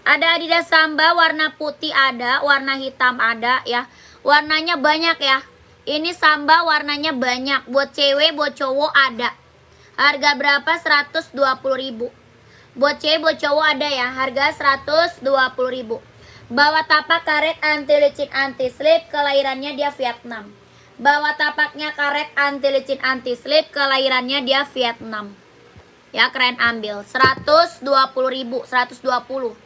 Ada Adidas Samba warna putih ada, warna hitam ada ya. Warnanya banyak ya. Ini Samba warnanya banyak. Buat cewek, buat cowok ada. Harga berapa? 120.000. Buat cewek, buat cowok ada ya. Harga 120.000. Bawa tapak karet anti licin anti slip, kelahirannya dia Vietnam. Bawa tapaknya karet anti licin anti slip, kelahirannya dia Vietnam. Ya keren, ambil 120.000, 120.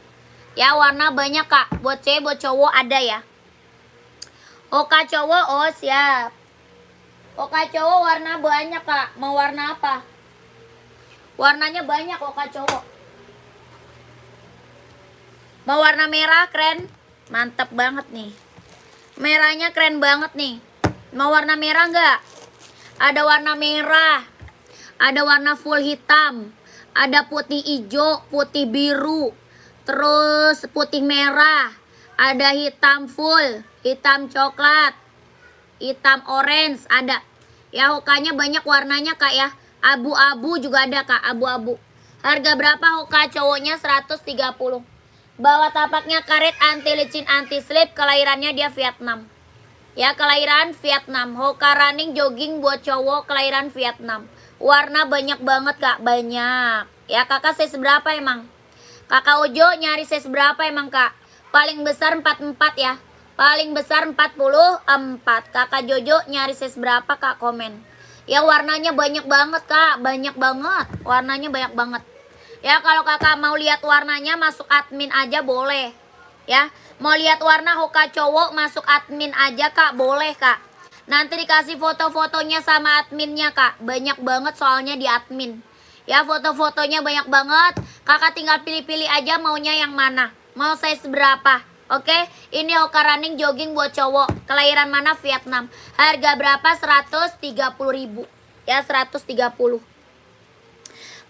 Ya warna banyak kak. Buat cewek, buat cowok ada ya. Hoka cowok, oh siap. Hoka cowok warna banyak kak. Mau warna apa? Warnanya banyak hoka cowok. Mau warna merah, keren. Mantap banget nih. Merahnya keren banget nih. Mau warna merah nggak? Ada warna merah. Ada warna full hitam. Ada putih hijau, putih biru. Terus putih merah. Ada hitam full, hitam coklat, hitam orange ada. Ya hokanya banyak warnanya kak ya. Abu-abu juga ada kak, abu-abu. Harga berapa hoka cowoknya? 130. Bawa tapaknya karet anti licin anti slip, kelahirannya dia Vietnam. Ya kelahiran Vietnam. Hoka running jogging buat cowok, kelahiran Vietnam. Warna banyak banget kak, banyak. Ya kakak size berapa emang? Kakak Ojo nyari size berapa emang kak? Paling besar 44 ya. Paling besar 44. Kakak Jojo nyari size berapa kak? Komen. Ya warnanya banyak banget kak, banyak banget. Warnanya banyak banget. Ya kalau kakak mau lihat warnanya masuk admin aja boleh. Ya mau lihat warna hoka cowok masuk admin aja kak, boleh kak. Nanti dikasih foto-fotonya sama adminnya kak. Banyak banget soalnya di admin. Ya foto-fotonya banyak banget. Kakak tinggal pilih-pilih aja maunya yang mana. Mau size berapa. Oke, ini hoka running jogging buat cowok. Kelahiran mana? Vietnam. Harga berapa? 130.000. Ya 130.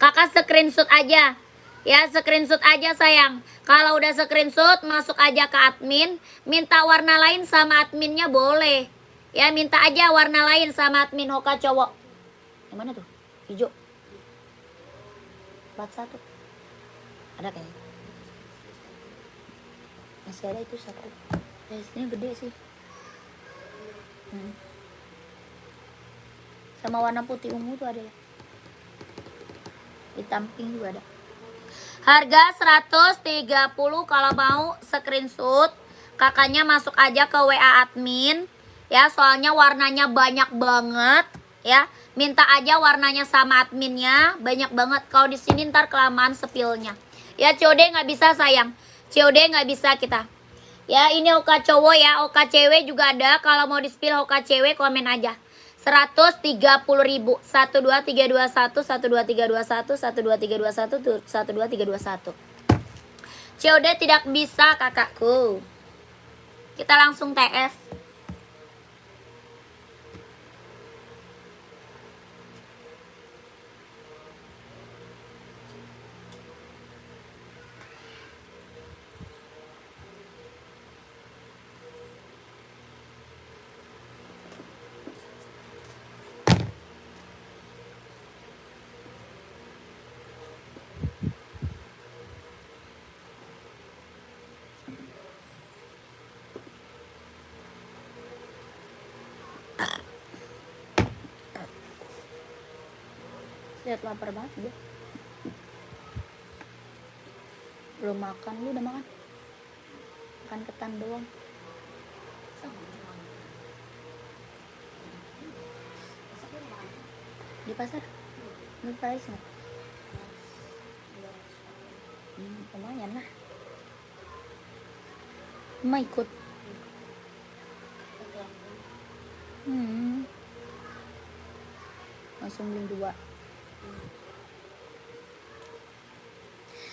Kakak screenshot aja. Ya screenshot aja sayang. Kalau udah screenshot masuk aja ke admin. Minta warna lain sama adminnya boleh. Ya minta aja warna lain sama admin hoka cowok. Yang mana tuh? Hijau. 41. Ada kayaknya. Masih ada itu satu. Ini gede sih. Sama warna putih ungu tuh ada ya. Hitam pink juga ada. Harga 130. Kalau mau screenshot kakaknya masuk aja ke WA admin ya, soalnya warnanya banyak banget ya. Minta aja warnanya sama adminnya, banyak banget. Kalau di sini ntar kelamaan spillnya. Ya COD nggak bisa sayang. COD nggak bisa kita. Ya ini hoka cowok ya, hoka cewek juga ada. Kalau mau di spill hoka cewek komen aja. 130.000. 12321 12321 12321 12321. COD tidak bisa kakakku. Kita langsung TS. Lihat lapar banget dia. Belum makan, lu udah makan? Makan ketan doang. Di pasar? Lu price nggak? Lumayan lah. Mama ikut. Langsung beli 2.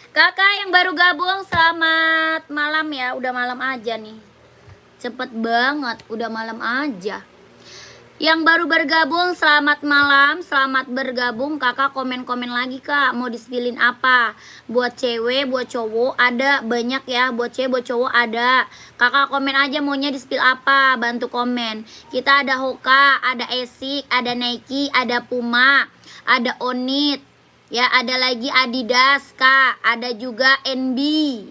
Kakak yang baru gabung, selamat malam ya. Udah malam aja nih. Cepet banget, udah malam aja. Yang baru bergabung, selamat malam, selamat bergabung. Kakak komen-komen lagi kak, mau dispilin apa? Buat cewek, buat cowok, ada banyak ya. Buat cewek, buat cowok ada. Kakak komen aja maunya dispil apa, bantu komen. Kita ada Hoka, ada Esik, ada Nike, ada Puma, ada Onit. Ya, ada lagi Adidas, Kak. Ada juga NB,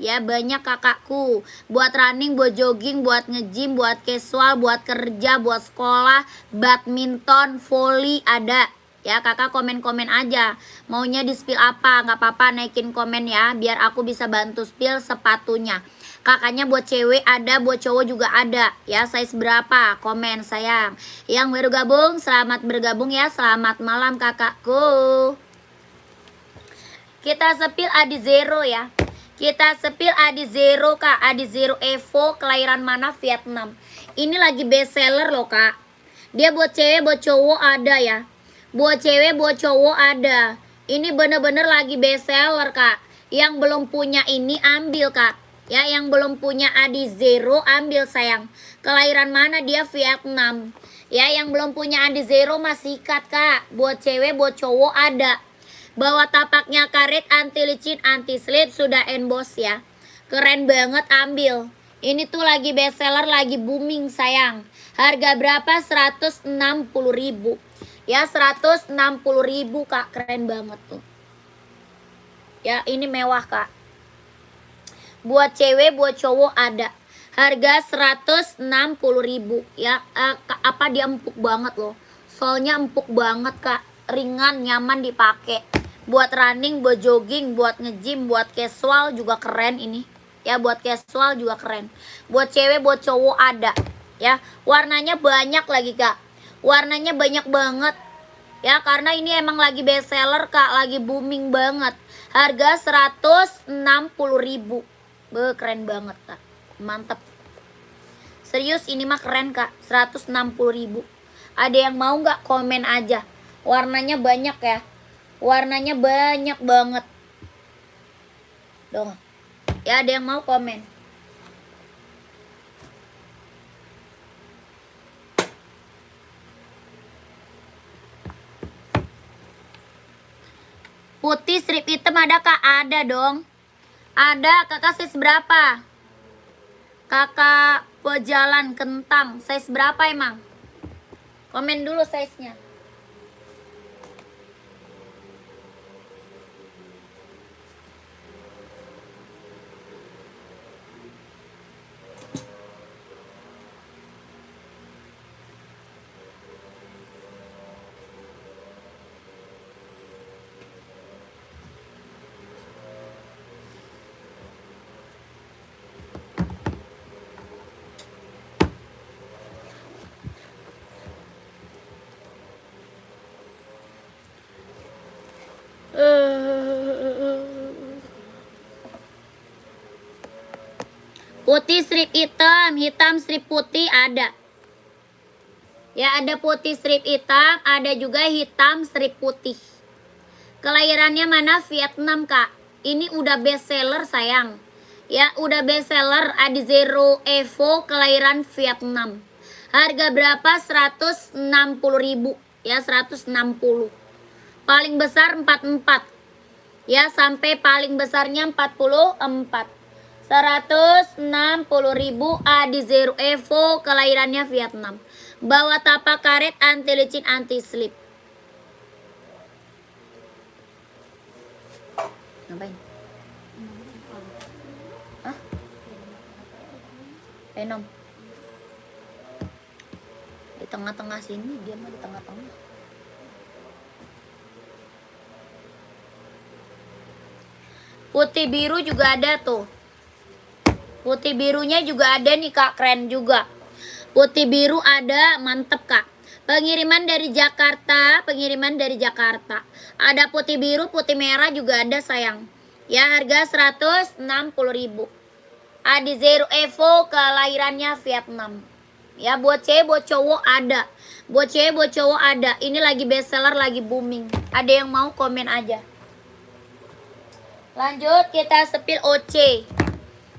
ya, banyak kakakku. Buat running, buat jogging, buat nge-gym, buat casual, buat kerja, buat sekolah, badminton, volley ada. Ya, kakak komen-komen aja. Maunya di-spill apa? Nggak apa-apa, naikin komen ya, biar aku bisa bantu spill sepatunya. Kakaknya buat cewek ada, buat cowok juga ada. Ya, size berapa? Komen sayang. Yang baru gabung, selamat bergabung ya. Selamat malam kakakku. Kita sepil Adi Zero ya. Kita sepil Adi Zero kak. Adi Zero Evo kelahiran mana? Vietnam. Ini lagi best seller loh kak. Dia buat cewek buat cowok ada ya. Buat cewek buat cowok ada. Ini bener-bener lagi best seller kak. Yang belum punya ini ambil kak. Ya, yang belum punya Adi Zero ambil sayang. Kelahiran mana? Dia Vietnam. Ya, yang belum punya Adi Zero masih sikat kak. Buat cewek buat cowok ada. Bawa tapaknya karet, anti licin, anti slip, sudah emboss ya. Keren banget, ambil. Ini tuh lagi best seller, lagi booming sayang. Harga berapa? 160.000. Ya, 160.000 kak, keren banget tuh. Ya, ini mewah kak. Buat cewek, buat cowok ada. Harga 160.000 ya. Apa dia empuk banget loh. Soalnya empuk banget kak. Ringan, nyaman dipakai. Buat running, buat jogging, buat nge-gym, buat casual juga keren ini. Ya, buat casual juga keren. Buat cewek, buat cowok ada. Ya, warnanya banyak lagi kak. Warnanya banyak banget. Ya, karena ini emang lagi best seller kak, lagi booming banget. Harga 160.000. Keren banget kak. Mantep. Serius ini mah keren kak. 160.000. Ada yang mau nggak? Komen aja. Warnanya banyak ya. Warnanya banyak banget. Dong. Ya, ada yang mau komen. Putih strip hitam ada kak? Ada dong. Ada. Kakak size berapa? Kakak pejalan kentang. Size berapa emang? Komen dulu size-nya. Putih strip hitam, hitam strip putih ada. Ya, ada putih strip hitam, ada juga hitam strip putih. Kelahirannya mana? Vietnam kak. Ini udah best seller sayang. Ya, udah best seller. Adi Zero Evo kelahiran Vietnam. Harga berapa? 160.000. Ya, 160. Paling besar 44. Ya, sampai paling besarnya 44. 160.000 Adi Zero Evo kelahirannya Vietnam. Bawa tapak karet, anti licin, anti slip. Ngapain? Hah? Enom. Di tengah-tengah sini, dia mah di tengah-tengah. Putih biru juga ada tuh. Putih birunya juga ada nih kak, keren juga. Putih biru ada, mantep kak. Pengiriman dari Jakarta, pengiriman dari Jakarta. Ada putih biru, putih merah juga ada sayang. Ya, harga 160.000. Adi Zero Evo kelahirannya Vietnam. Ya, buat cewek, buat cowok ada. Buat cewek, buat cowok ada. Ini lagi bestseller, lagi booming. Ada yang mau komen aja. Lanjut kita sepil OC.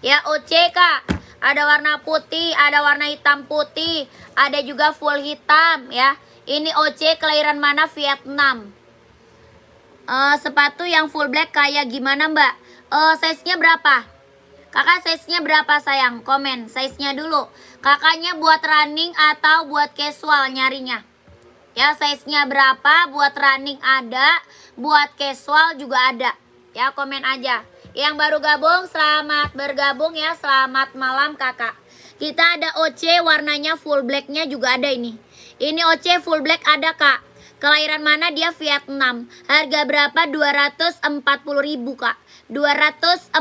Ya, OC Kak. Ada warna putih, ada warna hitam putih, ada juga full hitam ya. Ini OC kelahiran mana? Vietnam. Sepatu yang full black kayak gimana Mbak? Size-nya berapa? Kakak size-nya berapa sayang? Komen size-nya dulu. Kakaknya buat running atau buat casual nyarinya? Ya, size-nya berapa? Buat running ada, buat casual juga ada. Ya, komen aja. Yang baru gabung, selamat bergabung ya. Selamat malam kakak. Kita ada OC warnanya full black-nya juga ada ini. Ini OC full black ada kak. Kelahiran mana dia? Vietnam. Harga berapa? 240.000 kak. 240.000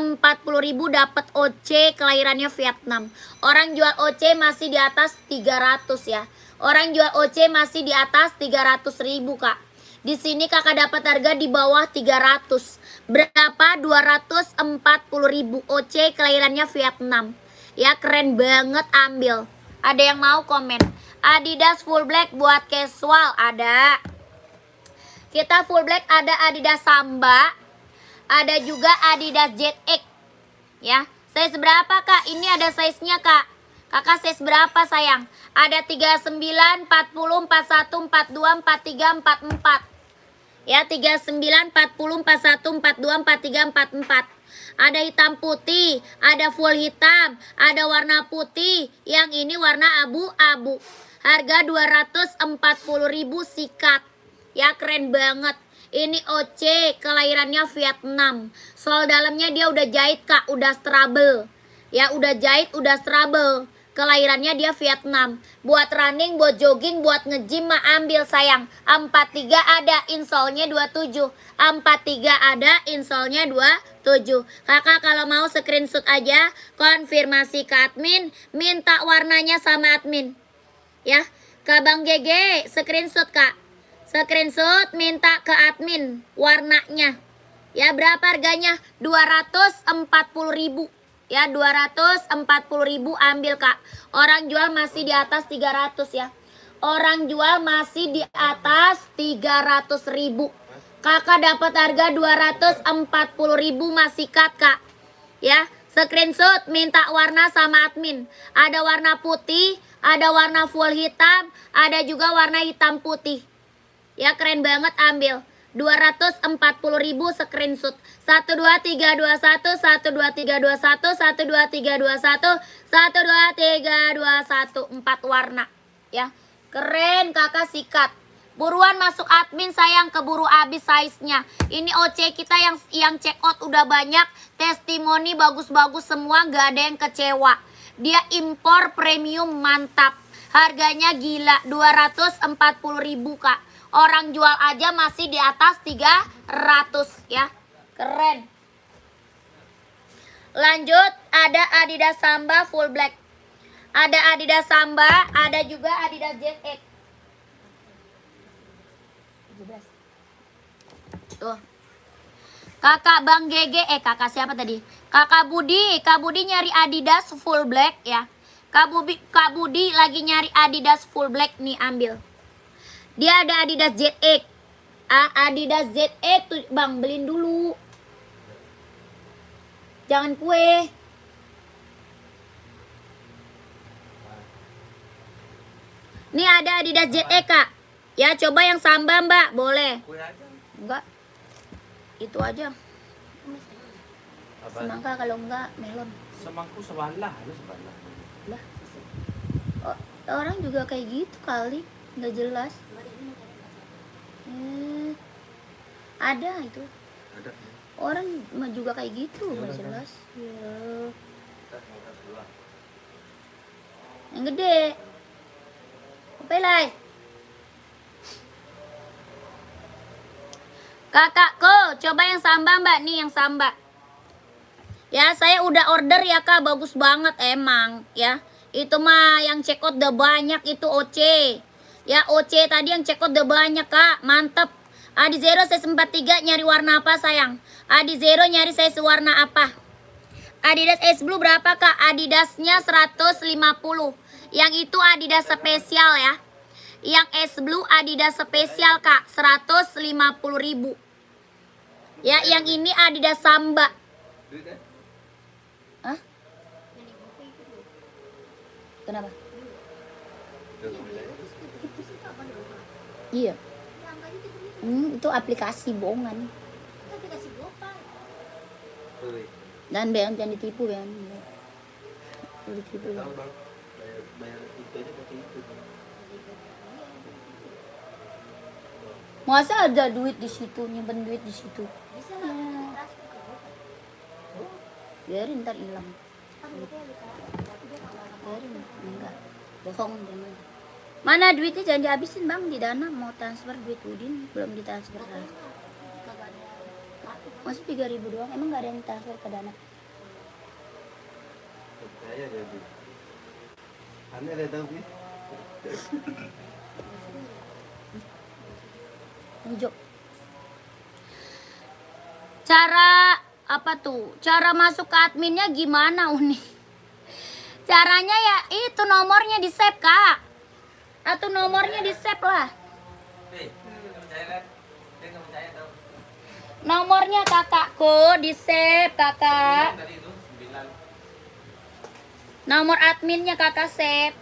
dapat OC kelahirannya Vietnam. Orang jual OC masih di atas 300 ya. Orang jual OC masih di atas 300.000 kak. Di sini kakak dapat harga di bawah 300. Berapa? 240.000 OC kelahirannya Vietnam. Ya, keren banget, ambil. Ada yang mau komen? Adidas full black buat casual ada. Kita full black ada Adidas Samba. Ada juga Adidas ZX. Ya, size berapa kak? Ini ada size-nya kak. Kakak size berapa sayang? Ada 39, 40, 41, 42, 43, 44. Ya, 39, 40, 41, 42, 43, 44. Ada hitam putih, ada full hitam, ada warna putih, yang ini warna abu-abu. Harga 240.000 sikat. Ya, keren banget. Ini OC kelahirannya Vietnam. Sol dalamnya dia udah jahit kak, udah strabel. Ya, udah jahit, udah strabel. Kelahirannya dia Vietnam. Buat running, buat jogging, buat nge-gym mah ambil sayang. 43 ada, insolnya 27. 43 ada, insolnya 27. Kakak kalau mau screenshot aja, konfirmasi ke admin, minta warnanya sama admin. Ya, ke Bang GG, screenshot kak. Screenshot minta ke admin warnanya. Ya, berapa harganya? 240.000. Ya, 240.000 ambil kak. Orang jual masih di atas 300 ya. Orang jual masih di atas 300.000. Kakak dapat harga 240.000 masih cut kak. Ya, screenshot minta warna sama admin. Ada warna putih, ada warna full hitam, ada juga warna hitam putih. Ya, keren banget, ambil. 240.000 screenshot. 1 2 3 2 1 1 2 3 2 1 1 2 3 2 1 1 2 3 2 1 4 warna. Ya, keren kakak sikat. Buruan masuk admin sayang, keburu habis size-nya. Ini OC kita yang check out udah banyak, testimoni bagus-bagus semua, gak ada yang kecewa. Dia impor premium mantap. Harganya gila, 240.000 kak. Orang jual aja masih di atas 300 ya. Keren. Lanjut, ada Adidas Samba full black. Ada Adidas Samba, ada juga Adidas ZX. Tuh. Kakak Bang GG, kakak siapa tadi? Kakak Budi, Kak Budi nyari Adidas full black ya. Kak Budi lagi nyari Adidas full black nih, ambil. Dia ada Adidas ZX. Adidas ZX tuh Bang, beliin dulu. Jangan kue. Nih ada Adidas ZX kak. Ya, coba yang Samba mbak, boleh. Kue aja. Enggak. Itu aja. Apa? Semangka, kalau enggak melon. Semangku sebelah, lu sebelah. Lah. Orang juga kayak gitu kali, nggak jelas. Ada itu. Ada. Orang juga kayak gitu, nggak jelas. Ya. Yang gede. Pelai. Kakakku, coba yang Samba mbak, nih yang Samba. Ya, saya udah order ya kak, bagus banget emang ya. Itu mah yang check out udah banyak, itu OC. Ya, OC tadi yang check out udah banyak kak, mantep. Adi Zero size 43 nyari warna apa sayang? Adi Zero nyari size warna apa? Adidas S Blue berapa kak? Adidasnya 150. Yang itu Adidas spesial ya. Yang S Blue Adidas spesial kak 150.000. Ya yang ini Adidas Samba. Duitnya? Hah? Kenapa? Iya. Itu aplikasi bohongan. Aplikasi GoPay. Dan jangan ditipu ya. Ditipu ya. Tahu bang, bayar itu aja pakai itu. Masa ada duit di situ, nyimpen duit di situ? Bisa lah transfer ke GoPay. Biarin ntar hilang. Kan GoPay ada tapi dia nggak mau. Biarin enggak. Bohong teman. Mana duitnya jangan dihabisin bang di Dana, mau transfer duit Udin belum ditransfer. Kagak ada kartu. Masih 3.000 doang, emang nggak ada yang transfer ke Dana? Percaya jadi. Aneh ada tahu sih. Hijau. Cara apa tuh? Cara masuk ke adminnya gimana Uni? Caranya ya itu nomornya di save kak. Atau nomornya di save lah. Nih, nggak percaya kan? Dia nggak percaya tau. Nomornya kakakku di save kakak. Tadi itu 9. Nomor adminnya kakak save.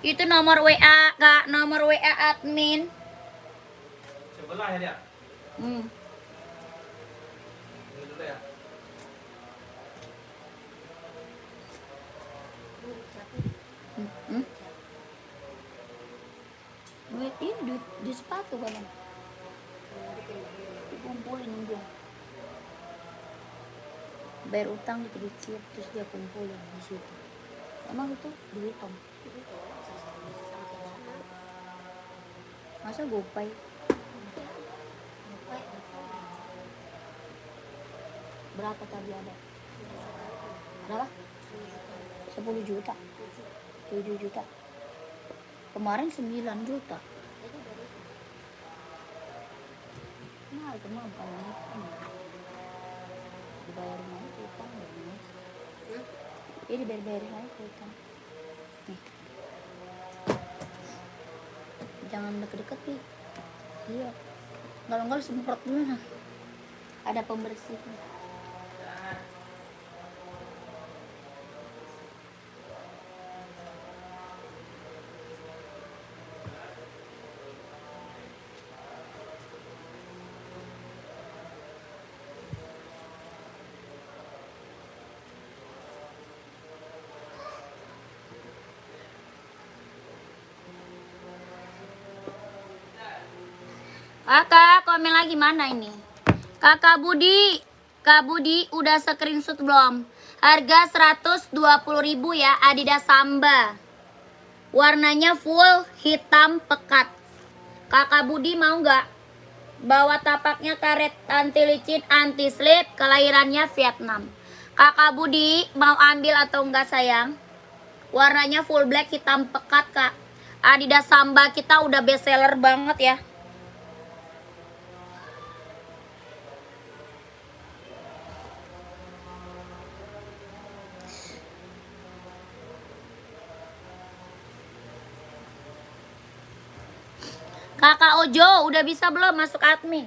Itu nomor WA kak, nomor WA admin. Sebelah ya dia. Hmm. Ini dulu ya. Hmm. Duit ini duit di sepatu kan? Dikumpulin dia. Bayar utang dikit-dikit terus dia kumpulin di situ. Emang itu duit om? Masa GoPay? Berapa tadi ada? Berapa? 10 juta. 7 juta. Kemarin 9 juta. Nah, itu mah banyak. Dibayarin aja utang ya, Mas. Iya, dibayar-bayarin aja utang. Nih. Jangan deket-deket, Pi. Iya. Kalau enggak lu semprot dulu nah. Ada pembersih. Kakak, komen lagi mana ini? Kakak Budi, Kak Budi udah screenshot belum? Harga 120.000 ya, Adidas Samba. Warnanya full hitam pekat. Kakak Budi mau nggak? Bawa tapaknya karet anti licin, anti slip, kelahirannya Vietnam. Kakak Budi mau ambil atau enggak sayang? Warnanya full black hitam pekat kak. Adidas Samba kita udah best seller banget ya. Kakak Ojo udah bisa belum masuk admin?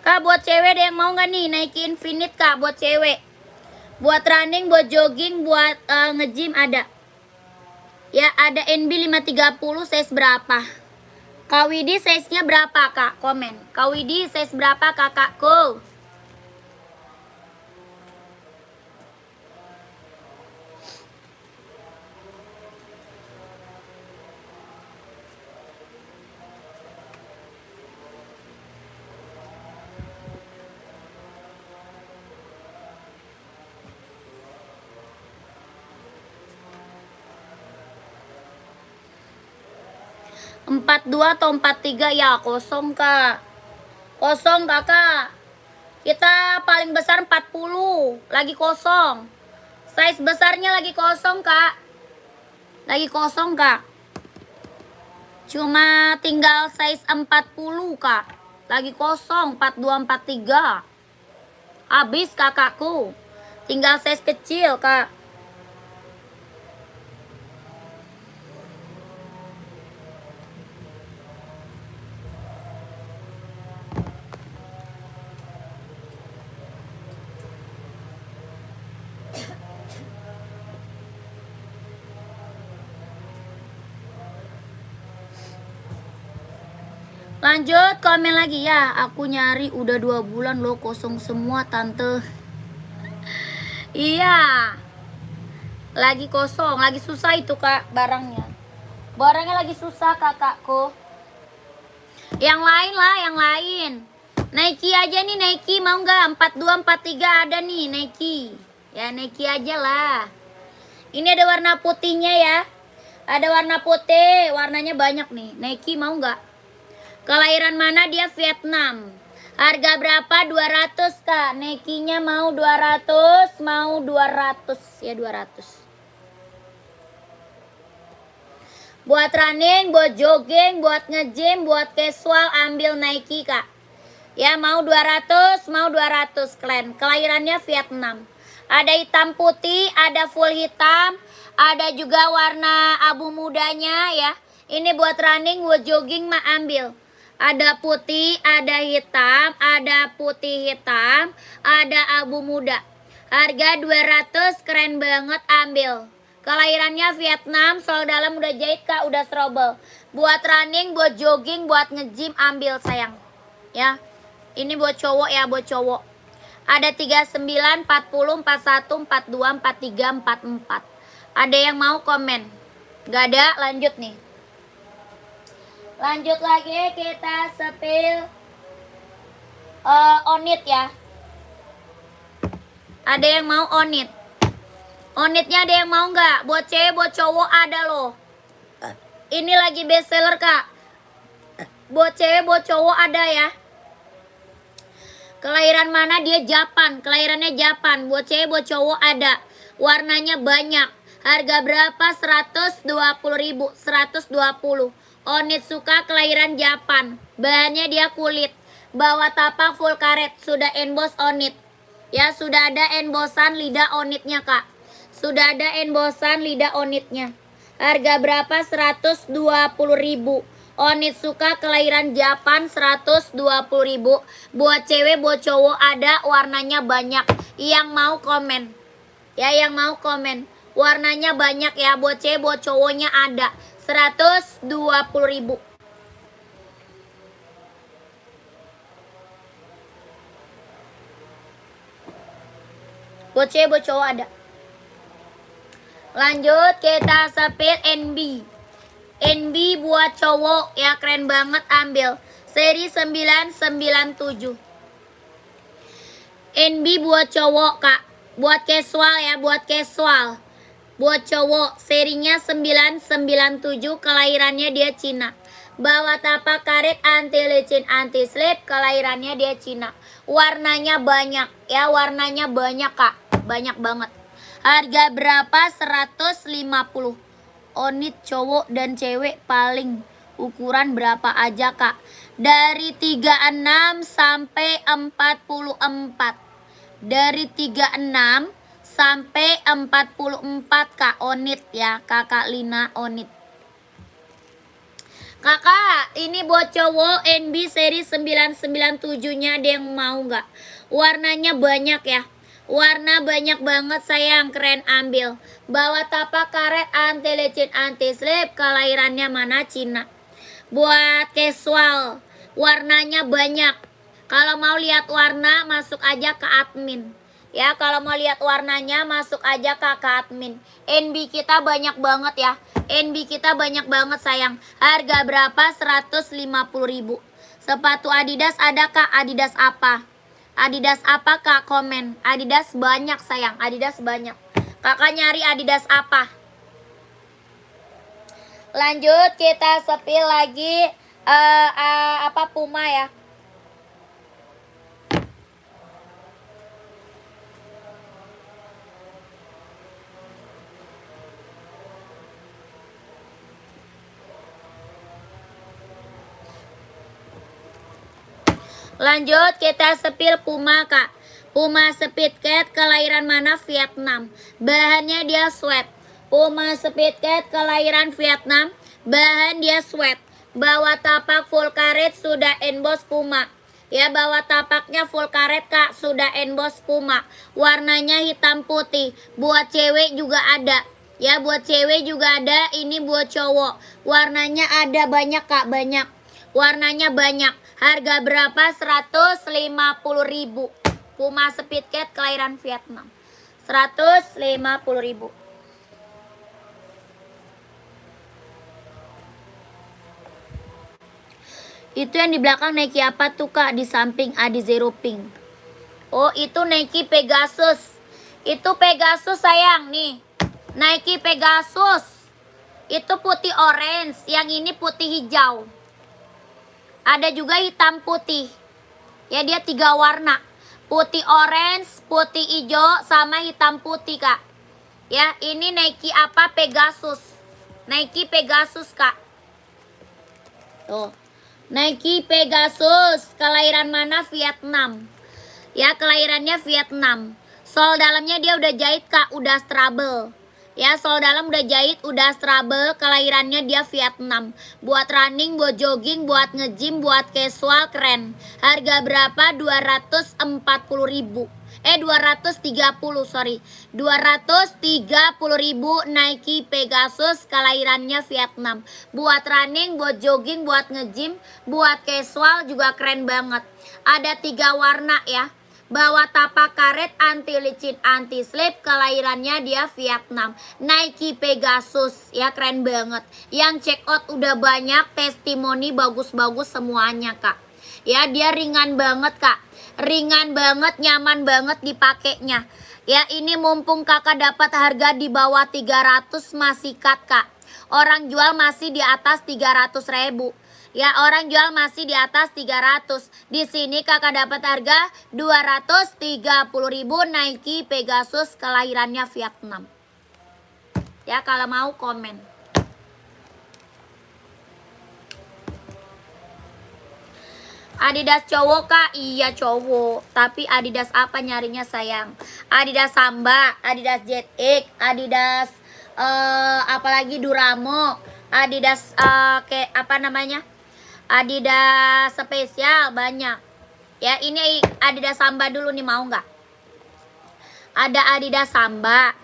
Kak buat cewek ada yang mau nggak nih naikin Infinite kak buat cewek? Buat running, buat jogging, buat nge-gym ada. Ya ada NB 530 size berapa? Kak Widi size-nya berapa kak? Komen. Kak Widi size berapa kakakku? Empat dua atau 43 ya kosong kak. Kosong kakak. Kita paling besar 40. Lagi kosong. Size besarnya lagi kosong kak. Lagi kosong kak. Cuma tinggal size 40 kak. Lagi kosong 42 43. Habis kakakku. Tinggal size kecil kak. Lanjut komen lagi ya. Aku nyari udah 2 bulan loh, kosong semua tante. Iya. Lagi kosong, lagi susah itu kak barangnya. Barangnya lagi susah kakakku. Yang lain lah, yang lain. Nike aja nih, Nike mau nggak? 42 43 ada nih Nike. Ya Nike aja lah. Ini ada warna putihnya ya. Ada warna putih, warnanya banyak nih. Nike mau nggak? Kelahiran mana dia? Vietnam. Harga berapa? 200 kak. Nike-nya mau 200, mau 200 ya 200. Buat running, buat jogging, buat nge-gym, buat casual ambil Nike kak. Ya mau 200, mau 200 kalian. Kelahirannya Vietnam. Ada hitam putih, ada full hitam, ada juga warna abu mudanya ya. Ini buat running, buat jogging mah ambil. Ada putih, ada hitam, ada putih hitam, ada abu muda. Harga 200, keren banget ambil. Kelahirannya Vietnam, sol dalam udah jahit kak, udah strobel. Buat running, buat jogging, buat nge-gym ambil sayang. Ya. Ini buat cowok ya, buat cowok. Ada 39, 40, 41, 42, 43, 44. Ada yang mau komen? Gak ada, lanjut nih. Lanjut lagi kita spill onit ya. Ada yang mau onit? Onitnya ada yang mau nggak? Buat cewek, buat cowok ada loh. Ini lagi best seller kak. Buat cewek, buat cowok ada ya. Kelahiran mana dia? Japan. Kelahirannya Japan. Buat cewek, buat cowok ada. Warnanya banyak. Harga berapa? 120.000. 120. Onitsuka kelahiran Japan. Bahannya dia kulit. Bawah tapak full karet. Sudah emboss onit. Ya, sudah ada embossan lidah onitnya kak. Sudah ada embossan lidah onitnya. Harga berapa? 120.000. Onitsuka kelahiran Japan 120.000. Buat cewek, buat cowok ada. Warnanya banyak. Yang mau komen. Ya, yang mau komen. Warnanya banyak ya. Buat cewek, buat cowoknya ada. 120.000. Buat cewek, buat cowok ada. Lanjut kita spill NB. NB buat cowok ya, keren banget ambil. Seri 997. NB buat cowok kak. Buat casual ya, buat casual. Buat cowok, serinya 997, kelahirannya dia Cina. Bawah tapak karet, anti licin, anti slip, kelahirannya dia Cina. Warnanya banyak ya, warnanya banyak kak. Banyak banget. Harga berapa? 150. Onit cowok dan cewek paling ukuran berapa aja kak? Dari 36 sampai 44. Dari 36 sampai 44 kak onit ya, kakak Lina onit. Kakak, ini buat cowok NB seri 997 nya ada yang mau nggak? Warnanya banyak ya. Warna banyak banget sayang, keren ambil. Bawah tapak karet, anti licin, anti slip, kelahirannya mana? Cina. Buat casual, warnanya banyak. Kalau mau lihat warna masuk aja ke admin. Ya, kalau mau lihat warnanya masuk aja ke admin. NB kita banyak banget ya. NB kita banyak banget sayang. Harga berapa? 150.000. Sepatu Adidas ada kak? Adidas apa? Adidas apa kak? Komen. Adidas banyak sayang. Adidas banyak. Kakak nyari Adidas apa? Lanjut kita spill lagi apa Puma ya. Lanjut kita spill Puma kak. Puma Speed Cat kelahiran mana? Vietnam. Bahannya dia sweat. Puma Speed Cat kelahiran Vietnam. Bahan dia sweat. Bawah tapak full karet sudah emboss Puma. Ya, bawah tapaknya full karet kak, sudah emboss Puma. Warnanya hitam putih. Buat cewek juga ada. Ya, buat cewek juga ada. Ini buat cowok. Warnanya ada banyak kak, banyak. Warnanya banyak. Harga berapa? 150.000. Puma Speed Cat kelahiran Vietnam. 150.000. Itu yang di belakang Nike apa tuh kak? Di samping Adi Zero Pink. Oh itu Nike Pegasus. Itu Pegasus sayang nih. Nike Pegasus. Itu putih orange. Yang ini putih hijau. Ada juga hitam putih. Ya dia 3 warna. Putih orange, putih hijau, sama hitam putih kak. Ya ini Nike apa? Pegasus. Nike Pegasus kak. Tuh. Nike Pegasus. Kelahiran mana? Vietnam. Ya kelahirannya Vietnam. Sol dalamnya dia udah jahit kak. Udah strabel. Ya sol dalam udah jahit, udah strabel. Kelahirannya dia Vietnam. Buat running, buat jogging, buat nge-gym, buat casual, keren. Harga berapa? 240.000. 230 sorry. 230.000 Nike Pegasus kelahirannya Vietnam. Buat running, buat jogging, buat nge-gym, buat casual juga keren banget. Ada 3 warna ya. Bawah tapak karet, anti licin, anti slip, kelahirannya dia Vietnam. Nike Pegasus ya, keren banget. Yang check out udah banyak, testimoni bagus-bagus semuanya kak. Ya dia ringan banget kak. Ringan banget, nyaman banget dipakainya. Ya ini mumpung kakak dapat harga di bawah 300 masih cut kak. Orang jual masih di atas 300.000. Ya orang jual masih di atas 300. Di sini kakak dapat harga 230.000 Nike Pegasus kelahirannya Vietnam. Ya kalau mau komen. Adidas cowok kak? Iya cowok. Tapi Adidas apa nyarinya sayang? Adidas Samba, Adidas ZX, Adidas apalagi Duramo, Adidas kayak apa namanya? Adidas spesial banyak. Ya ini Adidas Samba dulu nih, mau nggak? Ada Adidas Samba,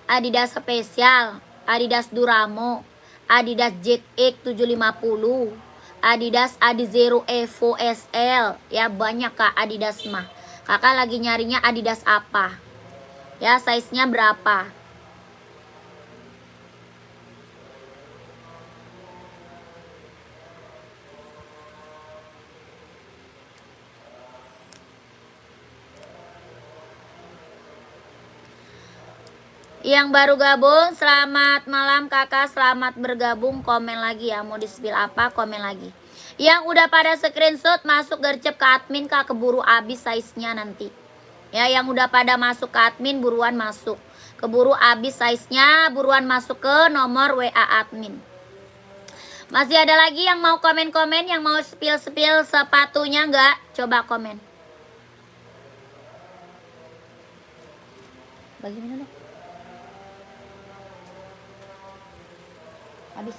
Adidas spesial, Adidas Duramo, Adidas ZX 750, Adidas Adizero Evo SL. Ya banyak kak Adidas mah. Kakak lagi nyarinya Adidas apa? Ya size-nya berapa? Yang baru gabung, selamat malam kakak, selamat bergabung. Komen lagi ya, mau di-spill apa, komen lagi. Yang udah pada screenshot masuk gercep ke admin kak, keburu habis size-nya nanti. Ya yang udah pada masuk ke admin buruan masuk. Keburu habis size-nya, buruan masuk ke nomor WA admin. Masih ada lagi yang mau komen-komen, yang mau spill-spill sepatunya nggak? Coba komen. Bagaimana dong? Habis.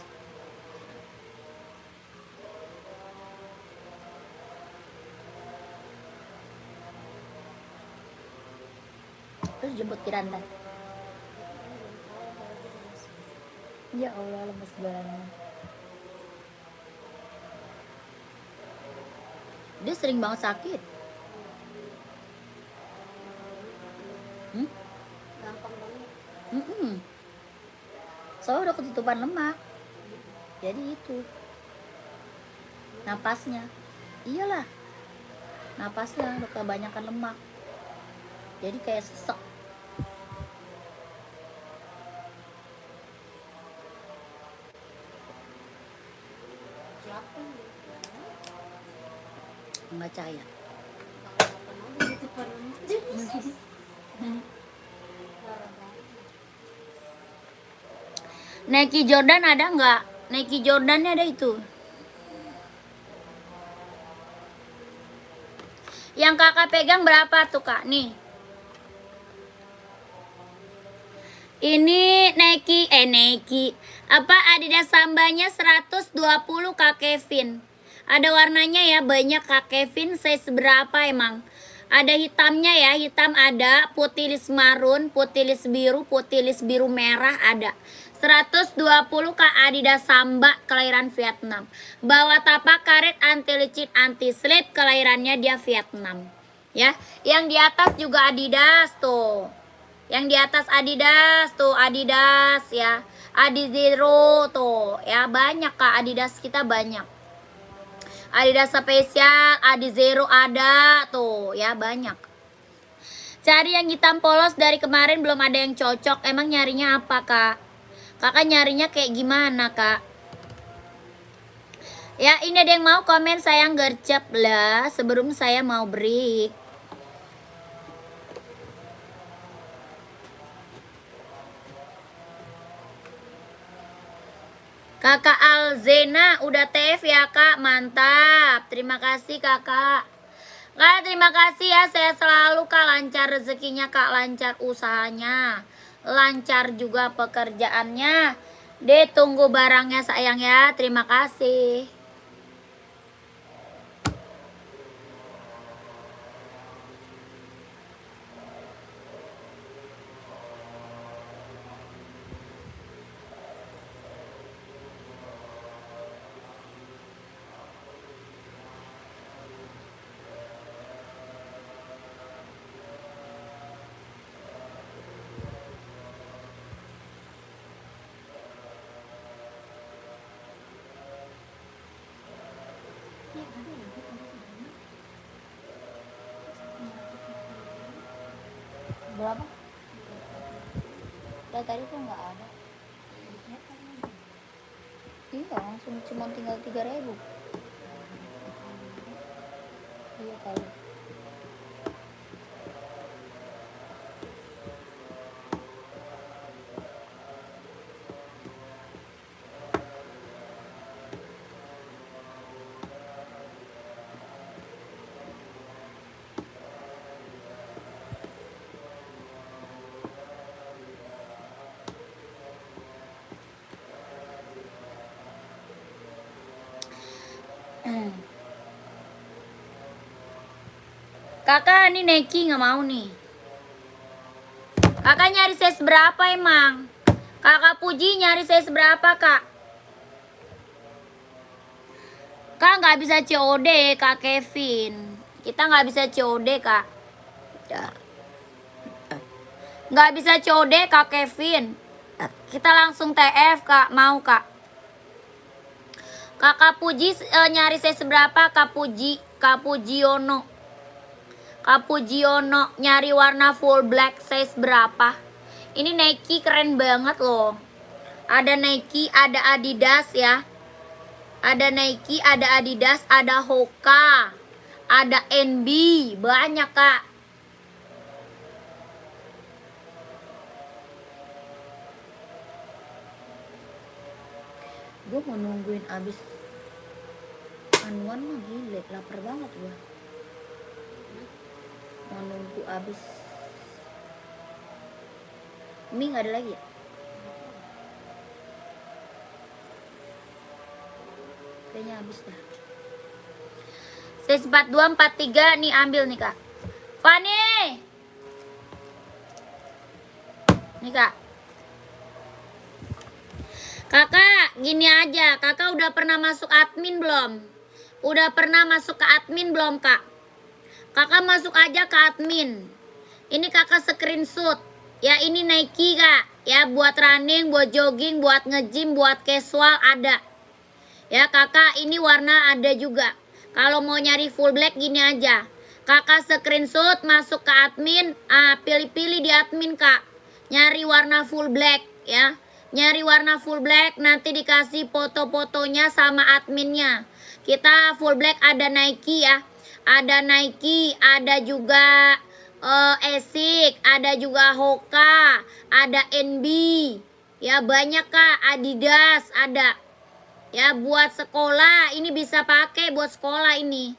Terus jemput Kiranda. Ya Allah, lemes banget. Dia sering banget sakit. Gampang banget. Soalnya udah ketutupan lemak. Jadi itu napasnya, iyalah, napasnya udah kebanyakan lemak, jadi kayak sesek. Siapa nih? Nggak percaya. Nike Jordan ada nggak? Nike Jordannya ada itu. Yang kakak pegang berapa tuh kak? Nih. Ini Nike. Apa Adidas Sambanya 120 Kak Kevin. Ada warnanya ya, banyak Kak Kevin. Size berapa emang? Ada hitamnya ya, hitam ada, putilis marun, putilis biru merah ada. 120 Kak Adidas Samba, kelahiran Vietnam. Bawa tapak karet, anti licin, anti slip, kelahirannya dia Vietnam. Ya, yang di atas juga Adidas tuh. Yang di atas Adidas tuh, Adidas ya. Adizero tuh ya, banyak Kak, Adidas kita banyak. Adidas spesial, Adizero ada tuh ya, banyak. Cari yang hitam polos, dari kemarin belum ada yang cocok. Emang nyarinya apa Kak? Kakak nyarinya kayak gimana Kak? Ya ini ada yang mau komen, sayang gercep lah sebelum saya mau break. Kakak Alzena udah TF ya Kak, mantap. Terima kasih Kakak. Kak terima kasih ya, saya selalu Kak, lancar rezekinya Kak, lancar usahanya, lancar juga pekerjaannya. Deh tunggu barangnya sayang ya, terima kasih. Berapa? Ya tadi tuh nggak ada. Iya langsung cuma tinggal 3.000. Iya kali. Kakak ini Nike nggak mau nih. Kakak nyari size berapa emang? Kakak Puji nyari size berapa Kak? Kak nggak bisa COD Kak Kevin. Kita nggak bisa COD Kak. Nggak bisa COD Kak Kevin. Kita langsung TF Kak, mau Kak? Kakak Puji nyari size berapa Kak Puji? Kak Pujiono. Kak Pujiono nyari warna full black size berapa? Ini Nike keren banget loh. Ada Nike, ada Adidas ya. Ada Nike, ada Adidas, ada Hoka, ada NB, banyak Kak. Gue mau nungguin abis anuan mah gile, lapar banget gue. Mau nunggu abis mie, nggak ada lagi ya? Kayaknya habis dah. Size 42, 43 nih, ambil nih Kak Fani. Nih Kak. Kakak gini aja, kakak udah pernah masuk admin belum? Udah pernah masuk ke admin belum Kak? Kakak masuk aja ke admin. Ini kakak screenshot. Ya ini Nike Kak. Ya buat running, buat jogging, buat nge-gym, buat casual ada. Ya kakak ini warna ada juga. Kalau mau nyari full black gini aja. Kakak screenshot masuk ke admin. Pilih-pilih di admin Kak. Nyari warna full black ya. Nyari warna full black, nanti dikasih foto-fotonya sama adminnya. Kita full black ada Nike ya. Ada Nike, ada juga Asics, ada juga Hoka, ada NB. Ya banyak Kak, Adidas ada. Ya buat sekolah, ini bisa pakai buat sekolah ini.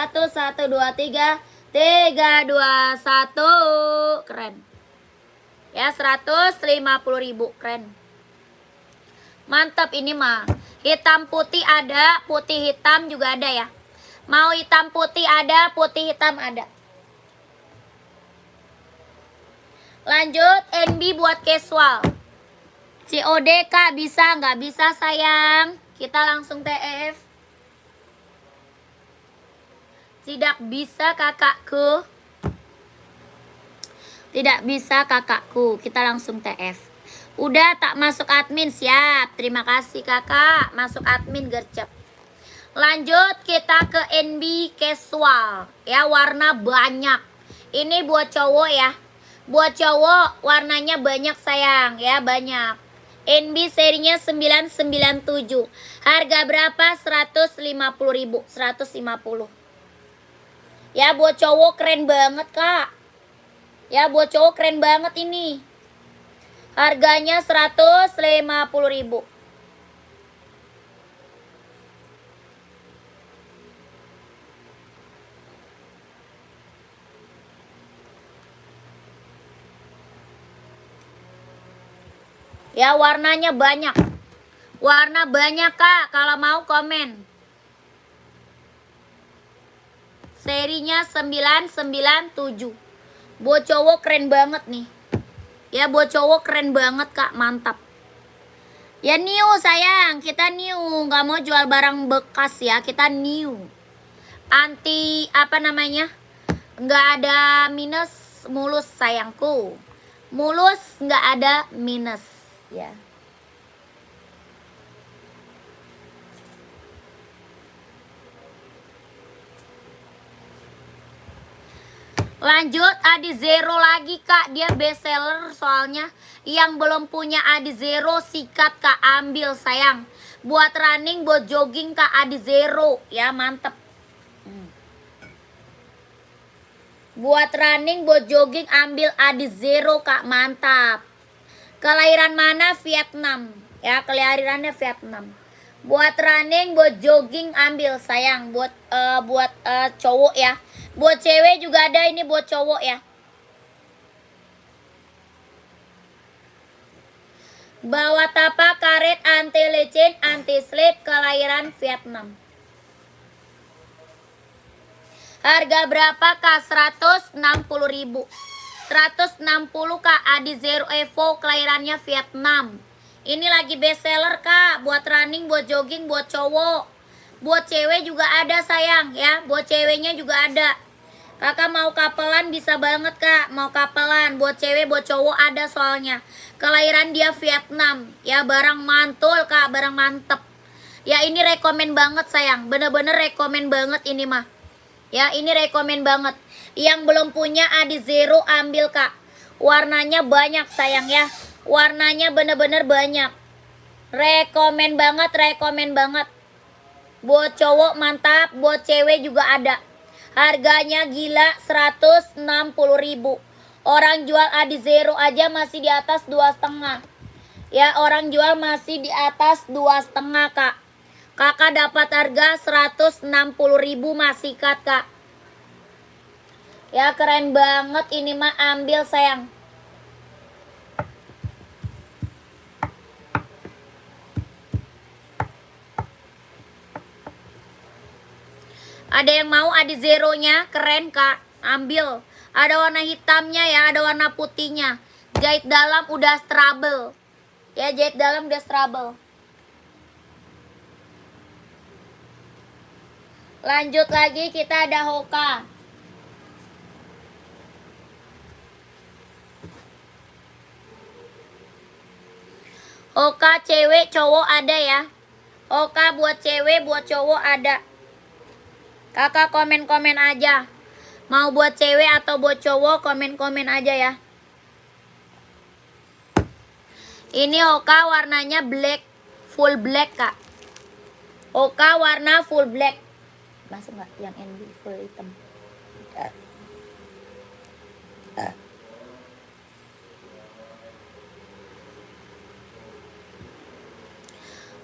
1, 1, 2, 3, 3, 2, 1. Keren. Ya, 150.000. Keren. Mantap ini mah. Hitam putih ada, putih hitam juga ada ya. Mau hitam putih ada, putih hitam ada. Lanjut, NB buat casual. COD kak bisa nggak bisa sayang? Kita langsung TF. Tidak bisa kakakku. Tidak bisa kakakku. Kita langsung TF. Udah tak masuk admin, siap. Terima kasih kakak. Masuk admin gercep. Lanjut kita ke NB casual. Ya, warna banyak. Ini buat cowok ya. Buat cowok warnanya banyak sayang ya, banyak. NB serinya 997. Harga berapa? 150.000. 150. Ya, buat cowok keren banget kak. Ya, buat cowok keren banget ini. Harganya 150.000. Ya, warnanya banyak. Warna banyak Kak, kalau mau komen. Serinya 997. Buat cowok keren banget nih. Ya, buat cowok keren banget Kak, mantap. Ya new sayang, kita new, nggak mau jual barang bekas ya, kita new. Anti apa namanya? Nggak ada minus, mulus sayangku. Mulus nggak ada minus ya. Lanjut Adi Zero lagi Kak, dia best seller soalnya. Yang belum punya Adi Zero sikat Kak, ambil sayang. Buat running, buat jogging Kak, Adi Zero ya, mantep. Buat running, buat jogging ambil Adi Zero Kak, mantap. Kelahiran mana? Vietnam ya, kelahirannya Vietnam. Buat running, buat jogging ambil sayang. Buat cowok ya. Buat cewek juga ada, ini buat cowok ya. Bawa tapak, karet, anti licin, anti slip, kelahiran Vietnam. Harga berapa Kak? 160.000. 160 Kak, Adi Zero Evo, kelahirannya Vietnam. Ini lagi best seller Kak, buat running, buat jogging, buat cowok. Buat cewek juga ada sayang ya, buat ceweknya juga ada. Kakak mau kapelan bisa banget Kak, mau kapelan. Buat cewek, buat cowok ada soalnya. Kelahiran dia Vietnam ya, barang mantul Kak, barang mantep. Ya ini rekomen banget sayang, bener-bener rekomen banget ini mah. Ya ini rekomen banget. Yang belum punya Adi Zero ambil Kak. Warnanya banyak sayang ya. Warnanya bener-bener banyak. Rekomen banget, rekomen banget. Buat cowok mantap, buat cewek juga ada. Harganya gila 160.000. Orang jual Adi Zero aja masih di atas 2,5. Ya, orang jual masih di atas 2,5 Kak. Kakak dapat harga 160.000 masih Kak. Ya keren banget ini mah, ambil sayang. Ada yang mau Adi Zero-nya? Keren Kak, ambil. Ada warna hitamnya ya, ada warna putihnya. Jahit dalam udah trouble. Ya, jahit dalam udah trouble. Lanjut lagi, kita ada Hoka. Hoka cewek cowok ada ya. Hoka buat cewek, buat cowok ada. Kakak komen-komen aja. Mau buat cewek atau buat cowok, komen-komen aja ya. Ini Hoka warnanya black, full black Kak. Hoka warna full black. Masuk nggak yang NB full hitam?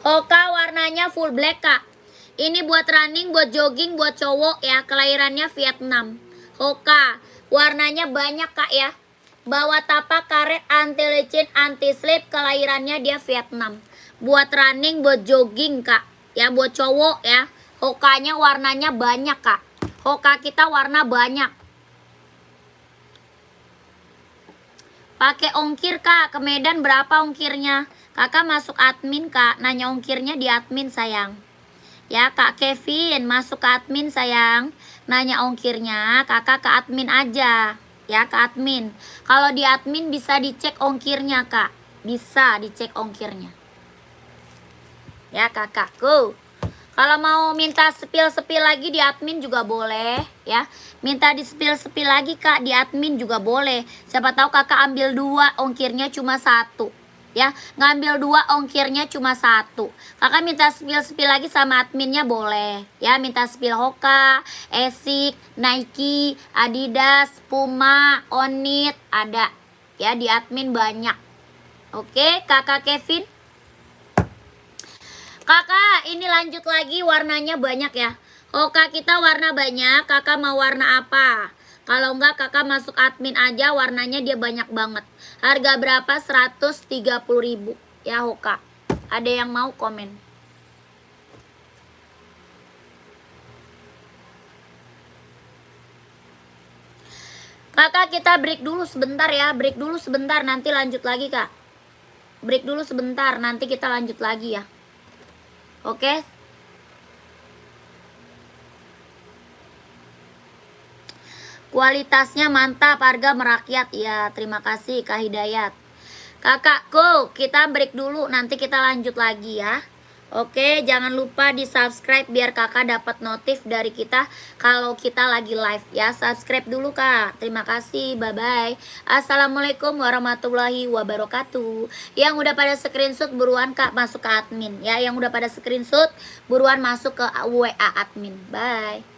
Hoka warnanya full black Kak. Ini buat running, buat jogging, buat cowok ya. Kelahirannya Vietnam. Hoka warnanya banyak Kak ya. Bawa tapak, karet, anti licin, anti slip, kelahirannya dia Vietnam. Buat running, buat jogging Kak. Ya buat cowok ya. Hokanya warnanya banyak Kak. Hoka kita warna banyak. Pakai ongkir Kak, ke Medan berapa ongkirnya? Kakak masuk admin Kak, nanya ongkirnya di admin sayang. Ya Kak Kevin, masuk ke admin sayang. Nanya ongkirnya, kakak ke admin aja. Ya ke admin. Kalau di admin bisa dicek ongkirnya Kak. Bisa dicek ongkirnya. Ya kakakku. Kalau mau minta sepil-sepil lagi di admin juga boleh ya. Minta di sepil-sepil lagi Kak di admin juga boleh. Siapa tahu kakak ambil 2, ongkirnya cuma 1. Ya, ngambil 2 ongkirnya cuma 1. Kakak minta spill-spill lagi sama adminnya boleh. Ya, minta spill Hoka, Esik, Nike, Adidas, Puma, Onit ada. Ya, di admin banyak. Oke, Kakak Kevin. Kakak, ini lanjut lagi warnanya banyak ya. Hoka kita warna banyak, kakak mau warna apa? Kalau enggak kakak masuk admin aja, warnanya dia banyak banget. Harga berapa? 130.000 ya Hoka. Ada yang mau komen? Kakak kita break dulu sebentar ya, break dulu sebentar, nanti lanjut lagi kak. Break dulu sebentar, nanti kita lanjut lagi ya. Oke? Kualitasnya mantap, harga merakyat ya. Terima kasih Kak Hidayat. Kakakku, kita break dulu, nanti kita lanjut lagi ya. Oke, jangan lupa di subscribe biar kakak dapat notif dari kita kalau kita lagi live ya. Subscribe dulu kak. Terima kasih, bye bye. Assalamualaikum warahmatullahi wabarakatuh. Yang udah pada screenshot buruan kak masuk ke admin ya. Yang udah pada screenshot buruan masuk ke WA admin. Bye.